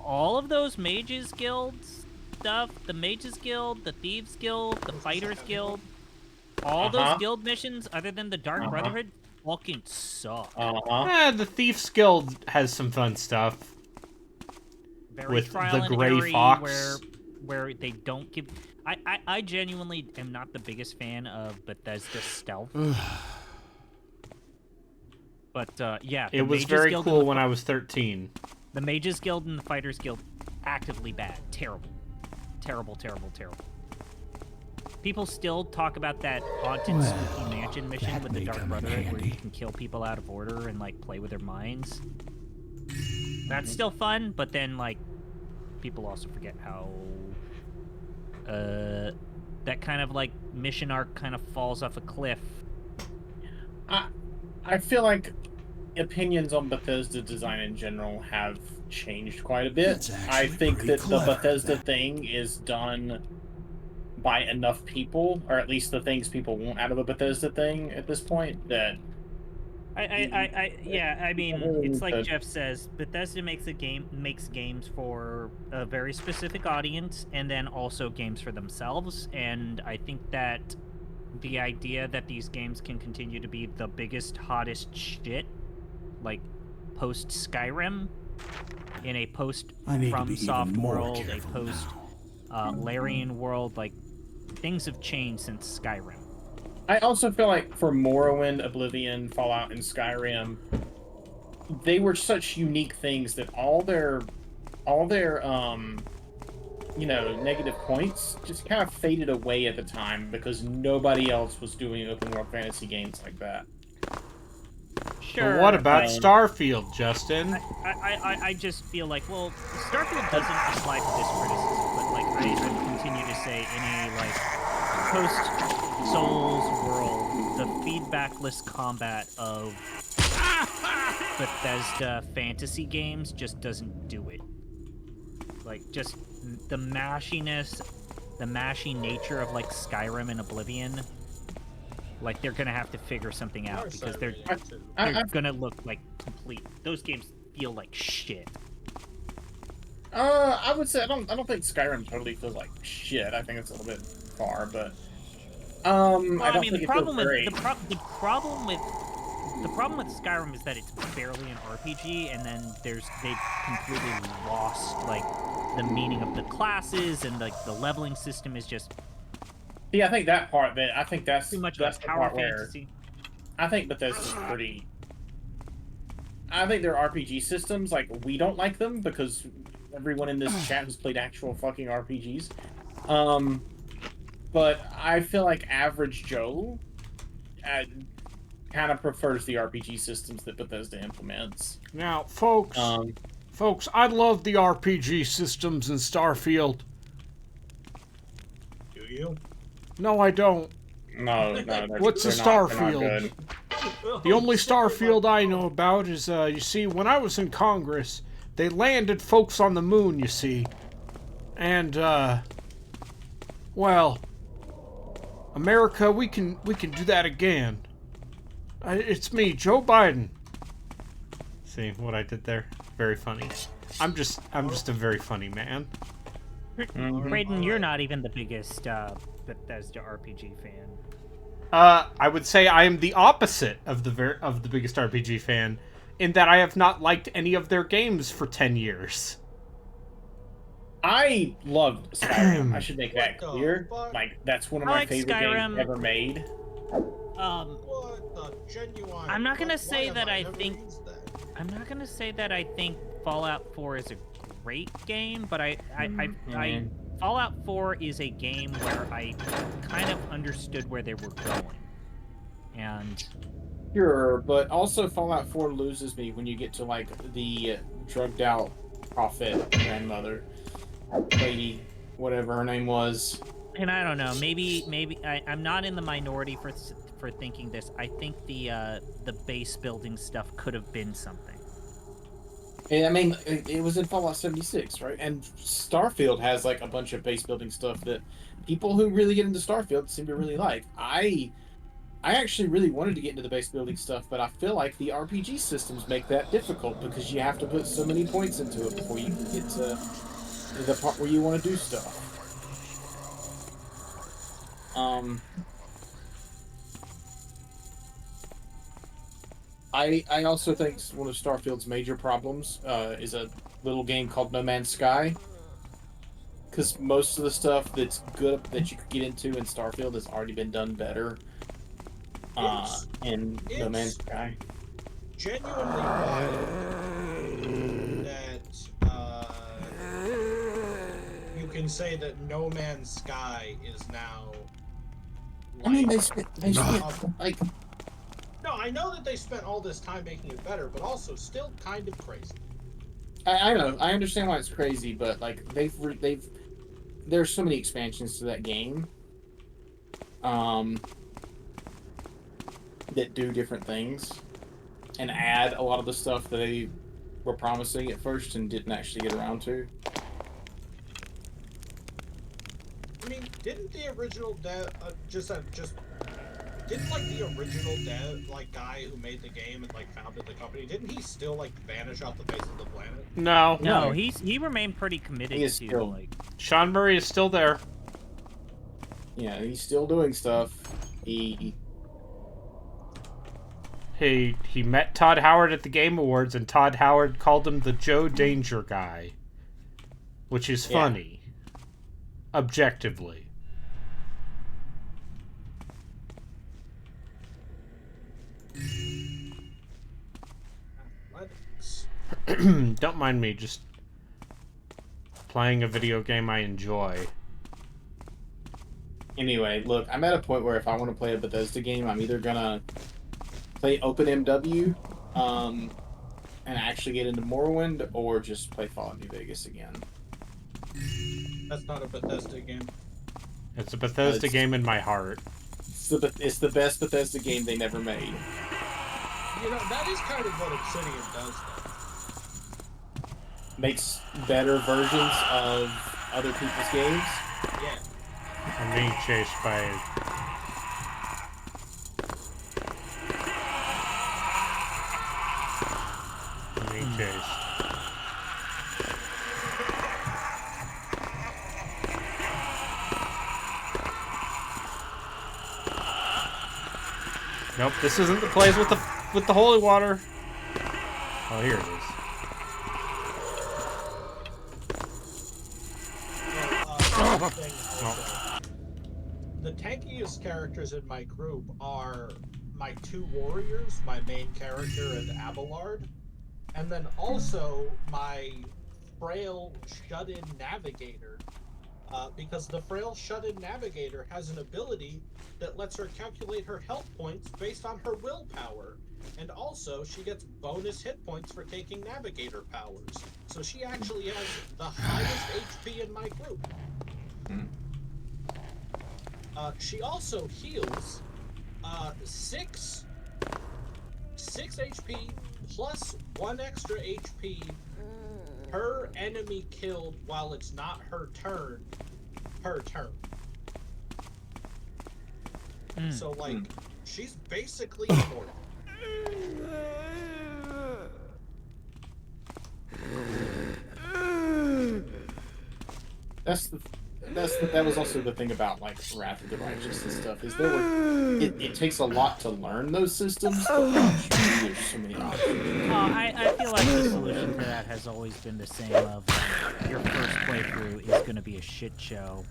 All of those Mages Guild stuff, the Mages Guild, the Thieves Guild, the Fighters Guild, all those guild missions, other than the Dark Brotherhood, fucking suck. The Thieves Guild has some fun stuff. Very with trial the and Gray error Fox. where they don't give... I genuinely am not the biggest fan of Bethesda stealth. But, yeah. It was very cool when I was 13. The Mages Guild and the Fighters Guild, actively bad. Terrible. Terrible, terrible, terrible. People still talk about that haunted spooky mansion mission with the Dark Brotherhood where you can kill people out of order and, like, play with their minds. That's still fun, but then, like, people also forget how that kind of, like, mission arc kind of falls off a cliff. I feel like opinions on Bethesda design in general have changed quite a bit. I think that the Bethesda thing is done by enough people, or at least the things people want out of a Bethesda thing at this point, that... Yeah, I mean, it's like Jeff says, Bethesda makes games for a very specific audience, and then also games for themselves, and I think that the idea that these games can continue to be the biggest, hottest shit, like post Skyrim, in a post FromSoft world, a post Larian world, like things have changed since Skyrim. I also feel like for Morrowind, Oblivion, Fallout, and Skyrim, they were such unique things that all their negative points just kind of faded away at the time because nobody else was doing open world fantasy games like that. Sure. But what about Starfield, Justin? I just feel like, well, Starfield doesn't apply to this criticism, but like I continue to say any like post Souls world, the feedbackless combat of Bethesda fantasy games just doesn't do it. Like just the mashiness, the mashy nature of like Skyrim and Oblivion. Like they're gonna have to figure something out because they're gonna look like complete. Those games feel like shit. I would say I don't think Skyrim totally feels like shit. I think it's a little bit far, but well, I don't mean, think the it problem feels with great. the problem with Skyrim is that it's barely an RPG, and then they've completely lost like the meaning of the classes, and like the leveling system is just. Yeah, I think that part. I think that's too much that's of the a tower part fantasy. Where I think Bethesda's pretty. I think their RPG systems, like, we don't like them because everyone in this chat has played actual fucking RPGs. But I feel like average Joe kind of prefers the RPG systems that Bethesda implements. Now, folks, I love the RPG systems in Starfield. Do you? No, I don't. No. What's a Starfield? The only Starfield I know about is, you see, when I was in Congress, they landed folks on the moon, you see. And, well, America, we can do that again. It's me, Joe Biden. See what I did there? Very funny. I'm just a very funny man. Brayden, you're not even the biggest Bethesda RPG fan. I would say I am the opposite of the biggest RPG fan, in that I have not liked any of their games for 10 years. I loved Skyrim. I should make that clear. Like, that's one of my favorite games ever made. What the genuine? I'm not gonna say that I think. I'm not gonna say that I think Fallout 4 is a great game, but Fallout 4 is a game where I kind of understood where they were going, and. Sure, but also Fallout 4 loses me when you get to like the drugged out prophet grandmother lady, whatever her name was. And I don't know, maybe I'm not in the minority for thinking this. I think the base building stuff could have been something. I mean, it was in Fallout 76, right? And Starfield has like a bunch of base building stuff that people who really get into Starfield seem to really like. I actually really wanted to get into the base building stuff, but I feel like the RPG systems make that difficult because you have to put so many points into it before you can get to the part where you want to do stuff. I also think one of Starfield's major problems is a little game called No Man's Sky. Because most of the stuff that's good that you could get into in Starfield has already been done better in No Man's Sky. Genuinely wild that you can say that No Man's Sky is now. I mean, they spent like. No, I know that they spent all this time making it better, but also still kind of crazy. I know. I understand why it's crazy, but like there's so many expansions to that game, that do different things, and add a lot of the stuff that they were promising at first and didn't actually get around to. I mean, didn't the original didn't like the original guy who made the game and like founded the company, didn't he still like vanish off the face of the planet? No, he remained pretty committed to still, like. Sean Murray is still there. Yeah, he's still doing stuff. He met Todd Howard at the Game Awards, and Todd Howard called him the Joe Danger guy, which is funny, objectively. Don't mind me, just playing a video game I enjoy. Anyway, look, I'm at a point where if I want to play a Bethesda game, I'm either gonna play OpenMW, and actually get into Morrowind, or just play Fallout New Vegas again. That's not a Bethesda game. It's a Bethesda game in my heart. It's the best Bethesda game they never made. You know, that is kind of what Obsidian does, though. Makes better versions of other people's games. Yeah. I'm being chased by... I'm being chased. Nope, this isn't the place with the holy water. Oh, here it is. The tankiest characters in my group are my two warriors, my main character and Abelard, and then also my frail shut-in navigator. Because the frail shut-in navigator has an ability that lets her calculate her health points based on her willpower. And also, she gets bonus hit points for taking navigator powers. So she actually has the highest HP in my group. She also heals 6 HP plus 1 extra HP per enemy killed while it's not her turn per turn. So, like, she's basically immortal. That was also the thing about like Wrath of the Righteous and stuff, is it takes a lot to learn those systems, but there's so many options. I feel like the solution for that has always been the same of like, your first playthrough is going to be a shit show,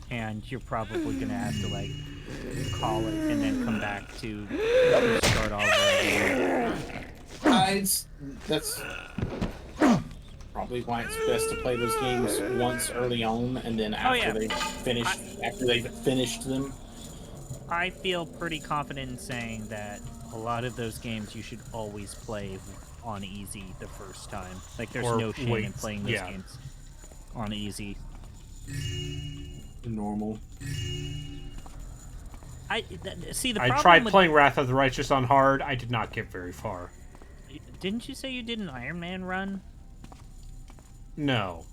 and you're probably going to have to like call it and then come back to start all over again. That's probably why it's best to play those games once early on, and then after they've finished them. I feel pretty confident in saying that a lot of those games you should always play on easy the first time. Like, there's no shame in playing those games on easy. Normal. I tried playing Wrath of the Righteous on hard. I did not get very far. Didn't you say you did an Iron Man run? No.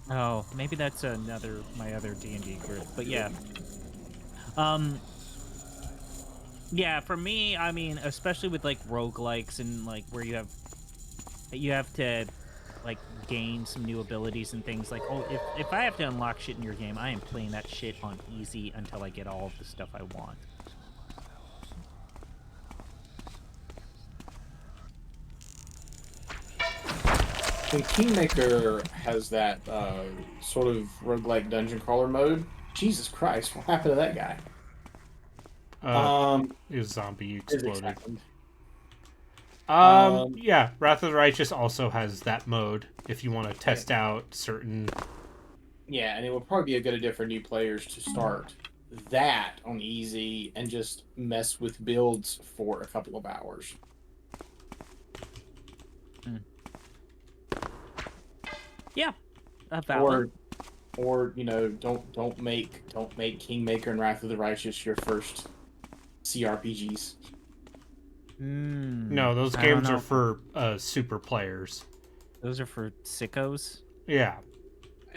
Oh, maybe that's my other D&D group. But yeah. Yeah, for me, I mean, especially with like roguelikes and like where you have to like gain some new abilities and things, like, oh, if I have to unlock shit in your game, I am playing that shit on easy until I get all of the stuff I want. When Kingmaker has that sort of roguelike dungeon crawler mode, Jesus Christ, what happened to that guy? His zombie exploded. Yeah, Yeah, Wrath of the Righteous also has that mode if you want to test out certain... Yeah, and it would probably be a good idea for new players to start that on easy and just mess with builds for a couple of hours. Yeah, valid. Or you know, don't make Kingmaker and Wrath of the Righteous your first CRPGs. No, those games are for super players. Those are for sickos? Yeah.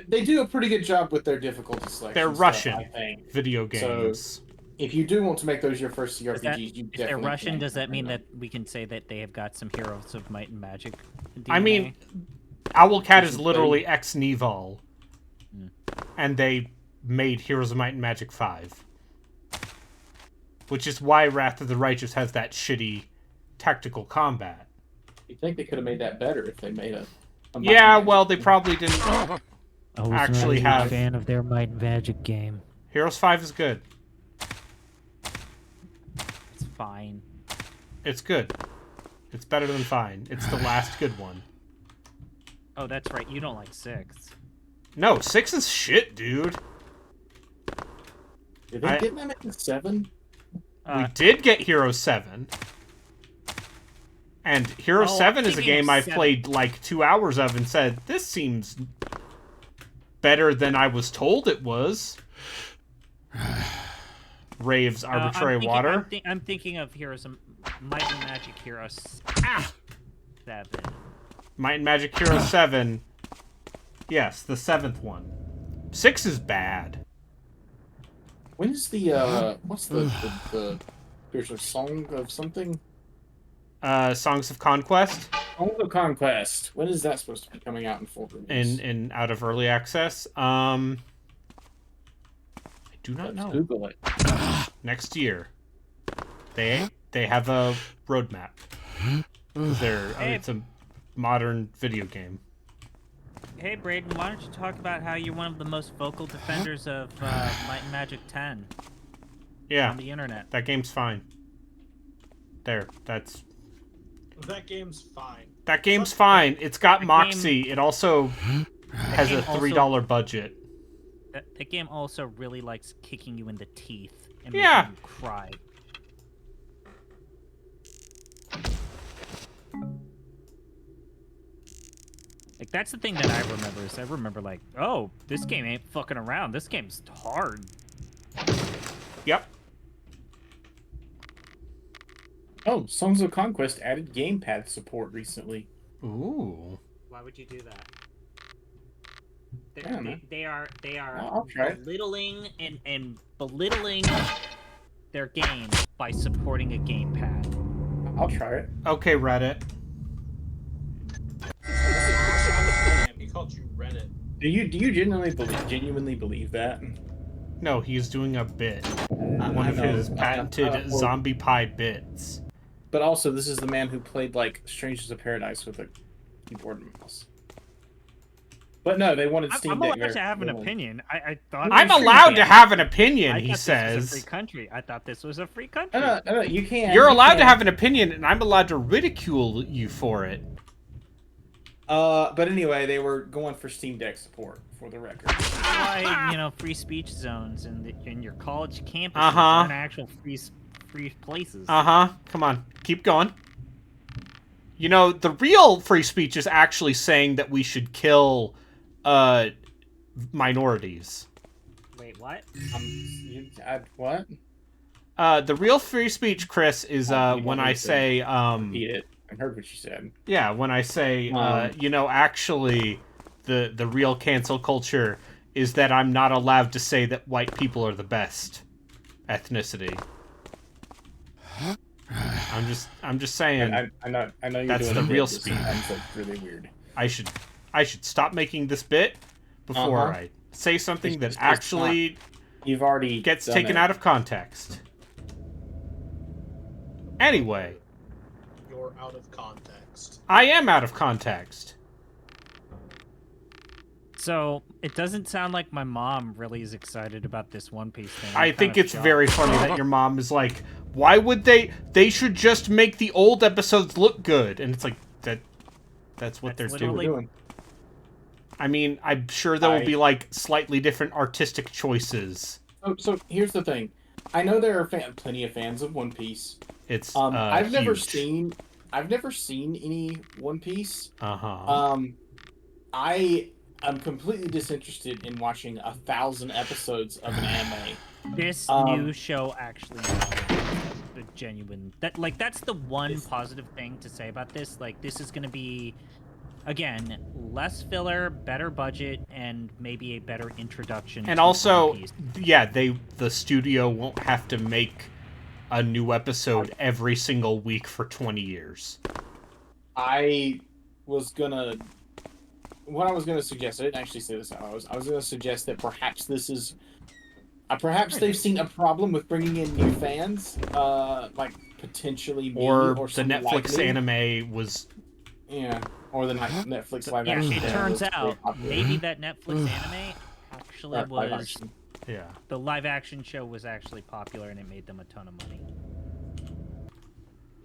They do a pretty good job with their difficulty selection. They're Russian I think. video games. So, if you do want to make those your first CRPGs, you definitely if they're Russian, can. does that mean that we can say that they have got some Heroes of Might and Magic DNA? I mean, Owlcat is literally ex-Nival. And they made Heroes of Might and Magic 5. Which is why Wrath of the Righteous has that shitty tactical combat. You think they could have made that better if they made a yeah, well, they probably didn't actually have... a fan of their Might and Magic game. Heroes 5 is good. It's fine. It's good. It's better than fine. It's the last good one. Oh, that's right. You don't like 6. No, 6 is shit, dude. Did they get them in 7? We did get Hero 7. And Hero 7 is a game I've played like 2 hours of and said, this seems better than I was told it was. Raves Arbitrary Water. I'm thinking of Heroes of Might and Magic Heroes 7. Might and Magic Hero 7. Yes, the 7th one. 6 is bad. When is the what's the there's a Song of something? Songs of Conquest. Songs of Conquest. When is that supposed to be coming out in full release? In out of early access. I do not know. Google it. Next year. They have a roadmap. It's a modern video game. Hey, Braden, why don't you talk about how you're one of the most vocal defenders of Might and Magic 10? Yeah. On the internet. That game's fine. That game's fine. That game's fine. It's got Moxie. It also has a $3 budget. That game also really likes kicking you in the teeth and Yeah. making you cry. Like, that's the thing that I remember, is I remember, like, oh, this game ain't fucking around. This game's hard. Yep. Oh, Songs of Conquest added gamepad support recently. Ooh. Why would you do that? Yeah, They are I'll try it. belittling and belittling their game by supporting a gamepad. I'll try it. Okay, Reddit. He called you Reddit. Do you genuinely believe that? No, he's doing a bit. One of his patented zombie pie bits. But also, this is the man who played, like, Strangers of Paradise with a keyboard and mouse. But no, they wanted Steam I'm Deck. allowed to have an opinion. I thought I'm allowed to have an opinion, he This was says. a free country. I thought this was a free country. No, you can't. You're allowed to have an opinion, and I'm allowed to ridicule you for it. But anyway, they were going for Steam Deck support, for the record. Why, free speech zones in your college campuses and actual free places. Come on, keep going. The real free speech is actually saying that we should kill minorities. Wait, what? What? The real free speech, Chris, is when I say Repeat it. I heard what you said. Yeah, when I say actually the real cancel culture is that I'm not allowed to say that white people are the best ethnicity. I'm just saying. I know you're that's doing the real bit. speech. That's really weird. I should stop making this bit before I say something that actually you've already gets taken out of context. Anyway, You're out of context. I am out of context. So, it doesn't sound like my mom really is excited about this One Piece thing. I think it's very funny that your mom is like, why would they should just make the old episodes look good. And it's like, that's what they're doing. I mean, I'm sure there will be like slightly different artistic choices. So here's the thing. I know there are plenty of fans of One Piece. It's I've never huge. seen any One Piece. I'm completely disinterested in watching 1,000 episodes of an anime. This new show actually the genuine that's the one positive thing to say about this. Like, this is gonna be, again, less filler, better budget, and maybe a better introduction. And to also, One Piece. yeah, the studio won't have to make a new episode every single week for 20 years. What I was gonna suggest, I didn't actually say this out. I was gonna suggest that perhaps this is, perhaps they've seen a problem with bringing in new fans, like potentially me or the someone Netflix like me. anime was. Yeah, or the Netflix live Yeah, action. it show turns was very out popular. maybe that Netflix anime actually Live was action. Yeah. the live action show was actually popular and it made them a ton of money.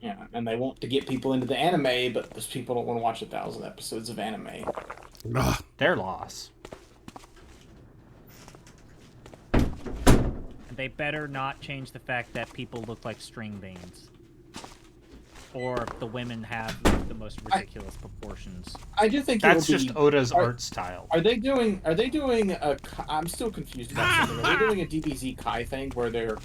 Yeah, and they want to get people into the anime, but those people don't want to watch 1,000 episodes of anime. Ugh. Their loss. And they better not change the fact that people look like string beans. Or the women have the most ridiculous proportions. I do think That's it'll just be, Oda's art style. Are they doing a? I'm still confused about something. Are they doing a DBZ Kai thing where they're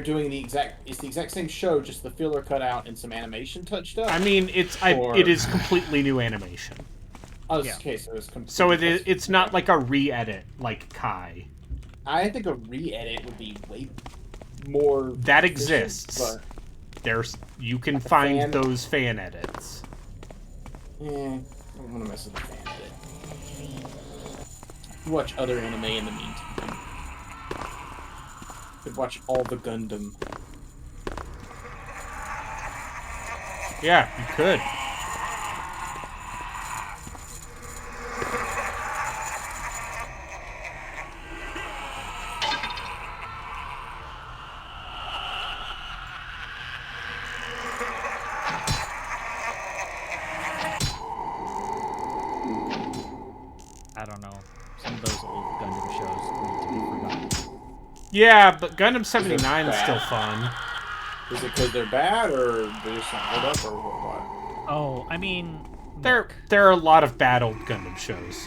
doing the exact same show, just the filler cut out and some animation touched up? I mean, it is completely new animation. Oh, Yeah. okay, so it's completely. So it's not like a re-edit like Kai. I think a re-edit would be way more. That efficient, exists. but You can Like a find fan? those fan edits. I don't want to mess with the fan edit. Watch other anime in the meantime. Could watch all the Gundam. Yeah, you could. I don't know. Some of those old Gundam shows need to be forgotten. Yeah, but Gundam 79 is bad? still fun. Is it because they're bad, or they just don't hold up, or what? Oh, I mean, There are a lot of bad old Gundam shows.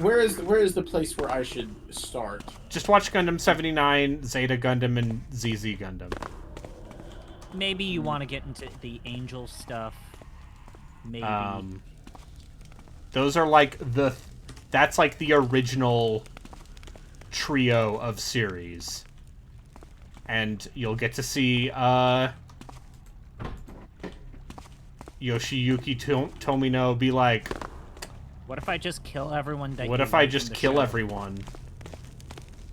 Where is the place where I should start? Just watch Gundam 79, Zeta Gundam, and ZZ Gundam. maybe you want to get into the Angel stuff. Maybe. Those are like that's like the original trio of series. And you'll get to see Yoshiyuki Tomino be like, what if I just kill everyone that what you if I like in just the kill show? everyone?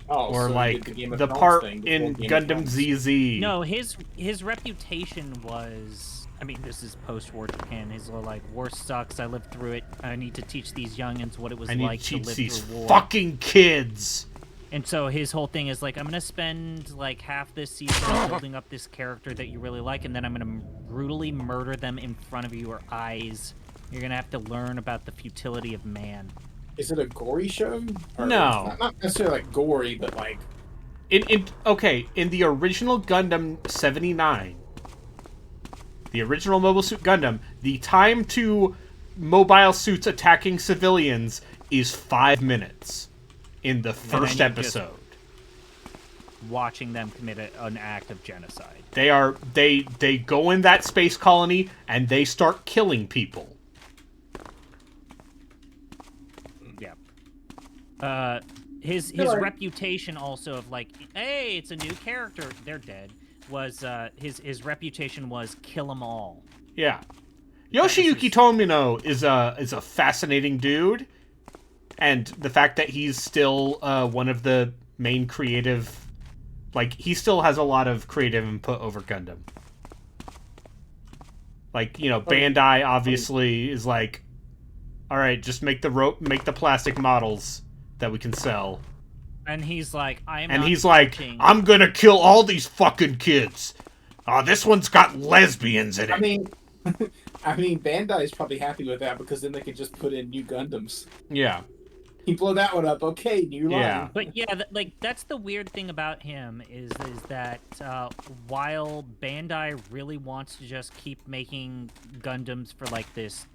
Oh, Or so like the Game of the Thrones part thing in before Game of Gundam Thrones. ZZ. No, his reputation was, I mean, this is post-war Japan. His little, like, war sucks. I lived through it. I need to teach these youngins what it was I need like to to teach live these through war. fucking kids. And so his whole thing is like, I'm gonna spend like half this season building up this character that you really like, and then I'm gonna brutally murder them in front of your eyes. You're gonna have to learn about the futility of man. Is it a gory show? Or No. not necessarily like gory, but like Okay, in the original Gundam 79, the original Mobile Suit Gundam, the time to mobile suits attacking civilians is 5 minutes in the first then you just- episode. Watching them commit an act of genocide. They go in that space colony and they start killing people. Yeah. His reputation also of like, hey, it's a new character. They're dead. Was his reputation was kill 'em all. Yeah. Yoshiyuki Tomino is a fascinating dude, and the fact that he's still one of the main creative, like, he still has a lot of creative input over Gundam. Like, you know, Bandai obviously is like, all right, just make the plastic models that we can sell. And he's like, I'm I'm gonna kill all these fucking kids. This one's got lesbians in it. I mean, Bandai's probably happy with that because then they can just put in new Gundams. Yeah. You blow that one up, okay, new line. Yeah. But yeah, like that's the weird thing about him is that while Bandai really wants to just keep making Gundams for like this,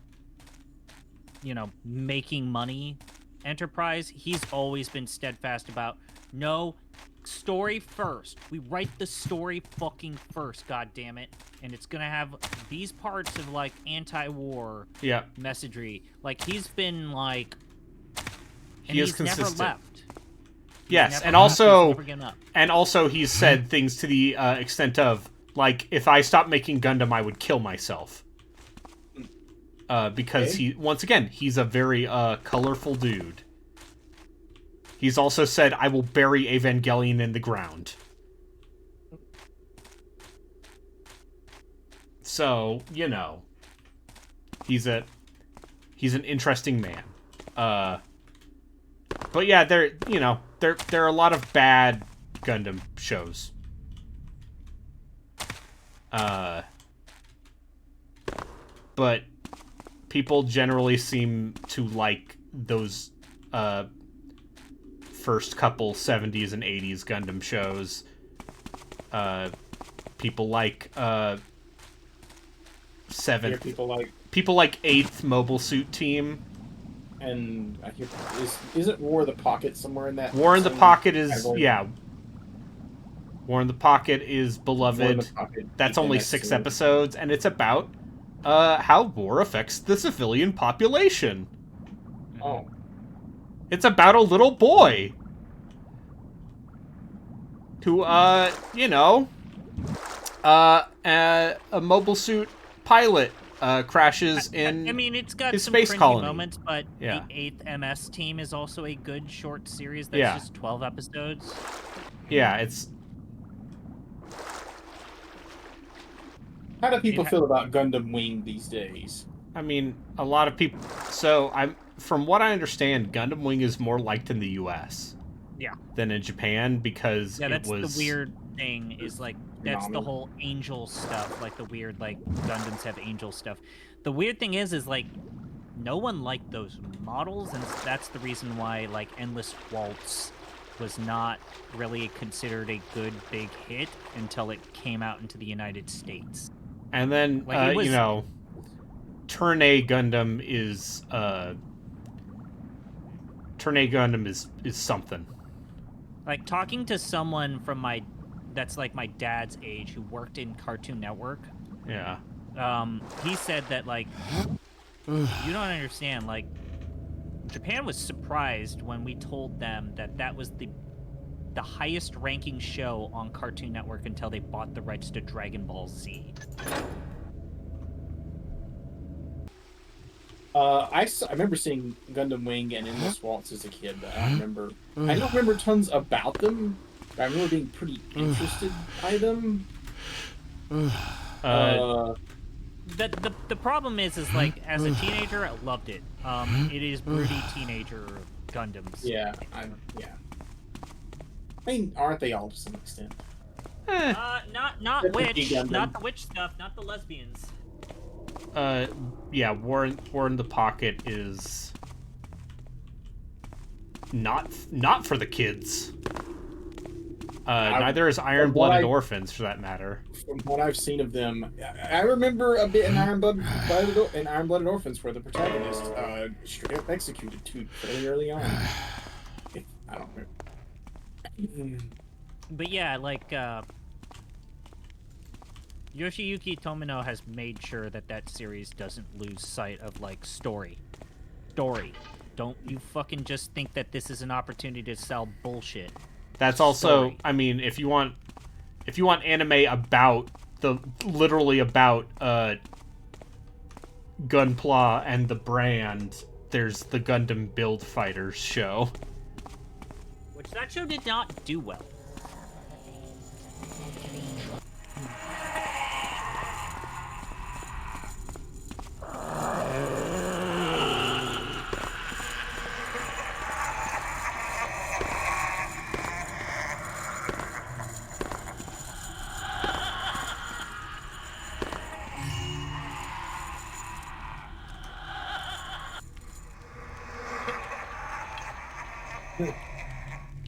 you know, making money enterprise, he's always been steadfast about no, story first. We write the story fucking first, god damn it. And it's gonna have these parts of like anti-war messagery. Like he's been like, and he is he's consistent. never left. Yes, and also he's said things to the extent of like, if I stopped making Gundam, I would kill myself. Because he's a very colorful dude. He's also said, I will bury Evangelion in the ground. So, you know, he's an interesting man. But yeah, there are a lot of bad Gundam shows. But people generally seem to like those first couple 70s and 80s Gundam shows. People like seventh. Yeah, people like 8th Mobile Suit Team. And I hear isn't War of the Pocket somewhere in that? War in the Pocket is category? yeah. War in the Pocket is beloved. War in the Pocket, That's only that's 6 too. episodes, and it's about how war affects the civilian population. Oh. It's about a little boy who, you know, a mobile suit pilot crashes in I mean, it's got his some space cringy colony. moments, but Yeah. the 8th MS Team is also a good short series that's Yeah. just 12 episodes. Yeah, it's... How do people feel about Gundam Wing these days? I mean, a lot of people... So, from what I understand, Gundam Wing is more liked in the US. Yeah. Than in Japan, because that's it was... the weird thing, is, like, that's the whole angel stuff, like, the weird, like, Gundams have angel stuff. The weird thing is, like, no one liked those models, and that's the reason why, like, Endless Waltz was not really considered a good big hit until it came out into the United States. And then, like, you know, Turn A Gundam is, Turn A Gundam is something. Like, talking to someone from that's like my dad's age who worked in Cartoon Network. Yeah. He said that, like, you don't understand, like, Japan was surprised when we told them that was the highest ranking show on Cartoon Network until they bought the rights to Dragon Ball Z. I remember seeing Gundam Wing and Endless Waltz as a kid, but I don't remember tons about them. But I remember being pretty interested by them. The problem is like, as a teenager, I loved it. It is broody teenager Gundams. Yeah, yeah. I mean, aren't they all to some extent? Not witch, not the witch stuff, not the lesbians. Yeah, War in the Pocket is not for the kids. Neither is Iron Blooded Orphans, for that matter. From what I've seen of them, I remember a bit in Iron Blooded Orphans where the protagonist straight up executed too fairly early on. I don't remember. But yeah, like, Yoshiyuki Tomino has made sure that series doesn't lose sight of, like, story. Don't you fucking just think that this is an opportunity to sell bullshit. That's also, I mean, if you want anime about literally about Gunpla and the brand, there's the Gundam Build Fighters show. Which that show did not do well.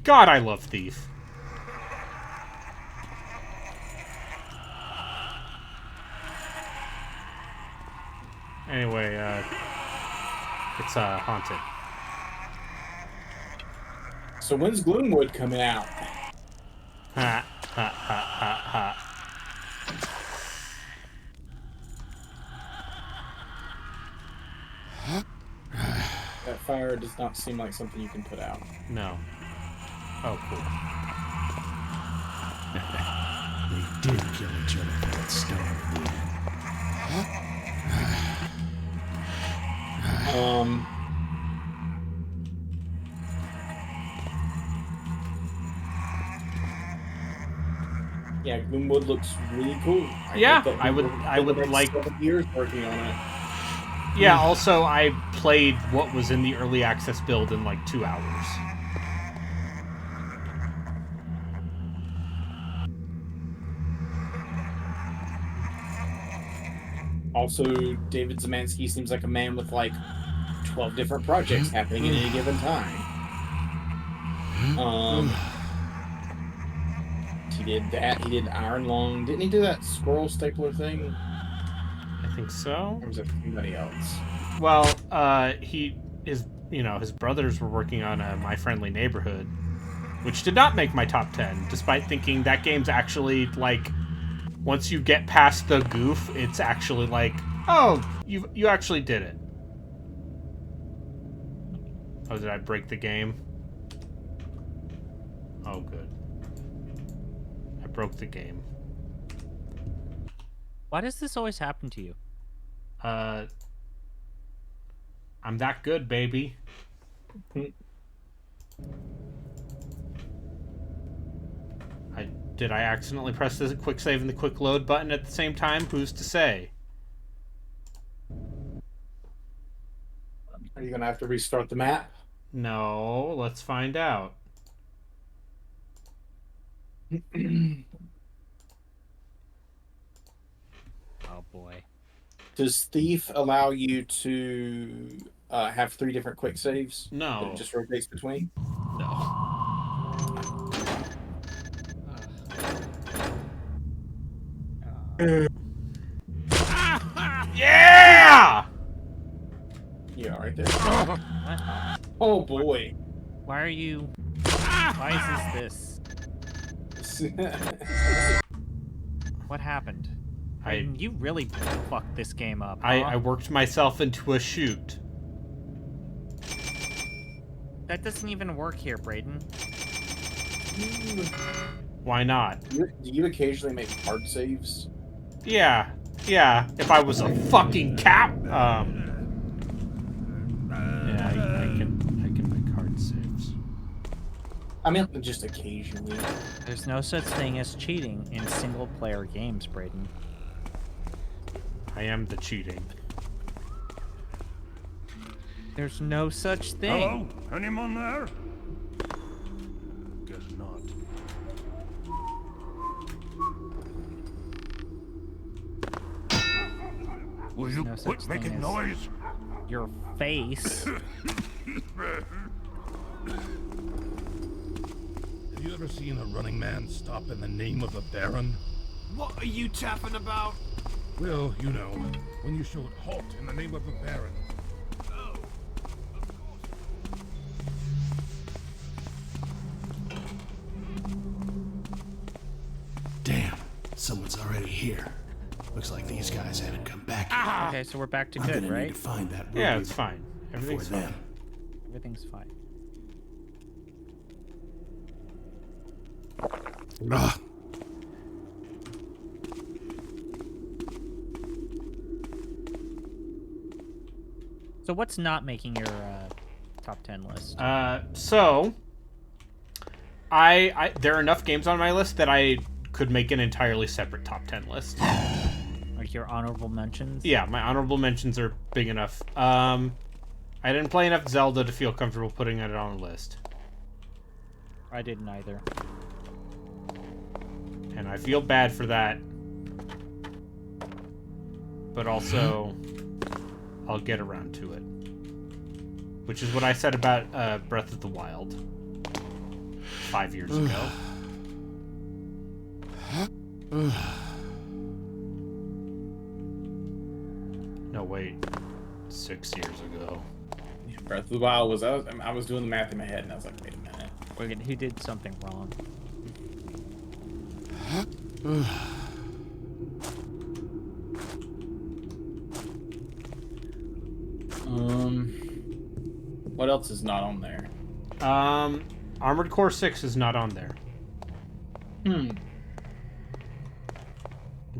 God, I love Thief. Anyway, it's haunted. So when's Gloomwood coming out? Ha ha ha ha ha. That fire does not seem like something you can put out. No. Oh, cool. They did kill each other for that stone in the end. Yeah, Gloomwood looks really cool. I would like 7 years working on it. Yeah, also I played what was in the early access build in like 2 hours. Also, David Zemansky seems like a man with like 12 different projects happening at any given time. He did that. He did Iron Lung. Didn't he do that scroll stapler thing? I think so. Or was it somebody else? Well, his brothers were working on My Friendly Neighborhood, which did not make my top 10, despite thinking that game's actually, like, once you get past the goof, it's actually like, oh, you actually did it. Oh, did I break the game? Oh, good. I broke the game. Why does this always happen to you? I'm that good, baby. Did I accidentally press the quick save and the quick load button at the same time? Who's to say? Are you gonna have to restart the map? No, let's find out. Oh boy. Does Thief allow you to have 3 different quick saves? No. That it just rotates between? No. Yeah! Yeah, right there. What? Oh boy. Why are you... Why is this? What happened? You really fucked this game up, huh? I worked myself into a shoot. That doesn't even work here, Brayden. Why not? Do you occasionally make hard saves? Yeah. If I was a fucking cap, yeah, I can make hard saves. I mean, just occasionally. There's no such thing as cheating in single-player games, Brayden. I am the cheating. There's no such thing. Hello? Anyone there? Guess not. Will you No such quit thing making as- noise? Your face. Have you ever seen a running man stop in the name of a baron? What are you tapping about? Well, you know, when you shout halt in the name of a baron. Oh, of course. Damn, someone's already here. Looks like these guys haven't come back yet. Okay, so we're back to I'm good, gonna right? need to find that Yeah, ruby it's fine. Everything's before fine. then. Everything's fine. Ugh. So what's not making your top 10 list? So I there are enough games on my list that I could make an entirely separate top 10 list. Like your honorable mentions? Yeah, my honorable mentions are big enough. I didn't play enough Zelda to feel comfortable putting it on a list. I didn't either. And I feel bad for that. But also, I'll get around to it. Which is what I said about Breath of the Wild 5 years ago. No, wait. 6 years ago. Breath of the Wild was I was doing the math in my head and I was like, wait a minute. Wait, he did something wrong. What else is not on there? Armored Core 6 is not on there.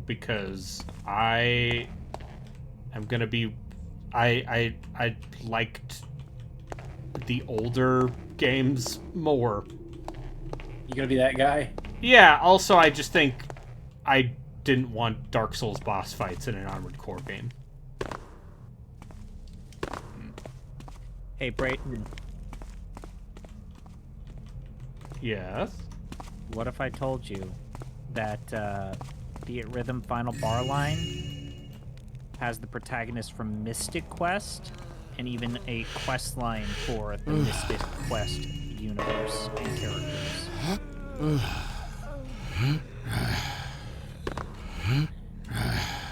Because I am gonna be I liked the older games more. You gonna be that guy? Yeah, also I just think I didn't want Dark Souls boss fights in an Armored Core game. Hey, Brayden, Yes? what if I told you that the Rhythm Final Bar line has the protagonist from Mystic Quest, and even a quest line for the Mystic Quest universe and characters.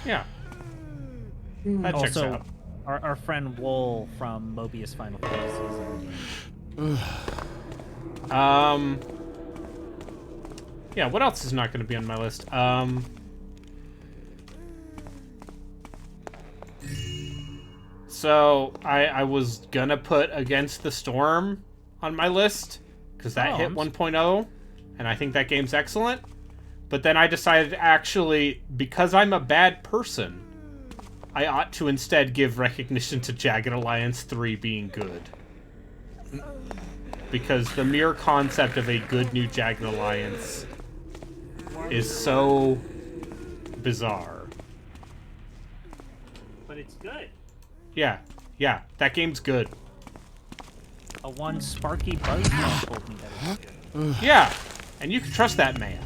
Yeah. That checks Also, out. our friend Wool from Mobius Final Fantasy is in the game. Yeah, what else is not going to be on my list? So, I was gonna put Against the Storm on my list, because that hit 1.0, and I think that game's excellent. But then I decided, actually, because I'm a bad person, I ought to instead give recognition to Jagged Alliance 3 being good. Because the mere concept of a good new Jagged Alliance is so bizarre. But it's good. Yeah, that game's good. A one Sparky Buzzsaw told me that it's good. Yeah, and you can trust that man.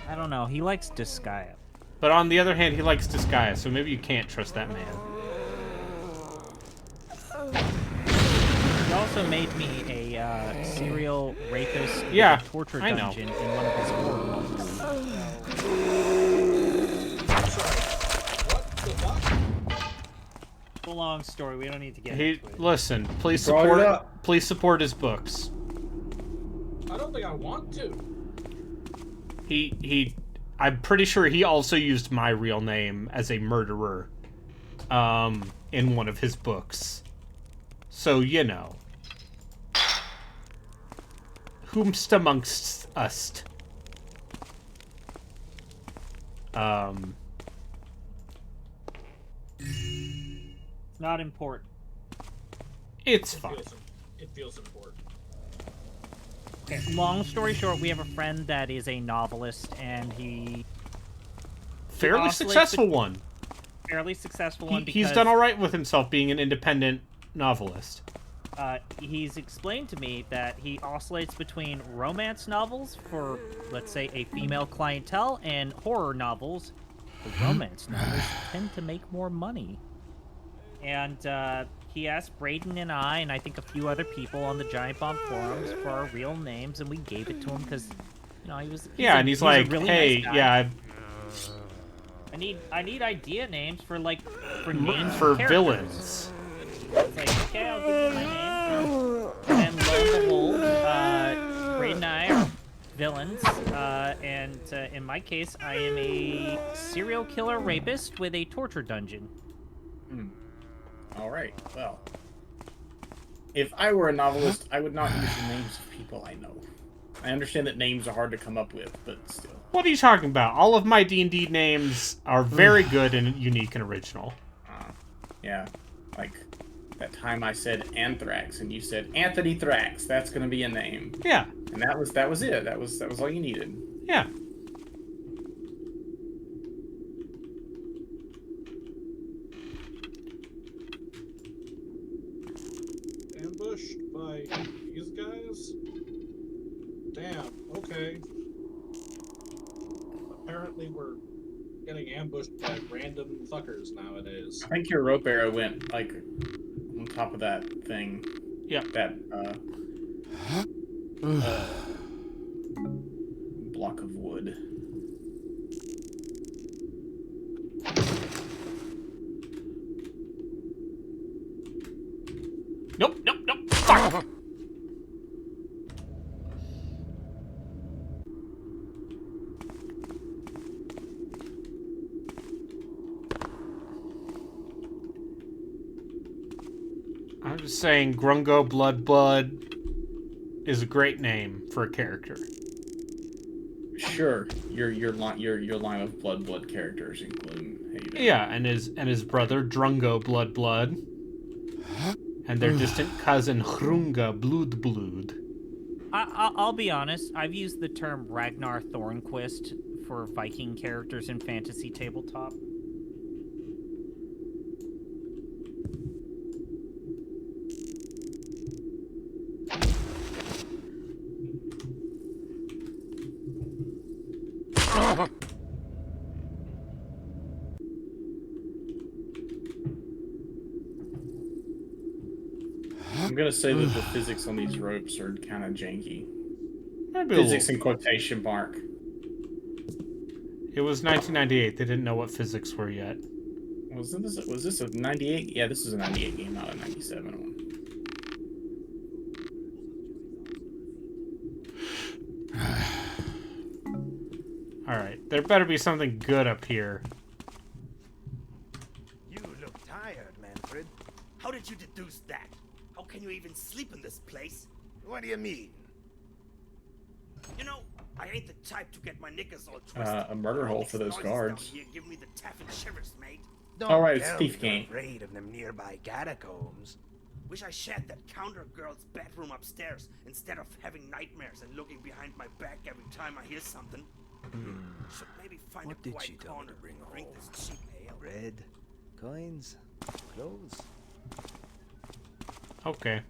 I don't know, he likes Disgaea. But on the other hand, he likes Disgaea, so maybe you can't trust that man. He also made me a serial rapist in Yeah, a torture I know. dungeon in one of his horror books. It's a long story. We don't need to get into it. Listen, please Brought it support. up. Please support his books. I don't think I want to. I'm pretty sure he also used my real name as a murderer, in one of his books. So, you know. Whomst amongst us. Not important. It's fine. It feels important. Okay, long story short, we have a friend that is a novelist, and he... Fairly oscillates successful between- one. Fairly successful one because... He's done alright with himself being an independent novelist. He's explained to me that he oscillates between romance novels for, let's say, a female clientele, and horror novels. The romance novels tend to make more money. And he asked Braden and I think a few other people on the Giant Bomb forums for our real names, and we gave it to him because, you know, And he's like, a really hey, nice guy. yeah, I need idea names for names for characters. villains. It's like, okay, I'll give you my name. And lo and behold, Braden and I are villains, and in my case, I am a serial killer rapist with a torture dungeon. Alright, well. If I were a novelist, I would not use the names of people I know. I understand that names are hard to come up with, but still. What are you talking about? All of my D&D names are very good and unique and original. Yeah, like that time I said Anthrax and you said Anthony Thrax. That's gonna be a name. Yeah. And that was it. That was all you needed. Yeah. Ambushed by these guys? Damn, okay. Apparently we're getting ambushed by random fuckers nowadays. I think your rope arrow went like on top of that thing. Yeah. That block of wood. Nope. Fuck! I'm just saying, Grungo Blood is a great name for a character. Sure, your line of blood characters include Haven. Yeah, and his brother Drungo Blood, and their distant cousin Hrunga Blood. I'll be honest. I've used the term Ragnar Thornquist for Viking characters in fantasy tabletop. gonna say that the physics on these ropes are kind of janky. Maybe Physics in quotation mark. It was 1998. They didn't know what physics were yet. Was this a 98? Yeah, this is a 98 game, not a 97 one. Alright, there better be something good up here. You look tired, Manfred. How did you deduce that? How can you even sleep in this place? What do you mean? You know, I ain't the type to get my knickers all twisted. A murder hole for those guards. Here give me the taffin shivers, mate. Alright, it's thief game. Afraid of them nearby catacombs. Wish I shared that counter girl's bedroom upstairs instead of having nightmares and looking behind my back every time I hear something. Should maybe find What a did quiet she tell you corner to bring drink home? this cheap ale. Bread, coins, clothes. Okay.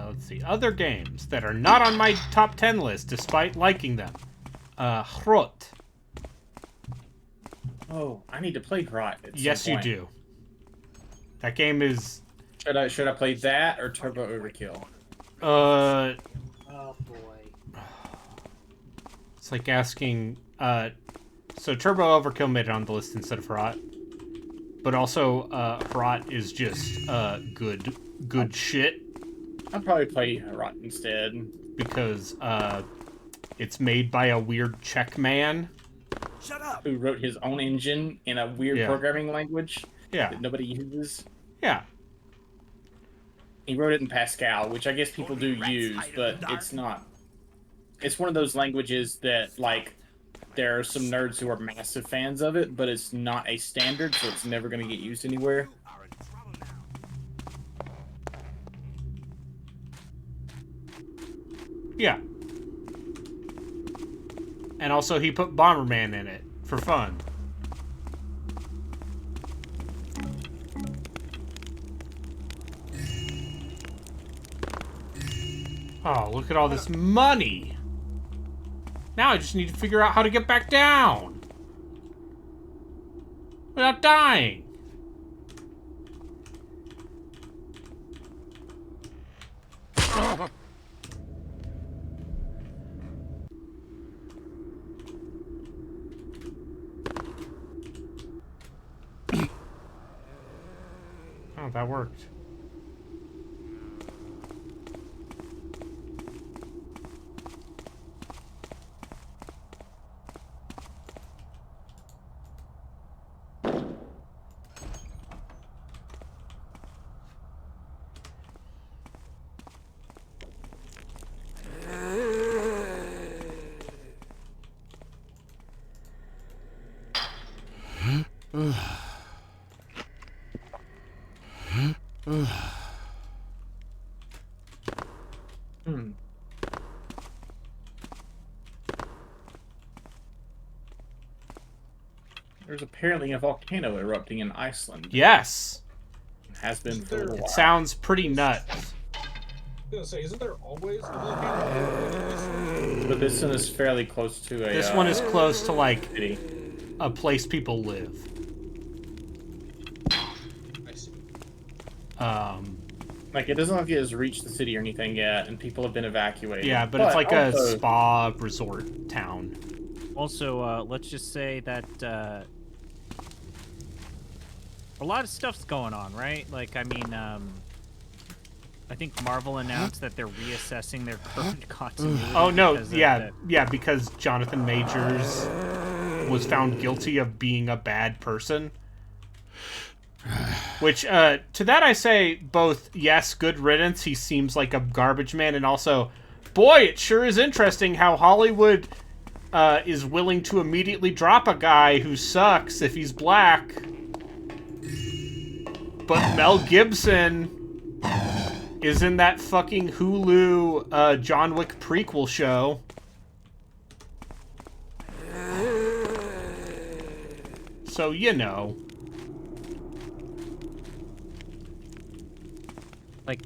Let's see. Other games that are not on my top 10 list, despite liking them. Hrot. Oh, I need to play Hrot. Yes, you do. That game is... Should I play that or Turbo Overkill? Oh, boy. It's like asking... so Turbo Overkill made it on the list instead of Hrot. But also, Hrot is just good shit. I'll probably play Hrot instead. Because it's made by a weird Czech man. Shut up! Who wrote his own engine in a weird programming language that nobody uses. Yeah. He wrote it in Pascal, which I guess people do use, but it's not. It's one of those languages that, like, there are some nerds who are massive fans of it, but it's not a standard, so it's never going to get used anywhere. Yeah. And also he put Bomberman in it for fun. Oh, look at all this money. Now I just need to figure out how to get back down without dying. Oh, that worked. There's apparently a volcano erupting in Iceland. Yes. It has been for a little while. It sounds pretty nuts. I was gonna say, isn't there always a volcano? But this one is fairly close to a... This one is close to, like, city. A place people live. I see. Like, it doesn't look like it has reached the city or anything yet, and people have been evacuated. Yeah, but it's like also, a spa resort town. Also, let's just say that a lot of stuff's going on, right? Like, I mean, I think Marvel announced that they're reassessing their current continuity. Oh no, yeah, because Jonathan Majors was found guilty of being a bad person. Which, to that I say both, yes, good riddance, he seems like a garbage man, and also, boy, it sure is interesting how Hollywood is willing to immediately drop a guy who sucks if he's black. But Mel Gibson is in that fucking Hulu John Wick prequel show. So, you know. Like,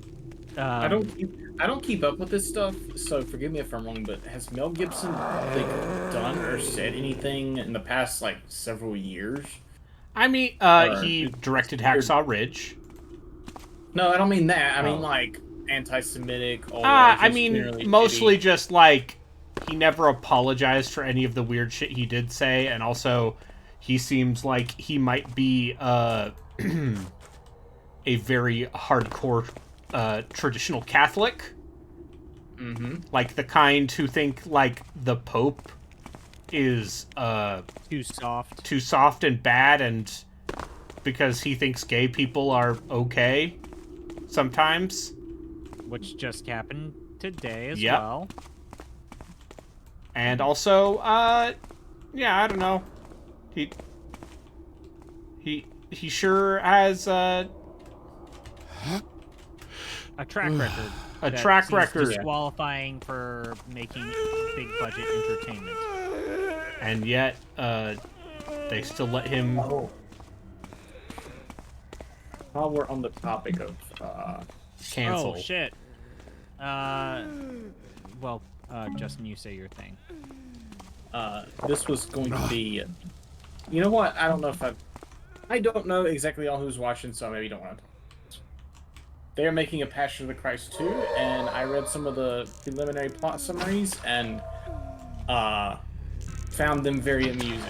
I don't keep up with this stuff, so forgive me if I'm wrong, but has Mel Gibson done or said anything in the past like several years? I mean, he directed Hacksaw Ridge. No, I don't mean that. I mean like anti-Semitic or I mean mostly just like he never apologized for any of the weird shit he did say, and also he seems like he might be a very hardcore traditional Catholic. Mm-hmm. Like the kind who think like the Pope is too soft and bad, and because he thinks gay people are okay sometimes. Which just happened today as Yep. well. And also, yeah, I don't know. He sure has a track record. A track record. Disqualifying for making big budget entertainment. And yet, they still let him. While we're on the topic of cancel. Oh shit. Well, Justin, you say your thing. This was going to be. You know what? I don't know if I don't know exactly all who's watching, so I maybe don't want to. They are making a Passion of the Christ 2, and I read some of the preliminary plot summaries and found them very amusing.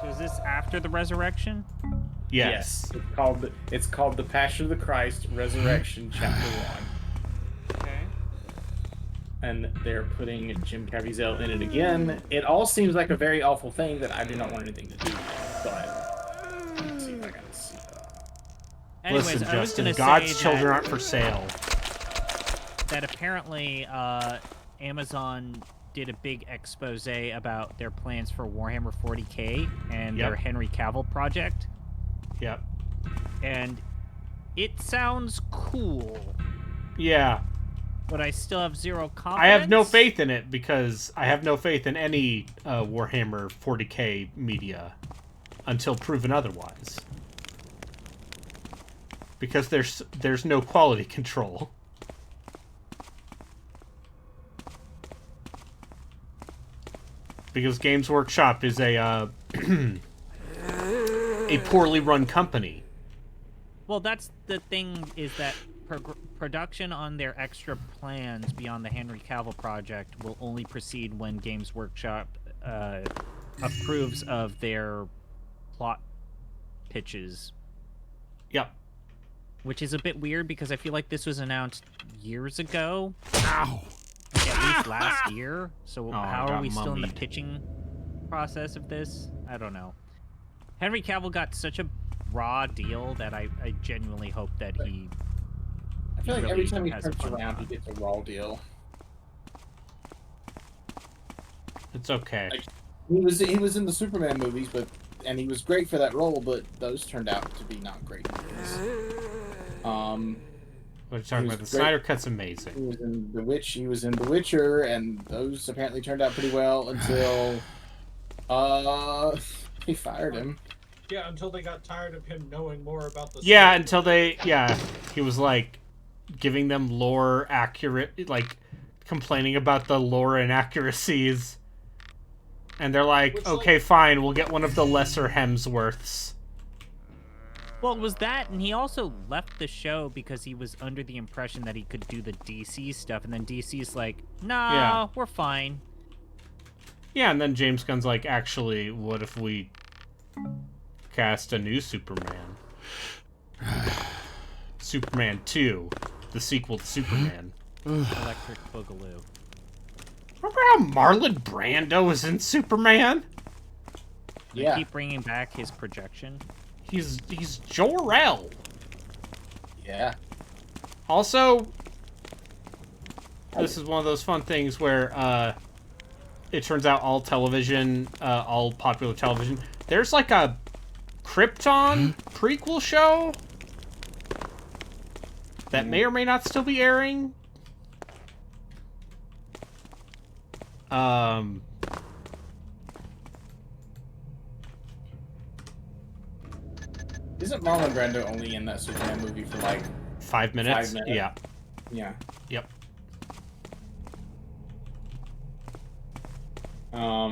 So is this after the resurrection? Yes. It's called The Passion of the Christ Resurrection Chapter 1. Okay. And they're putting Jim Caviezel in it again. It all seems like a very awful thing that I do not want anything to do with, but let's see if I can see. Anyways, Listen, I was Justin, gonna God's say children that, aren't for sale. That apparently Amazon did a big expose about their plans for Warhammer 40k and their Henry Cavill project. Yep. And it sounds cool. Yeah. But I still have zero confidence. I have no faith in it because I have no faith in any Warhammer 40k media until proven otherwise. Because there's no quality control. Because Games Workshop is a a poorly run company. Well, that's the thing, is that production on their extra plans beyond the Henry Cavill project will only proceed when Games Workshop approves of their plot pitches. Yep. Which is a bit weird because I feel like this was announced years ago. Ow! Like at least last year. So how are we still in the mummied. pitching process of this? I don't know. Henry Cavill got such a raw deal that I genuinely hope that he... I feel like every time he has a turns fun around, time. he gets a raw deal. It's okay. Like, he was in the Superman movies, and he was great for that role, but those turned out to be not great movies. What are you talking about? The Snyder Cut's amazing. He was in The Witcher, and those apparently turned out pretty well until they fired him. Yeah, until they got tired of him knowing more about the Yeah, until he was like giving them lore accurate, like complaining about the lore inaccuracies. And they're like, okay, fine, we'll get one of the lesser Hemsworths. Well, it was that, and he also left the show because he was under the impression that he could do the DC stuff, and then DC's like, nah, Yeah. we're fine. Yeah, and then James Gunn's like, actually, what if we cast a new Superman? Superman 2, the sequel to Superman. Electric Boogaloo. Remember how Marlon Brando was in Superman? They Yeah. keep bringing back his projection. He's Jor-El. Yeah. Also, this is one of those fun things where it turns out all television, all popular television, there's like a Krypton prequel show that may or may not still be airing. Isn't Marlon Brando only in that Superman movie for like 5 minutes? 5 minutes? Yeah. Yeah. Yep.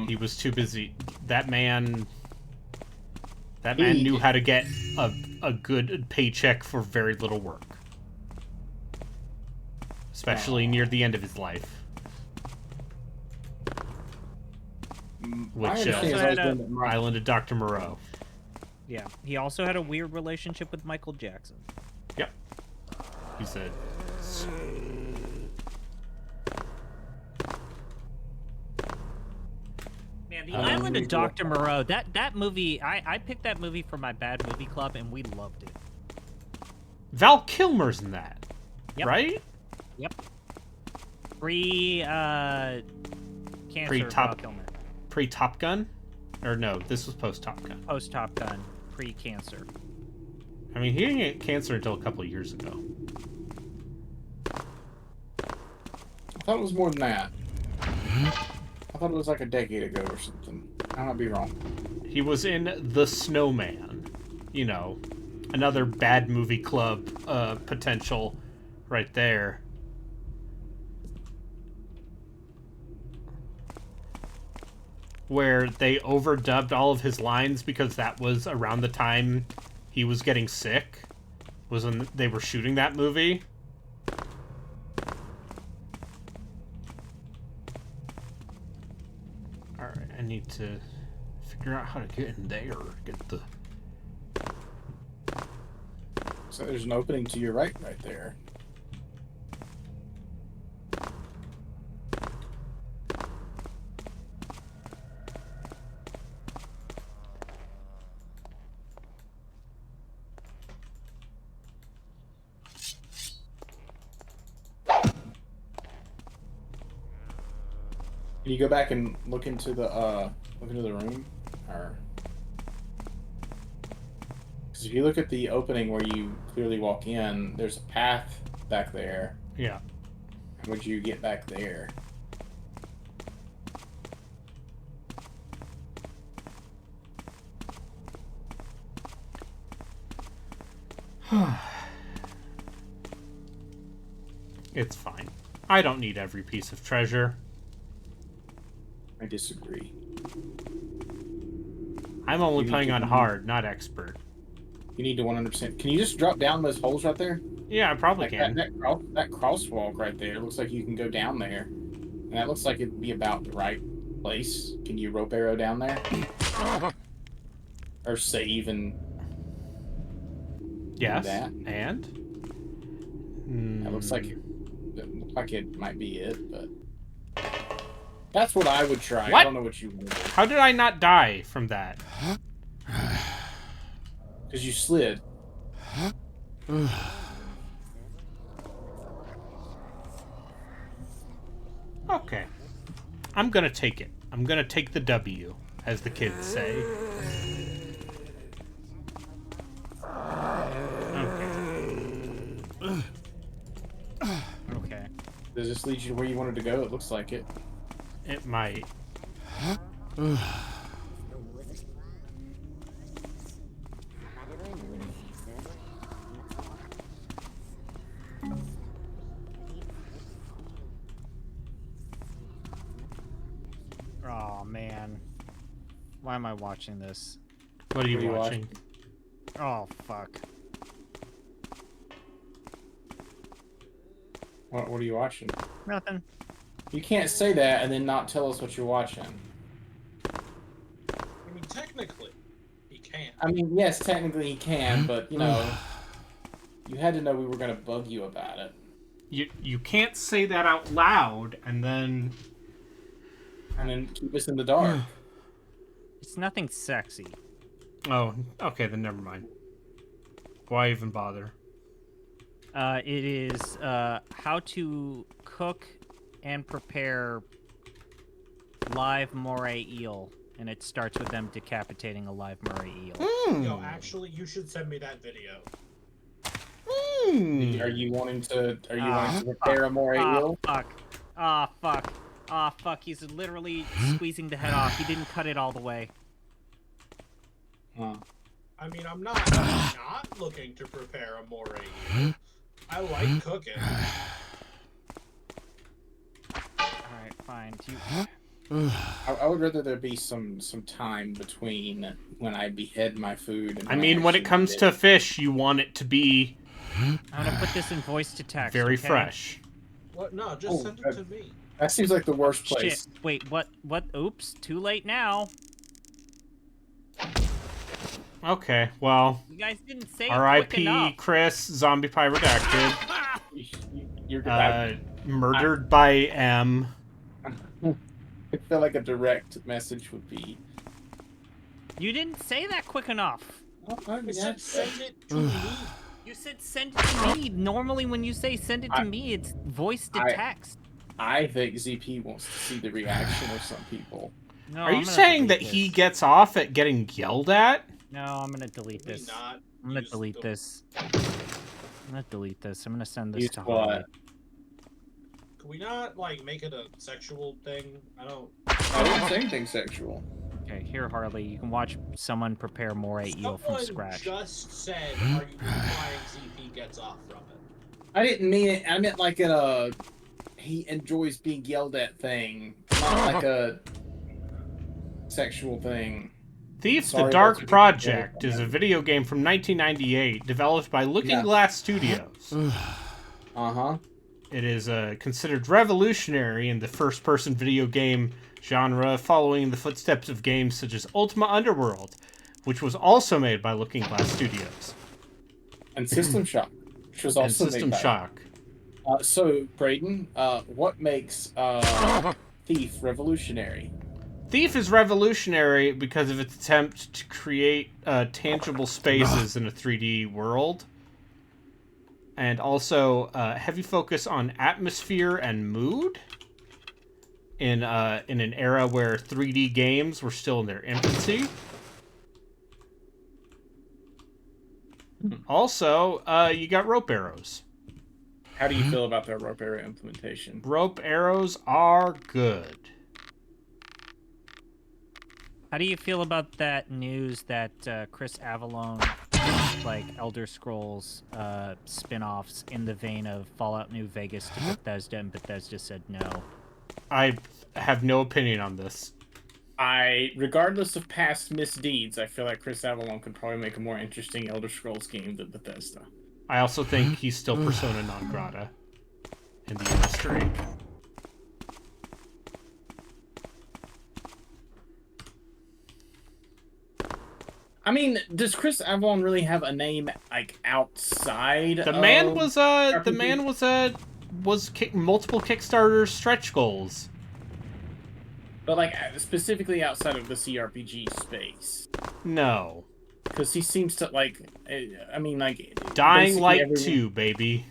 He was too busy. That man knew how to get a good paycheck for very little work. Especially near the end of his life. Which Island of Dr. Moreau. Yeah, he also had a weird relationship with Michael Jackson. Yep. He said. Man, the Island of Dr. Moreau. That movie, I picked that movie for my bad movie club, and we loved it. Val Kilmer's in that, right? Yep. Cancer. Val Kilmer. Pre-Top Gun? Or no, this was post-Top Gun. Post-Top Gun. Pre-cancer. I mean, he didn't get cancer until a couple of years ago. I thought it was more than that. I thought it was like a decade ago or something. I might be wrong. He was in The Snowman. You know, another bad movie club potential right there. Where they overdubbed all of his lines because that was around the time he was getting sick. Was when they were shooting that movie. Alright, I need to figure out how to get in there. Get the... So there's an opening to your right there. Can you go back and look into the room, or because if you look at the opening where you clearly walk in, there's a path back there. Yeah. How would you get back there? It's fine. I don't need every piece of treasure. I disagree. I'm only playing on hard, not expert. You need to 100%. Can you just drop down those holes right there? Yeah, I probably can. That crosswalk right there looks like you can go down there. And that looks like it'd be about the right place. Can you rope arrow down there? Or save and... Yes, that? and? That looks like it might be it, but... That's what I would try. What? I don't know what you would do. How did I not die from that? Because you slid. Okay. I'm gonna take it. I'm gonna take the W, as the kids say. Okay. Does this lead you to where you wanted to go? It looks like it. It might. Oh man. Why am I watching this? What are you watching? Oh fuck. What are you watching? Nothing. You can't say that and then not tell us what you're watching. I mean, technically, he can. I mean, yes, technically he can, but, you know, you had to know we were going to bug you about it. You can't say that out loud and then keep us in the dark. It's nothing sexy. Oh, okay, then never mind. Why even bother? It is how to cook and prepare live moray eel, and it starts with them decapitating a live moray eel. Yo, actually, you should send me that video. Are you wanting to prepare a moray eel? Fuck. Fuck. He's literally squeezing the head off. He didn't cut it all the way. I mean, I'm not looking to prepare a moray eel. I like cooking. Alright, fine. I would rather there be some time between when I behead my food and I mean, when it comes to fish, you want it to be... I'm gonna put this in voice to text. Very okay? fresh. What? No, just send it to me. That seems like the worst place. Shit. Wait, what? Oops, too late now. Okay, well... You guys didn't say it quick R.I.P. enough. Chris, Zombie Pie Redacted. You're murdered by M. I feel like a direct message would be... You didn't say that quick enough. I said send it to me. You said send it to me. Normally when you say send it to me, it's voice to text. I think ZP wants to see the reaction of some people. No, Are you saying that he gets off at getting yelled at? No, I'm gonna delete this. I'm gonna delete this. I'm gonna delete this. I'm gonna send this to Harley. Can we not, like, make it a sexual thing? I didn't say anything sexual. Okay, here, Harley. You can watch someone prepare moray eel from scratch. Someone just said, are you implying ZP gets off from it? I didn't mean it. I meant like he enjoys being yelled at thing, not like a sexual thing. Thief the Dark Project is a video game from 1998 developed by Looking Glass Studios. It is considered revolutionary in the first-person video game genre, following the footsteps of games such as Ultima Underworld, which was also made by Looking Glass Studios. And System Shock, which was also made by... System Shock. So, Braden, what makes Thief revolutionary? Thief is revolutionary because of its attempt to create tangible spaces in a 3D world. And also heavy focus on atmosphere and mood in an era where 3D games were still in their infancy. Also, you got rope arrows. How do you feel about their rope arrow implementation? Rope arrows are good. How do you feel about that news that Chris Avallone like Elder Scrolls spin-offs in the vein of Fallout New Vegas to Bethesda, and Bethesda said no? I have no opinion on this. Regardless of past misdeeds, I feel like Chris Avallone could probably make a more interesting Elder Scrolls game than Bethesda. I also think he's still persona non grata in the industry. I mean, does Chris Avallone really have a name like outside? The man was multiple Kickstarter stretch goals. But like specifically outside of the CRPG space. No. Because he seems to like, I mean, like Dying Light 2, baby.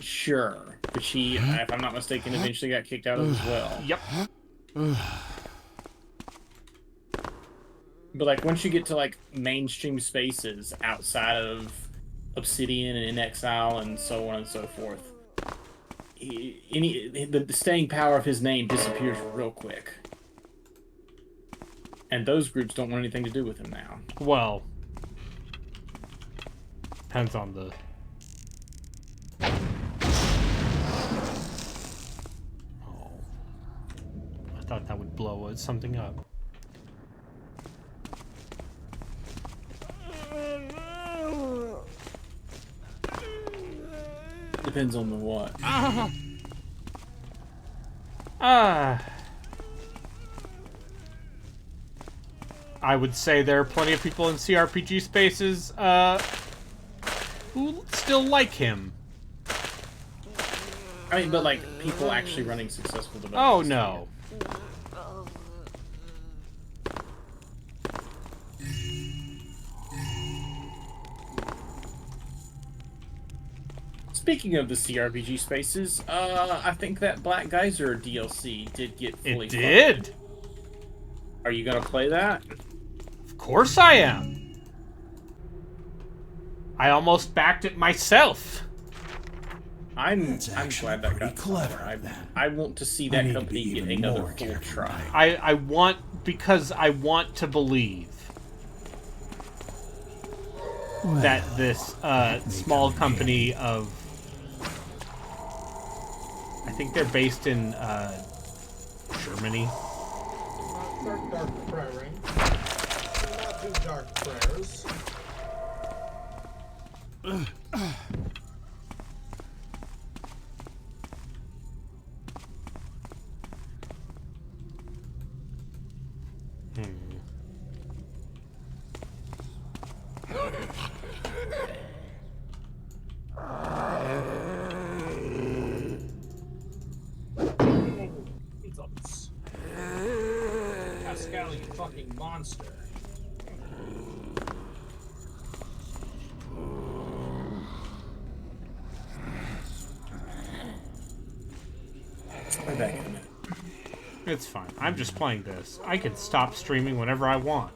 Sure, which he, if I'm not mistaken, eventually got kicked out of as well. Yep. But like once you get to like mainstream spaces outside of Obsidian and In Exile and so on and so forth, the staying power of his name disappears real quick. And those groups don't want anything to do with him now. Well, depends on the... Oh. I thought that would blow something up. Depends on the what. I would say there are plenty of people in CRPG spaces who still like him. I mean, but like people actually running successful developments. Oh no. Speaking of the CRPG spaces, I think that Black Geyser DLC did get fully It did? funded. Are you gonna play that? Of course I am. I almost backed it myself. I'm glad that got clever. I want to see that company get another full try. I want, because I want to believe that this small company of, I think they're based in Germany. Dark praying. Not too dark prayers. Pascal, you fucking monster. I'm back in a minute. It's fine. I'm just playing this. I can stop streaming whenever I want.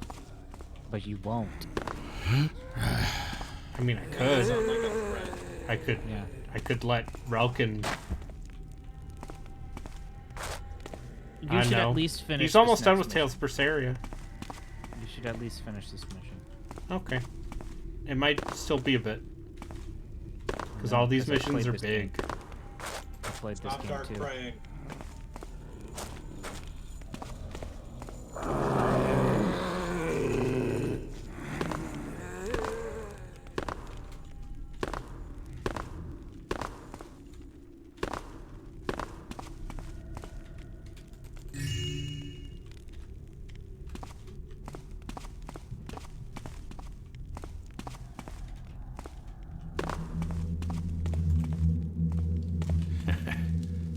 But you won't. I mean, I could. I could. Yeah. I could let Relkin. You should at least finish. He's almost this done next with Tales of Berseria. You should at least finish this mission. Okay. It might still be a bit. Because all these missions are big. I played this game too. Praying.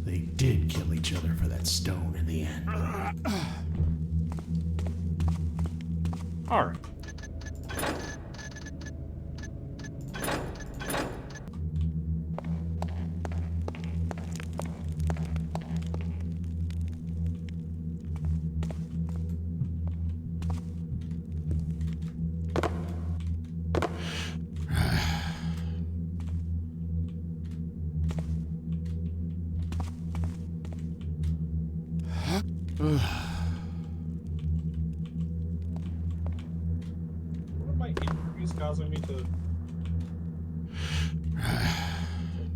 They did kill each other for that stone in the end. All right. What are my injuries causing me to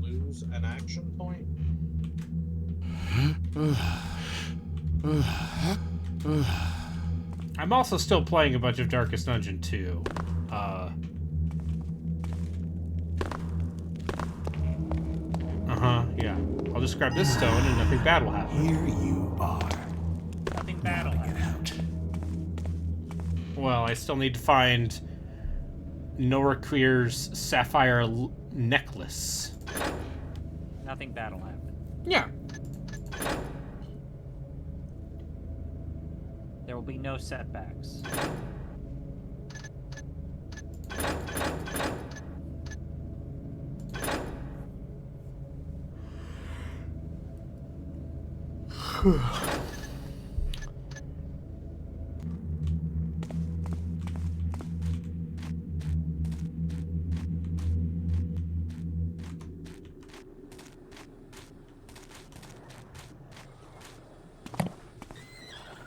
lose an action point? I'm also still playing a bunch of Darkest Dungeon 2. Yeah. I'll just grab this stone and nothing bad will happen. Here you are. Nothing bad will happen. Out. Well, I still need to find Noraqueer's sapphire necklace. Nothing bad will happen. Yeah. There will be no setbacks.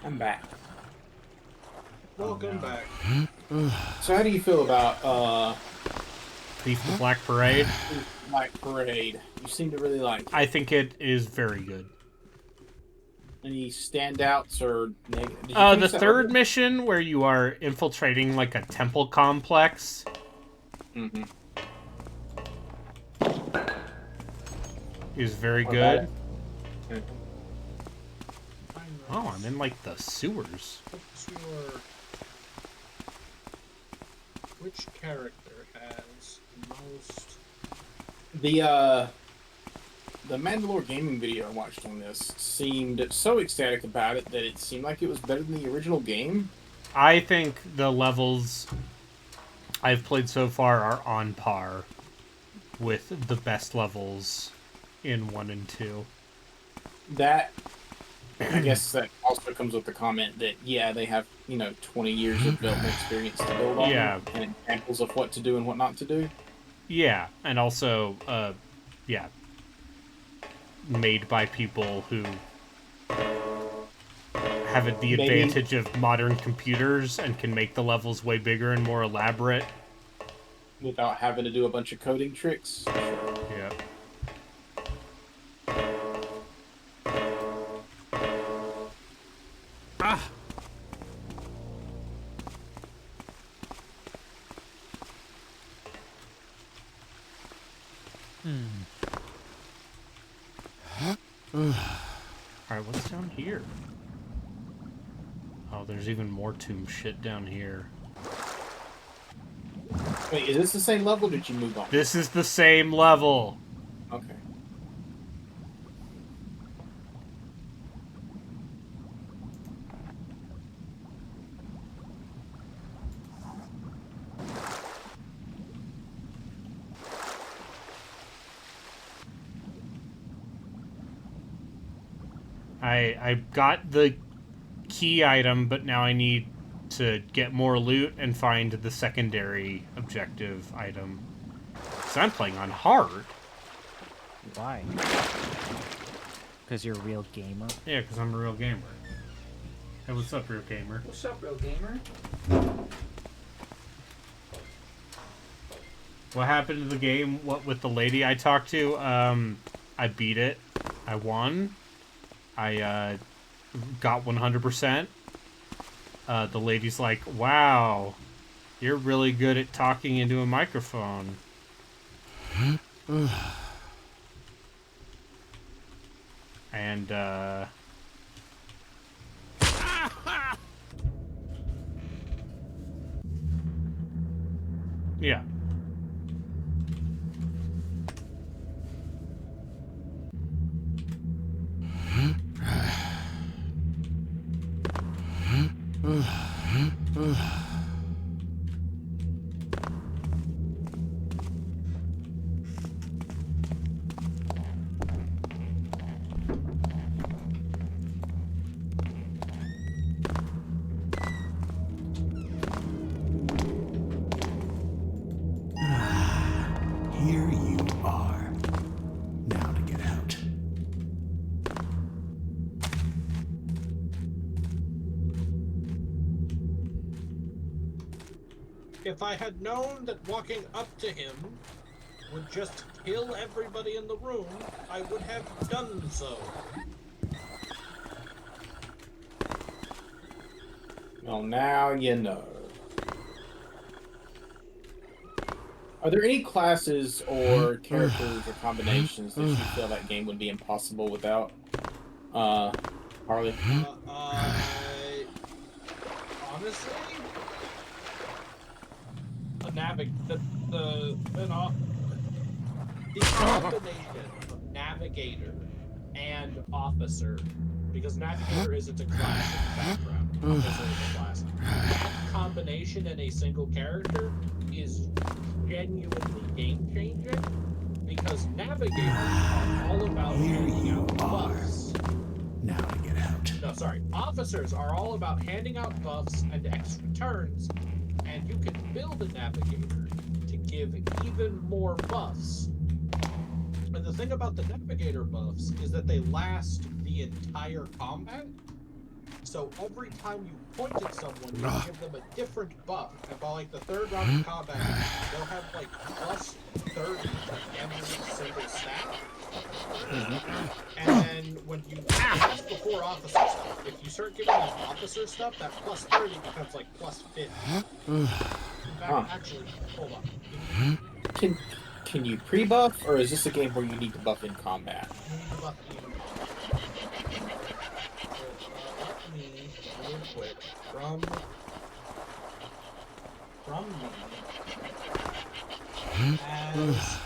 I'm back. Welcome back. So how do you feel about Thief the Black Parade? Black Parade? You seem to really like it. I think it is very good. Any standouts or negative? The third mission where you are infiltrating like a temple complex. Mm-hmm. Is very good. Oh, I'm in like the sewers. Which character has most? The Mandalore gaming video I watched on this seemed so ecstatic about it that it seemed like it was better than the original game. I think the levels I've played so far are on par with the best levels in 1 and 2. That, I guess that also comes with the comment that, yeah, they have, 20 years of development experience to build on, Yeah. and examples of what to do and what not to do. Yeah, and also, made by people who have the advantage of modern computers and can make the levels way bigger and more elaborate. Without having to do a bunch of coding tricks. Yeah. Ah! Alright, what's down here? Oh, there's even more tomb shit down here. Wait, is this the same level or did you move on? This is the same level! Okay. I got the key item, but now I need to get more loot and find the secondary objective item. So I'm playing on hard. Why? Because you're a real gamer? Yeah, because I'm a real gamer. Hey, what's up, real gamer? What's up, real gamer? What happened to the game? What with the lady I talked to? I beat it. I won. I got 100%. The lady's like, "Wow, you're really good at talking into a microphone." And yeah. Here you are. Now to get out. If I had known that walking up to him would just kill everybody in the room, I would have done so. Well, now you know. Are there any classes or characters or combinations that you feel that game would be impossible without? Harley? Honestly, the combination of navigator and officer, because navigator isn't a class in the background, officer is a class. That combination in a single character is genuinely game changing, because navigators are all about handing out buffs. Now to get out. No, sorry. Officers are all about handing out buffs and extra turns, and you can build a navigator to give even more buffs. And the thing about the navigator buffs is that they last the entire combat. So every time you point at someone, you give them a different buff. And by like the third round of combat, they'll have like plus 30 to every single stat. And then when you that's before officer stuff. If you start giving them officer stuff, that plus 30 becomes like plus 50. In fact, actually, hold on. Can you pre-buff, or is this a game where you need to buff in combat? You need to buff in combat. Let me real quick from me as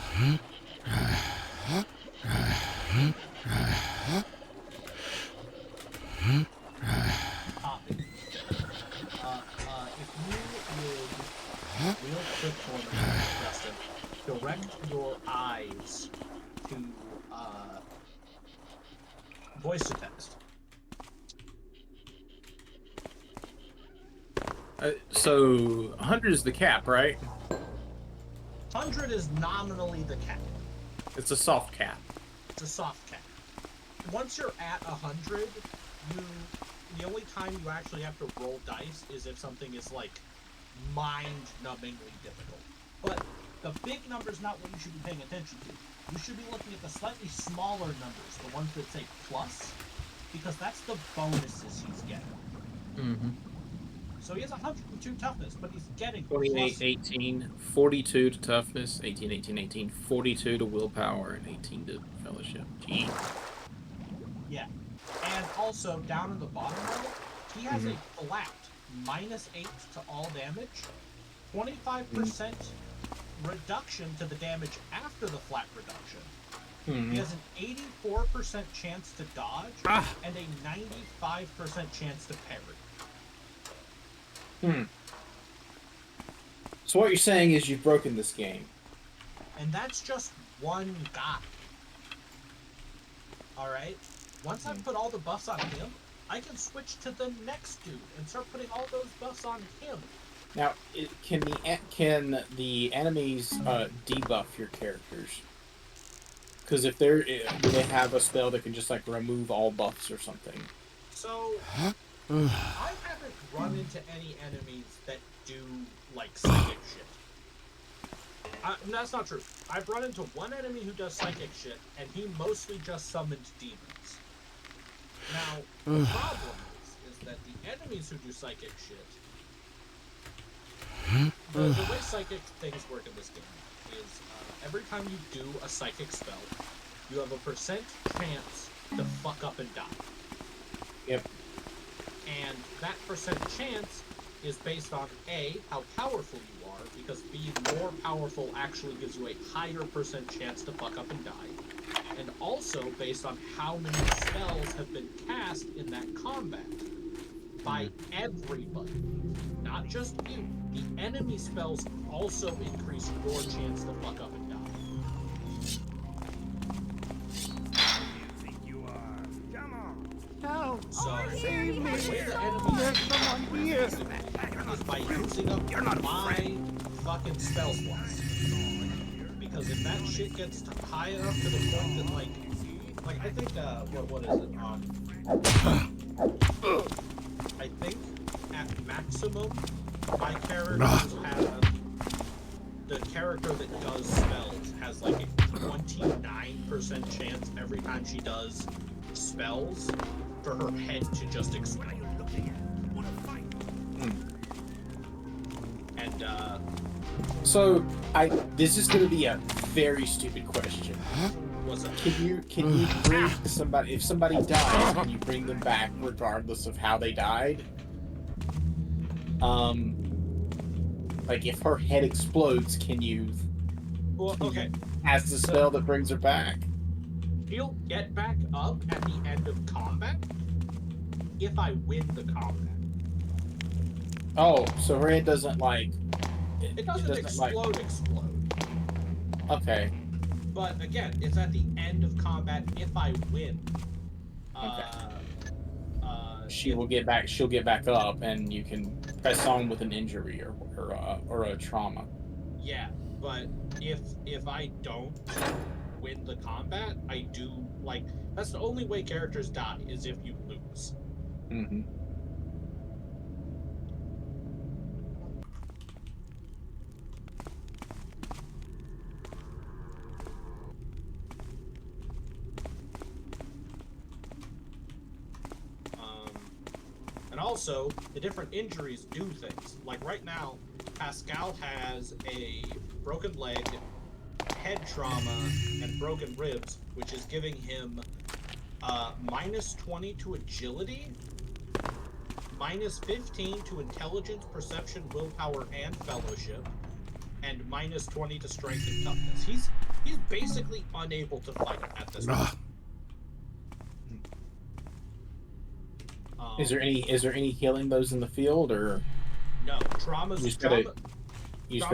copy. If you would real quick for me, Justin, go direct your eyes to voice to text. So 100 is the cap, right? 100 is nominally the cap. It's a soft cap. It's a soft cap. Once you're at 100, the only time you actually have to roll dice is if something is like mind-numbingly difficult. But the big number's not what you should be paying attention to. You should be looking at the slightly smaller numbers, the ones that say plus, because that's the bonuses he's getting. Mm-hmm. So he has 102 toughness, but he's getting 28, plus... 18, 42 to toughness, 18, 18, 18, 42 to willpower, and 18 to fellowship. Gee. Yeah. And also, down in the bottom row, he has a flat -8 to all damage, 25% reduction to the damage after the flat reduction. He has an 84% chance to dodge, and a 95% chance to parry. So what you're saying is you've broken this game. And that's just one guy. Alright? Once I put all the buffs on him, I can switch to the next dude and start putting all those buffs on him. Now, can the enemies debuff your characters? Because if do they have a spell that can just like remove all buffs or something? So, I haven't run into any enemies that do like psychic shit. That's not true. I've run into one enemy who does psychic shit, and he mostly just summoned demons. Now, the problem is that the enemies who do psychic shit, the way psychic things work in this game is every time you do a psychic spell, you have a percent chance to fuck up and die. Yep. And that percent chance is based on A, how powerful you are, because being more powerful actually gives you a higher percent chance to fuck up and die. And also based on how many spells have been cast in that combat by everybody, not just you. The enemy spells also increase your chance to fuck up and die. No! So, Save me! the way the enemy There's someone here! is by using up my fucking spell slots. Because if that shit gets high enough to the point that, like I think, what is it, I think at maximum, my characters have, the character that does spells has like a 29% chance every time she does spells for her head to just explode. And So this is going to be a very stupid question. What's that? Can you bring somebody, if somebody dies, can you bring them back regardless of how they died? Like if her head explodes, can you? Well, okay. Has the spell that brings her back? She'll get back up at the end of combat if I win the combat. Oh, so her head doesn't like. It doesn't explode. Okay. But again, it's at the end of combat if I win. She'll get back up, and you can press on with an injury or a trauma. Yeah, but if I don't win the combat, I do like that's the only way characters die is if you lose. Mm-hmm. And also, the different injuries do things. Like right now, Pascal has a broken leg, head trauma, and broken ribs, which is giving him -20 to agility, -15 to intelligence, perception, willpower, and fellowship, and -20 to strength and toughness. He's basically unable to fight at this point. Is there any healing those in the field, or no? Traumas. You just gotta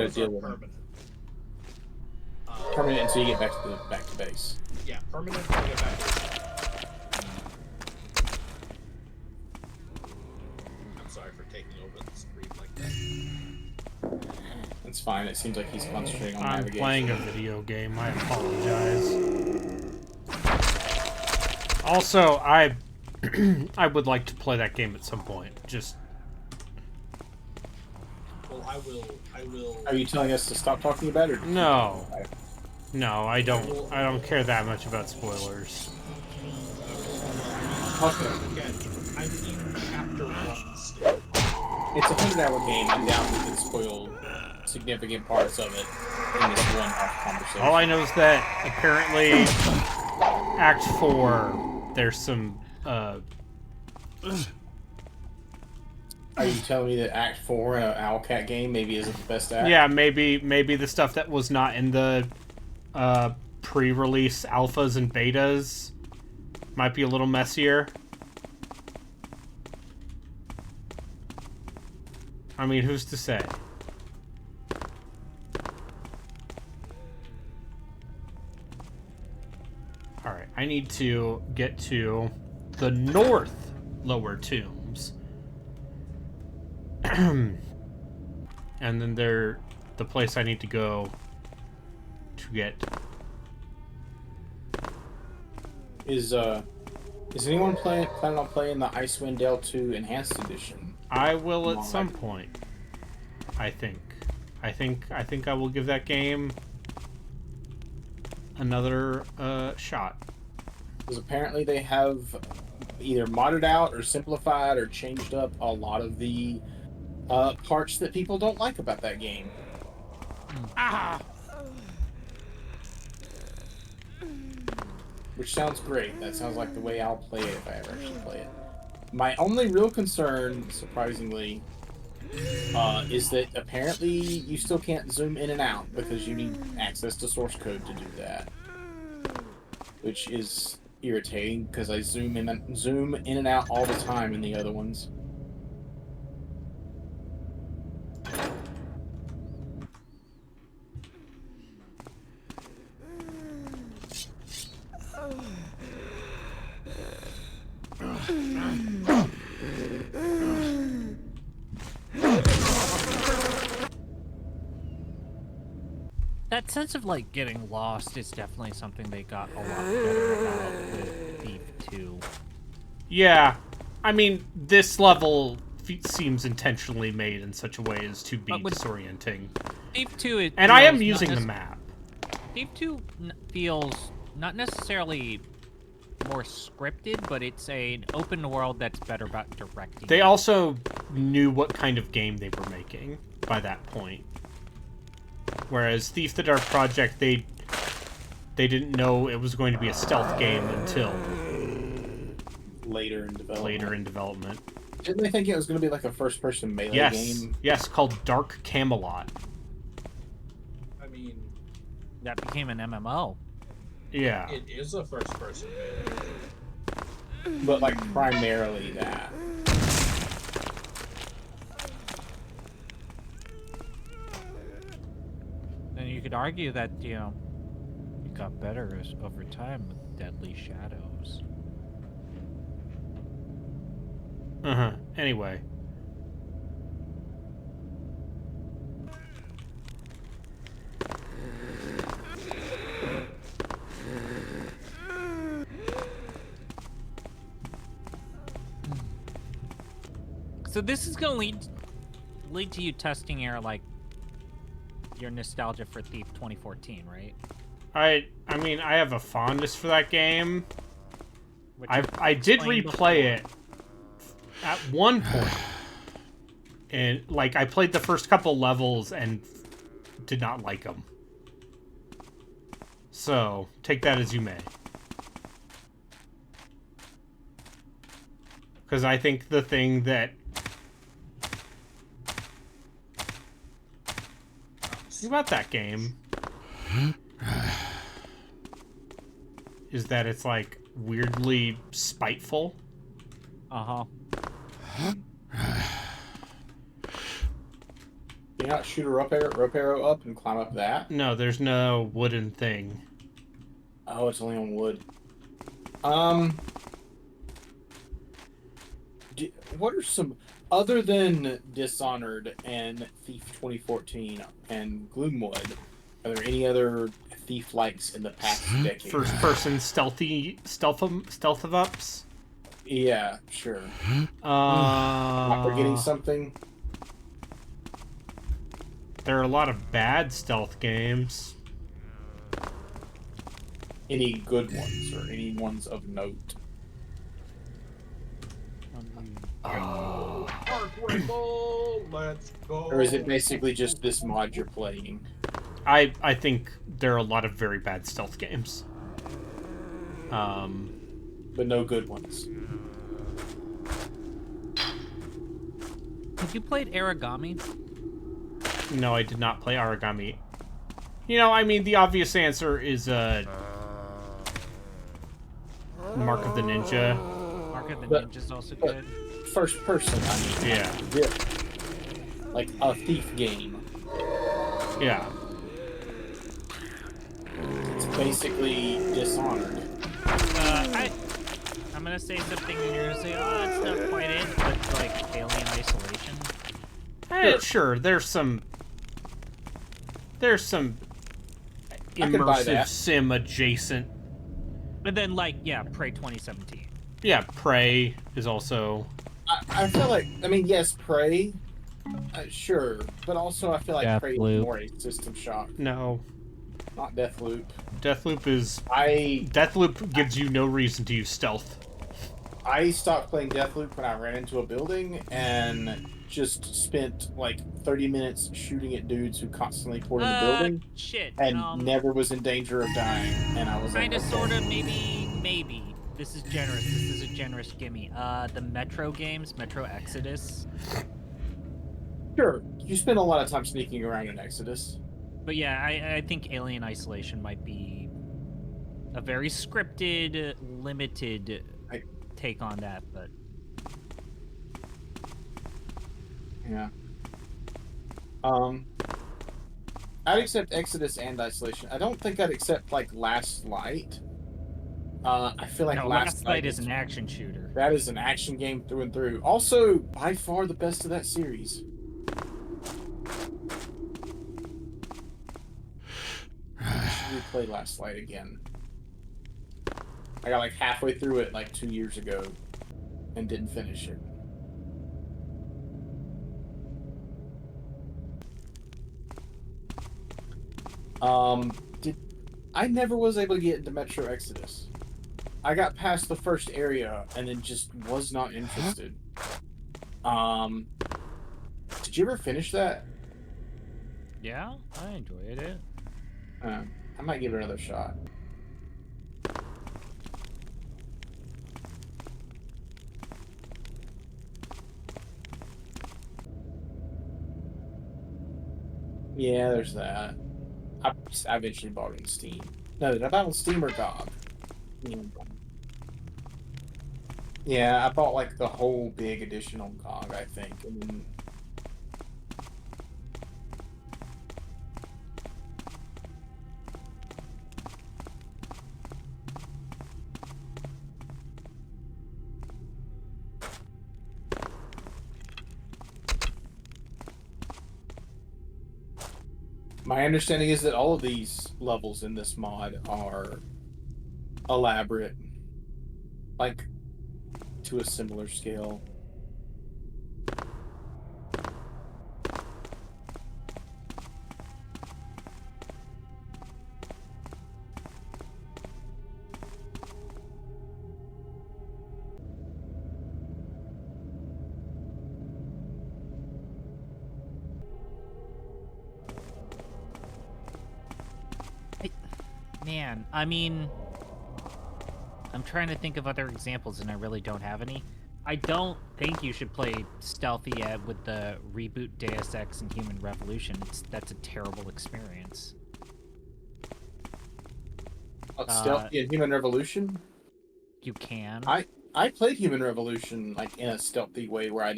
deal with them. Permanent. permanent until you get back to base. Yeah, permanent until you get back to base. I'm sorry for taking over the screen like that. It's fine. It seems like he's concentrating on I'm navigation. playing a video game. I apologize. Also, I would like to play that game at some point. Just. Well, I will. Are you telling us to stop talking about it? No. No, I don't care that much about spoilers. Okay. Again, I'm in chapter 1 still. It's a 100-hour game. I'm down we can spoil significant parts of it in this one conversation. All I know is that apparently Act 4, there's some, Are you telling me that Act 4 in an Owlcat game maybe isn't the best act? Yeah, maybe the stuff that was not in the pre-release alphas and betas might be a little messier. I mean, who's to say? Alright, I need to get to the north lower tombs. And then the place I need to go to get. Is anyone planning on playing the Icewind Dale 2 Enhanced Edition? I will at some point. I think I will give that game another shot. Because apparently they have either modded out or simplified or changed up a lot of the parts that people don't like about that game. Which sounds great. That sounds like the way I'll play it if I ever actually play it. My only real concern, surprisingly, is that apparently you still can't zoom in and out because you need access to source code to do that. Which is irritating because I zoom in and out all the time in the other ones. That sense of like getting lost is definitely something they got a lot better about with Thief 2. Yeah, I mean, this level seems intentionally made in such a way as to be disorienting. Thief 2, and I am using the map. Thief 2 feels not necessarily more scripted, but it's an open world that's better about directing. They also knew what kind of game they were making by that point. Whereas Thief the Dark Project, they didn't know it was going to be a stealth game until later in development. Didn't they think it was going to be like a first-person melee game? Yes, called Dark Camelot. I mean, that became an MMO. Yeah. It is a first-person melee. But like primarily that. And you could argue that, you know, it got better over time with Deadly Shadows. Anyway. So this is going to lead to you testing your, like, your nostalgia for Thief 2014, right? I mean, I have a fondness for that game. I did replay it at one point. And, like, I played the first couple levels and did not like them. So, take that as you may. Because I think the thing that... about that game is that it's like weirdly spiteful. Yeah, you not shoot a rope arrow up and climb up that? No, there's no wooden thing. Oh, it's only on wood. What are some other than Dishonored and Thief 2014 and Gloomwood? Are there any other Thief likes in the past decade? First person stealth of ups? Yeah, sure. Not forgetting something? There are a lot of bad stealth games. Any good ones or any ones of note? Let's go. Or is it basically just this mod you're playing? I think there are a lot of very bad stealth games. But no good ones. Have you played Origami? No, I did not play Origami. You know, I mean, the obvious answer is Mark of the Ninja. Mark of the Ninja's also good. First person, I mean. Yeah. Like a Thief game. Yeah. It's basically Dishonored. I'm gonna say something and you're gonna say, oh, that's not quite it, but like Alien Isolation. Sure, there's some immersive sim adjacent. And then like, yeah, Prey 2017. Yeah, Prey is also... I feel like, I mean, yes, Prey, sure, but also I feel like Prey is more a System Shock. No. Not Deathloop. Deathloop gives you no reason to use stealth. I stopped playing Deathloop when I ran into a building and just spent like 30 minutes shooting at dudes who constantly poured in the building. Shit. And never was in danger of dying. And I was kind of, like, sort of, maybe. This is generous. This is a generous gimme. The Metro games, Metro Exodus. Sure. You spend a lot of time sneaking around in Exodus. But yeah, I think Alien Isolation might be a very scripted, limited take on that, but... Yeah. I'd accept Exodus and Isolation. I don't think I'd accept, like, Last Light. I feel like Last Light is an action shooter. That is an action game through and through. Also, by far the best of that series. I should replay Last Light again. I got like halfway through it like 2 years ago and didn't finish it. I never was able to get into Metro Exodus. I got past the first area and then just was not interested. Did you ever finish that? Yeah, I enjoyed it. I might give it another shot. Yeah, there's that. I eventually bought it on Steam. No, did I buy it on Steam or GOG? Yeah, I bought like the whole big edition on GOG, I think, and then... My understanding is that all of these levels in this mod are elaborate, like to a similar scale. Man, I mean, I'm trying to think of other examples and I really don't have any. I don't think you should play Stealthy with the reboot Deus Ex and Human Revolution. That's a terrible experience. Stealthy and Human Revolution? You can. I played Human Revolution like in a stealthy way where I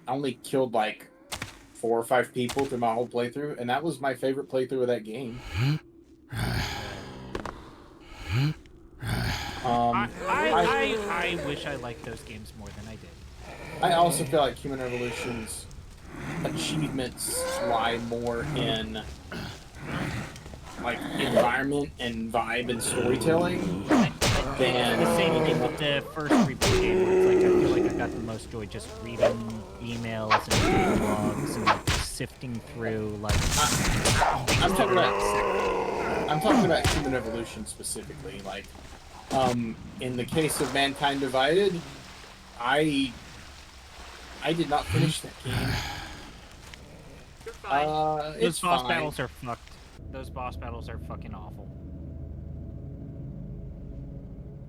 only killed like 4 or 5 people through my whole playthrough, and that was my favorite playthrough of that game. I wish I liked those games more than I did. I also feel like Human Revolution's achievements lie more in like environment and vibe and storytelling than the same thing with the first reboot game, where it's like I feel like I got the most joy just reading emails and logs and like sifting through like. I'm talking about Human Revolution specifically. Like, in the case of Mankind Divided, I did not finish that game. Those boss battles are fucked. Those boss battles are fucking awful.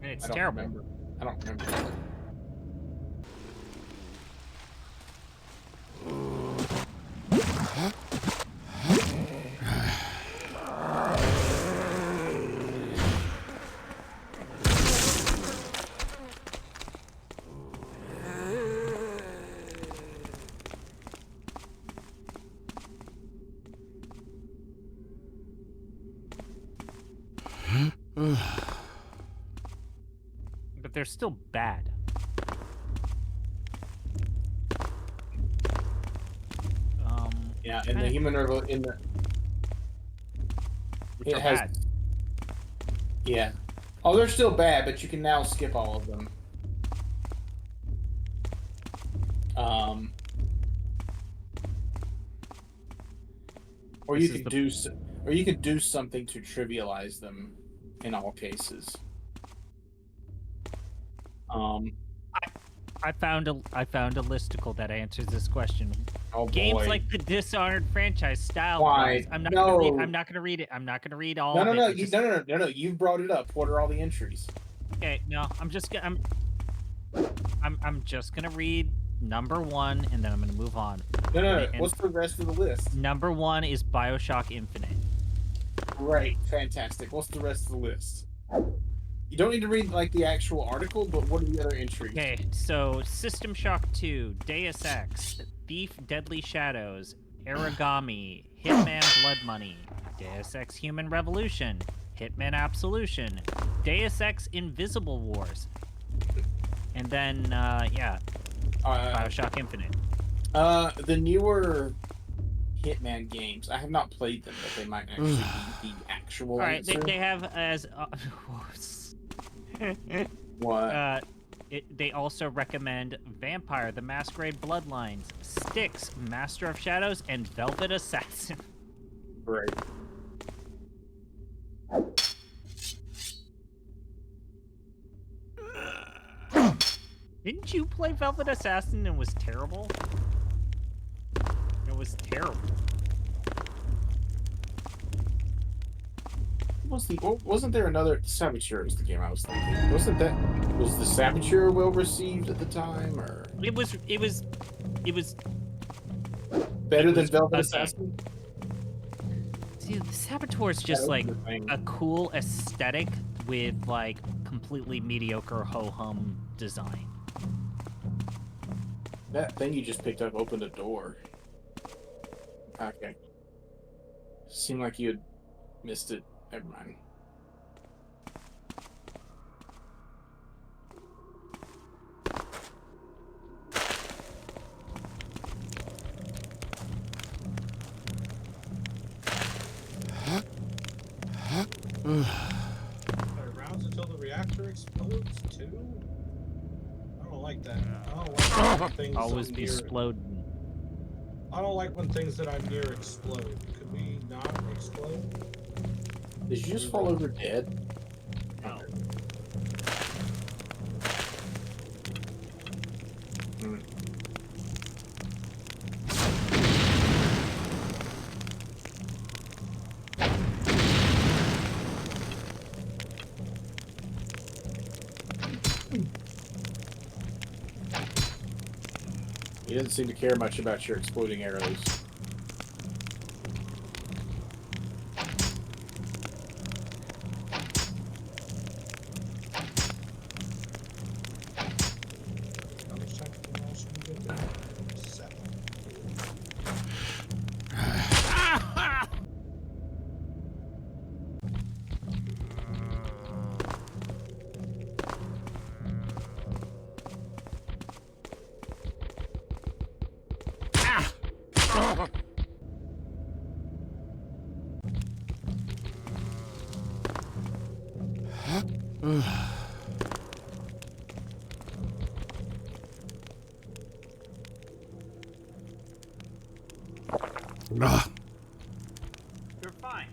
And it's terrible. I don't remember. But they're still bad. Yeah, in the Human Revolution, it has. Bad. Yeah. Oh, they're still bad, but you can now skip all of them. Or you could do something to trivialize them in all cases. I found a listicle that answers this question. Oh, Games boy. like the Dishonored franchise style. Why? Guys, I'm not No. gonna read it. I'm not gonna read all No, of no, it. no. You brought it up. What are all the entries? Okay, no, I'm just gonna read number 1 and then I'm gonna move on. No. And What's the rest of the list? Number 1 is BioShock Infinite. Great, fantastic. What's the rest of the list? You don't need to read like the actual article, but what are the other entries? Okay, so System Shock 2, Deus Ex, Thief Deadly Shadows, Origami, Hitman Blood Money, Deus Ex Human Revolution, Hitman Absolution, Deus Ex Invisible Wars, and then, BioShock Infinite. The newer Hitman games, I have not played them, but they might actually be the actual Alright, answer. they have as... What? They also recommend Vampire, The Masquerade Bloodlines, Styx, Master of Shadows, and Velvet Assassin. Right. Didn't you play Velvet Assassin and was terrible? It was terrible. Wasn't there another Saboteur is the game I was thinking. Was the Saboteur well received at the time, or It was better than Velvet Assassin? See, the Saboteur is just like a cool aesthetic with like completely mediocre ho-hum design. That thing you just picked up opened a door. Okay. Seemed like you had missed it. Never mind. Rounds until the reactor explodes too? I don't like that. I don't like when things Always I'm be near- exploding. I don't like when things that I'm near explode. Could we not explode? Did you just fall over dead? No. He doesn't seem to care much about your exploding arrows. How much time can we also get there? 7. Ugh. You're fine.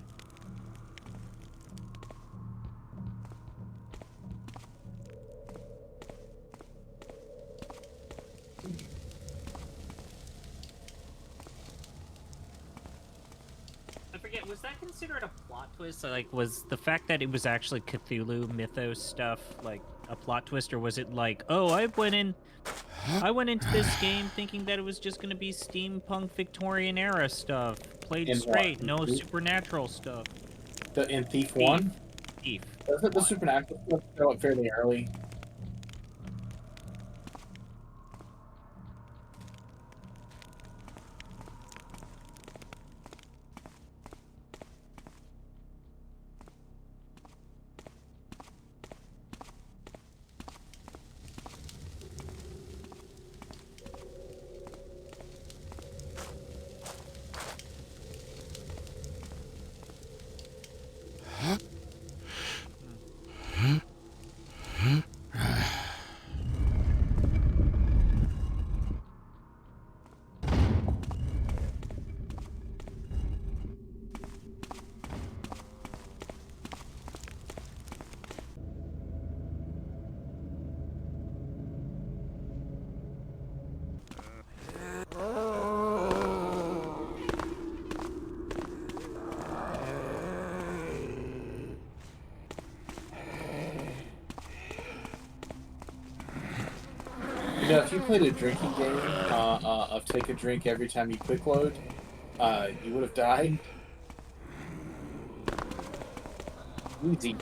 I forget, was that considered a plot twist? Like, was the fact that it was actually Cthulhu mythos stuff, like, a plot twist, or was it like, oh, I went into this game thinking that it was just gonna be steampunk Victorian era stuff, played In straight, what? no supernatural stuff. In Thief 1? Thief. Doesn't the supernatural stuff show up fairly early? You know, if you played a drinking game of take a drink every time you quick load, you would have died. Easy.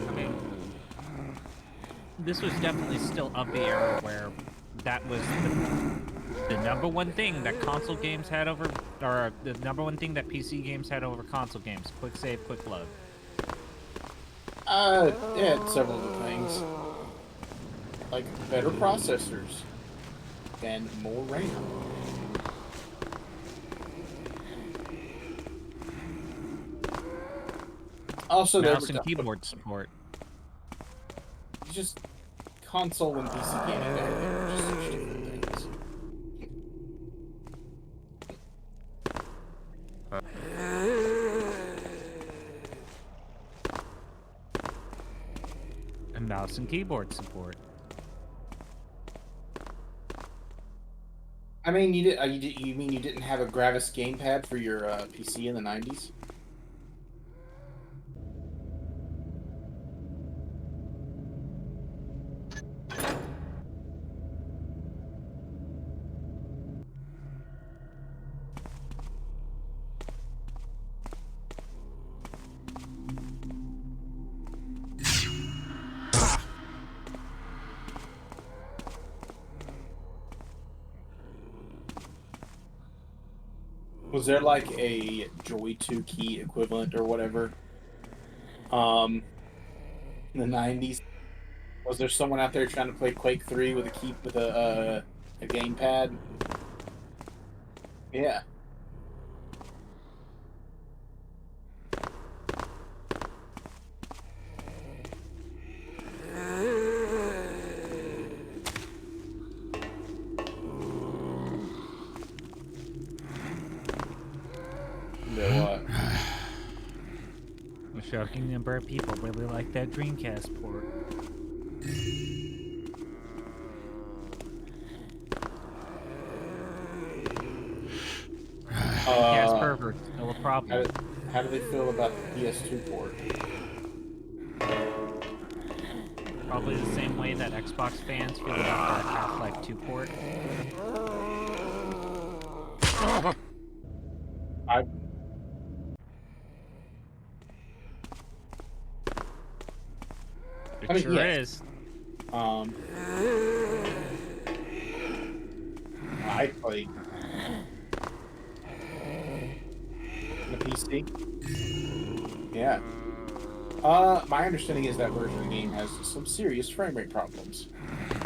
I mean, this was definitely still of the era where that was the number one thing that console games had over, or the number one thing that PC games had over console games: quick save, quick load. Yeah, several of the things. Like better processors and more RAM. Also, mouse and keyboard support. Just console and PC gaming back then were just such different things. And mouse and keyboard support. I mean, you mean you didn't have a Gravis gamepad for your PC in the 90s? Was there like a Joy 2 key equivalent or whatever? In the 90s? Was there someone out there trying to play Quake 3 with a gamepad? Yeah. What? A shocking number of people really like that Dreamcast port. Dreamcast pervert, still a problem. How do they feel about the PS2 port? Probably the same way that Xbox fans feel about the Half-Life 2 port. It sure is. I played the PC. Yeah. My understanding is that version of the game has some serious frame rate problems.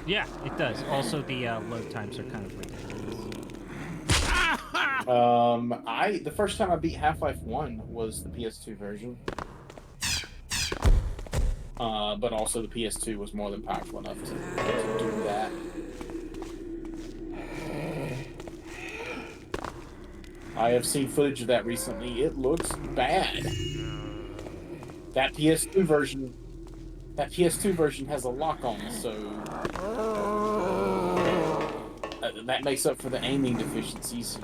Yeah, it does. Also, the load times are kind of ridiculous. The first time I beat Half-Life 1 was the PS2 version. But also the PS2 was more than powerful enough to do that. I have seen footage of that recently. It looks bad. That PS2 version has a lock-on, so that makes up for the aiming deficiencies.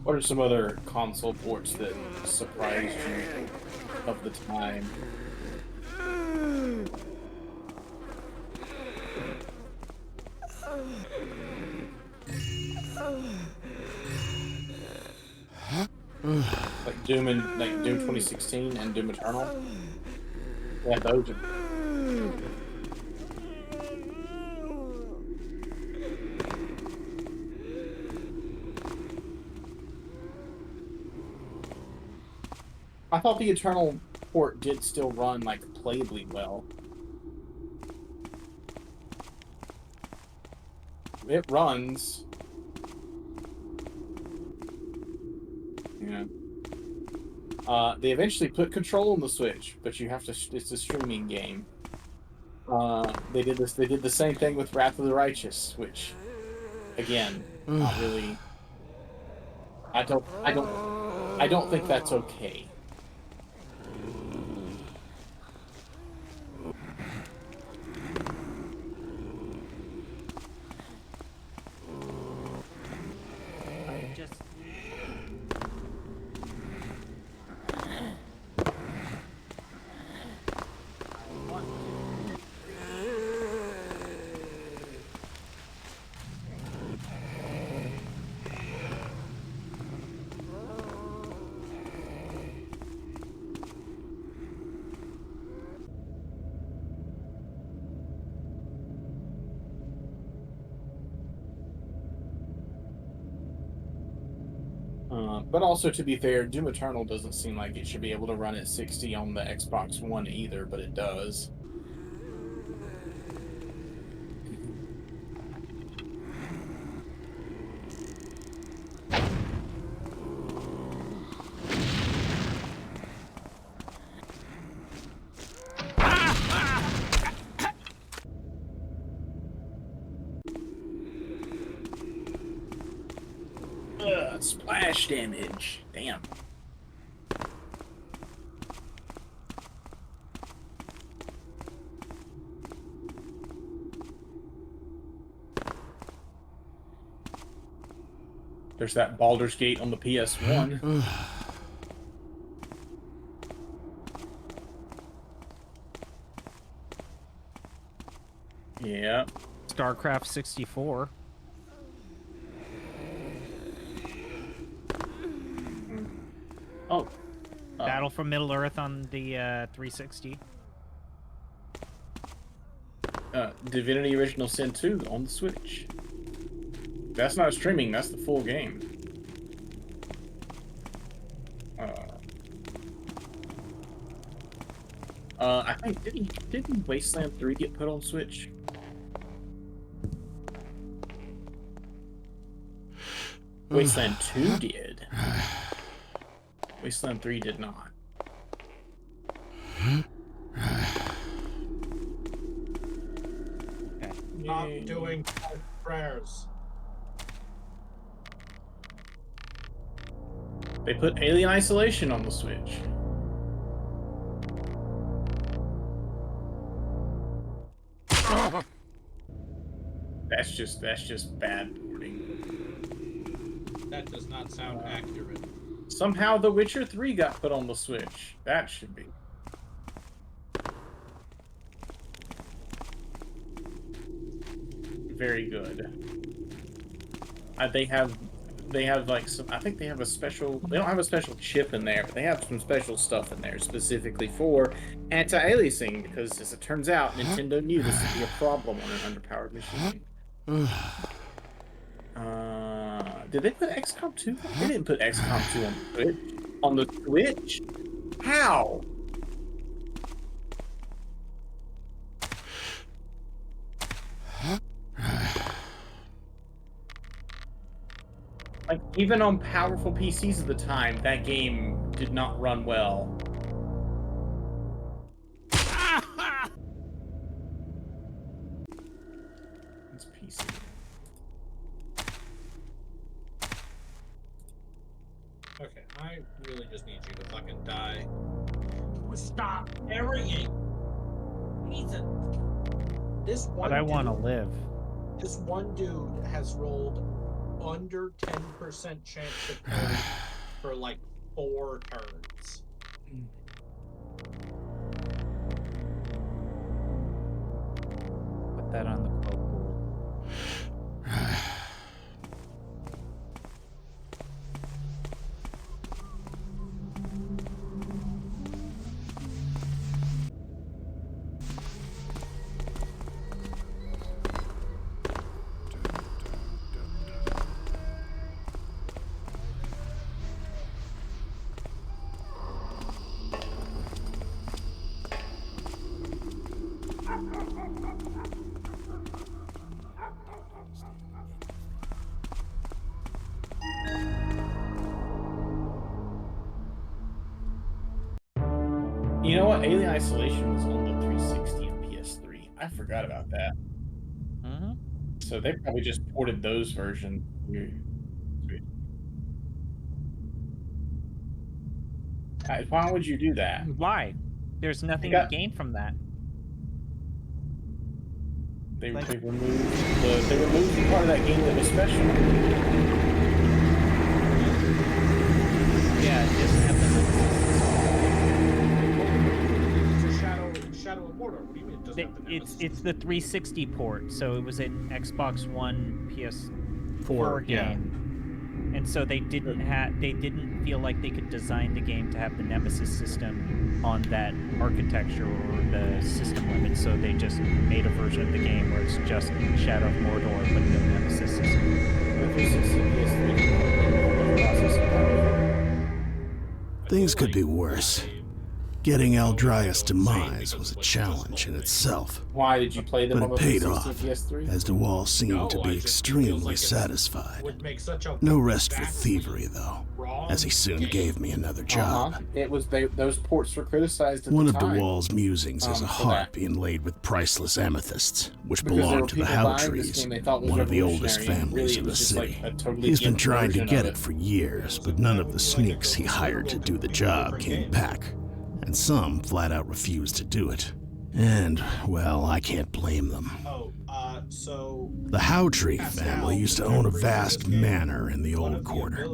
What are some other console ports that surprised you of the time? Like Doom 2016 and Doom Eternal? Yeah, those are... I thought the Eternal port did still run, like, playably well. It runs. Yeah. They eventually put Control on the Switch, but you have to. It's a streaming game. They did this. They did the same thing with Wrath of the Righteous, which, again, not really. I don't think that's okay. But also, to be fair, Doom Eternal doesn't seem like it should be able to run at 60 on the Xbox One either, but it does. Splash damage. Damn. There's that Baldur's Gate on the PS1. Yeah. StarCraft 64. Oh. Battle for Middle Earth on the 360. Divinity Original Sin 2 on the Switch. That's not streaming, that's the full game. I think didn't Wasteland 3 get put on Switch? Wasteland 2 did. Wasteland 3 did not. Not doing prayers. They put Alien Isolation on the Switch. That's just bad porting. That does not sound accurate. Somehow The Witcher 3 got put on the Switch. That should be. Very good. They have like some. I think they have a special. They don't have a special chip in there, but they have some special stuff in there specifically for anti-aliasing. Because as it turns out, Nintendo knew this would be a problem on an underpowered machine. Did they put XCOM 2? They didn't put XCOM 2 on the Switch. On the Switch? How? Like, even on powerful PCs at the time, that game did not run well. It's PC. Okay, I really just need you to fucking die. Stop burying! Jesus. This one But I want to live. This one dude has rolled under 10% chance of killing for like 4 turns. Put that on the quote board. You know what? Alien Isolation was on the 360 and PS3. I forgot about that. So they probably just ported those versions. Why would you do that? Why? There's nothing to gain from that. They removed the part of that game that was special. Yeah, it doesn't have It's a Shadow of Mordor. What do you mean it doesn't have the Nemesis? It's the 360 port, so it was an Xbox One PS4 game. yeah. And so they didn't feel like they could design the game to have the Nemesis system on that architecture or the system limit, so they just made a version of the game where it's just Shadow of Mordor but no Nemesis system. Things could be worse. Getting Aldrias' demise was a challenge in itself. Why did you play them But on it the paid 360 off, PS3? as DeWall seemed to be extremely satisfied. No rest for thievery, though, as he soon gave me another job. It was those ports were criticized at One the of time. DeWall's musings is a for harp that. being laid with priceless amethysts, which Because there belonged were to the people How buying this Trees, game they thought was one of the oldest revolutionary, and families really in it the was just city. like a totally He's been gimped trying to version get of it for years, but none of the sneaks he hired to do the job came back, and some flat out refused to do it. And, well, I can't blame them. So The Howtree family used to own a vast manor in the Old Quarter,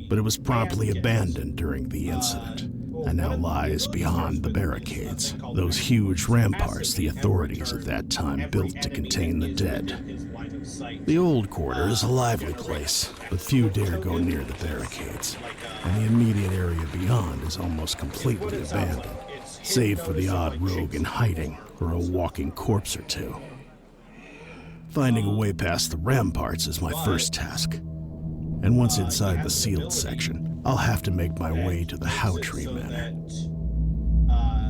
but it was promptly abandoned during the incident, and now lies beyond the barricades, those huge ramparts the authorities at that time built to contain the dead. The Old Quarter is a lively place, but few dare go near the barricades, and the immediate area beyond is almost completely abandoned, save for the odd rogue in hiding or a walking corpse or two. Finding a way past the ramparts is my first task. And once inside the sealed section, I'll have to make my way to the Howtree Manor.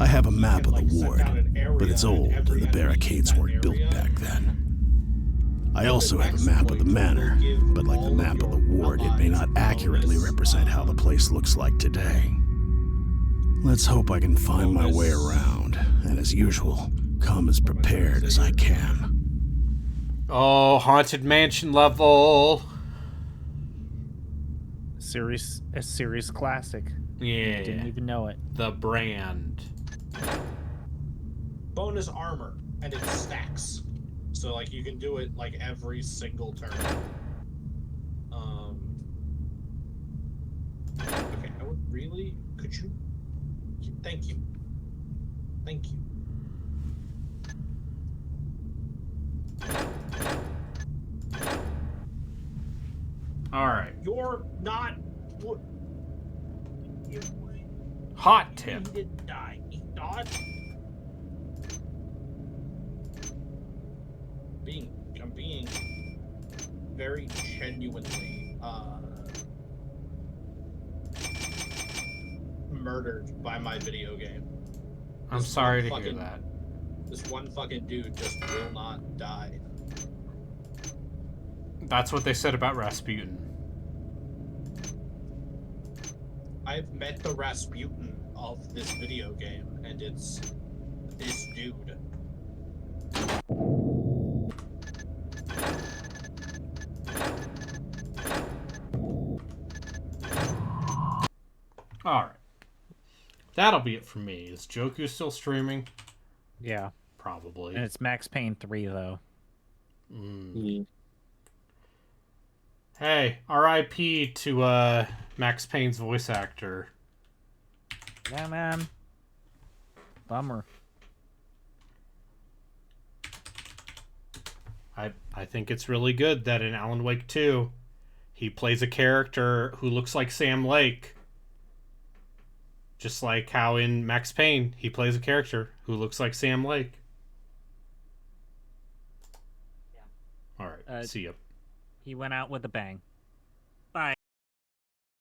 I have a map of the ward, but it's old and the barricades weren't built back then. I also have a map of the manor, but like the map of the ward, it may not accurately represent how the place looks like today. Let's hope I can find my way around, and as usual, come as prepared as I can. Oh, Haunted Mansion level. A series classic. Yeah. I didn't even know it. The brand. Bonus armor, and it stacks. So, like, you can do it, like, every single turn. Okay, I would really... Could you... Thank you. Thank you. Alright. You're not... Hot tip. He didn't die. He died. I'm being very genuinely murdered by my video game. I'm sorry to hear that. This one fucking dude just will not die. That's what they said about Rasputin. I've met the Rasputin of this video game, and it's this dude. Alright. That'll be it for me. Is Joku still streaming? Yeah. Probably. And it's Max Payne 3, though. Hey, R.I.P. to Max Payne's voice actor. Yeah, man. Bummer. I think it's really good that in Alan Wake 2, he plays a character who looks like Sam Lake. Just like how in Max Payne, he plays a character who looks like Sam Lake. Yeah. Alright, see ya. He went out with a bang.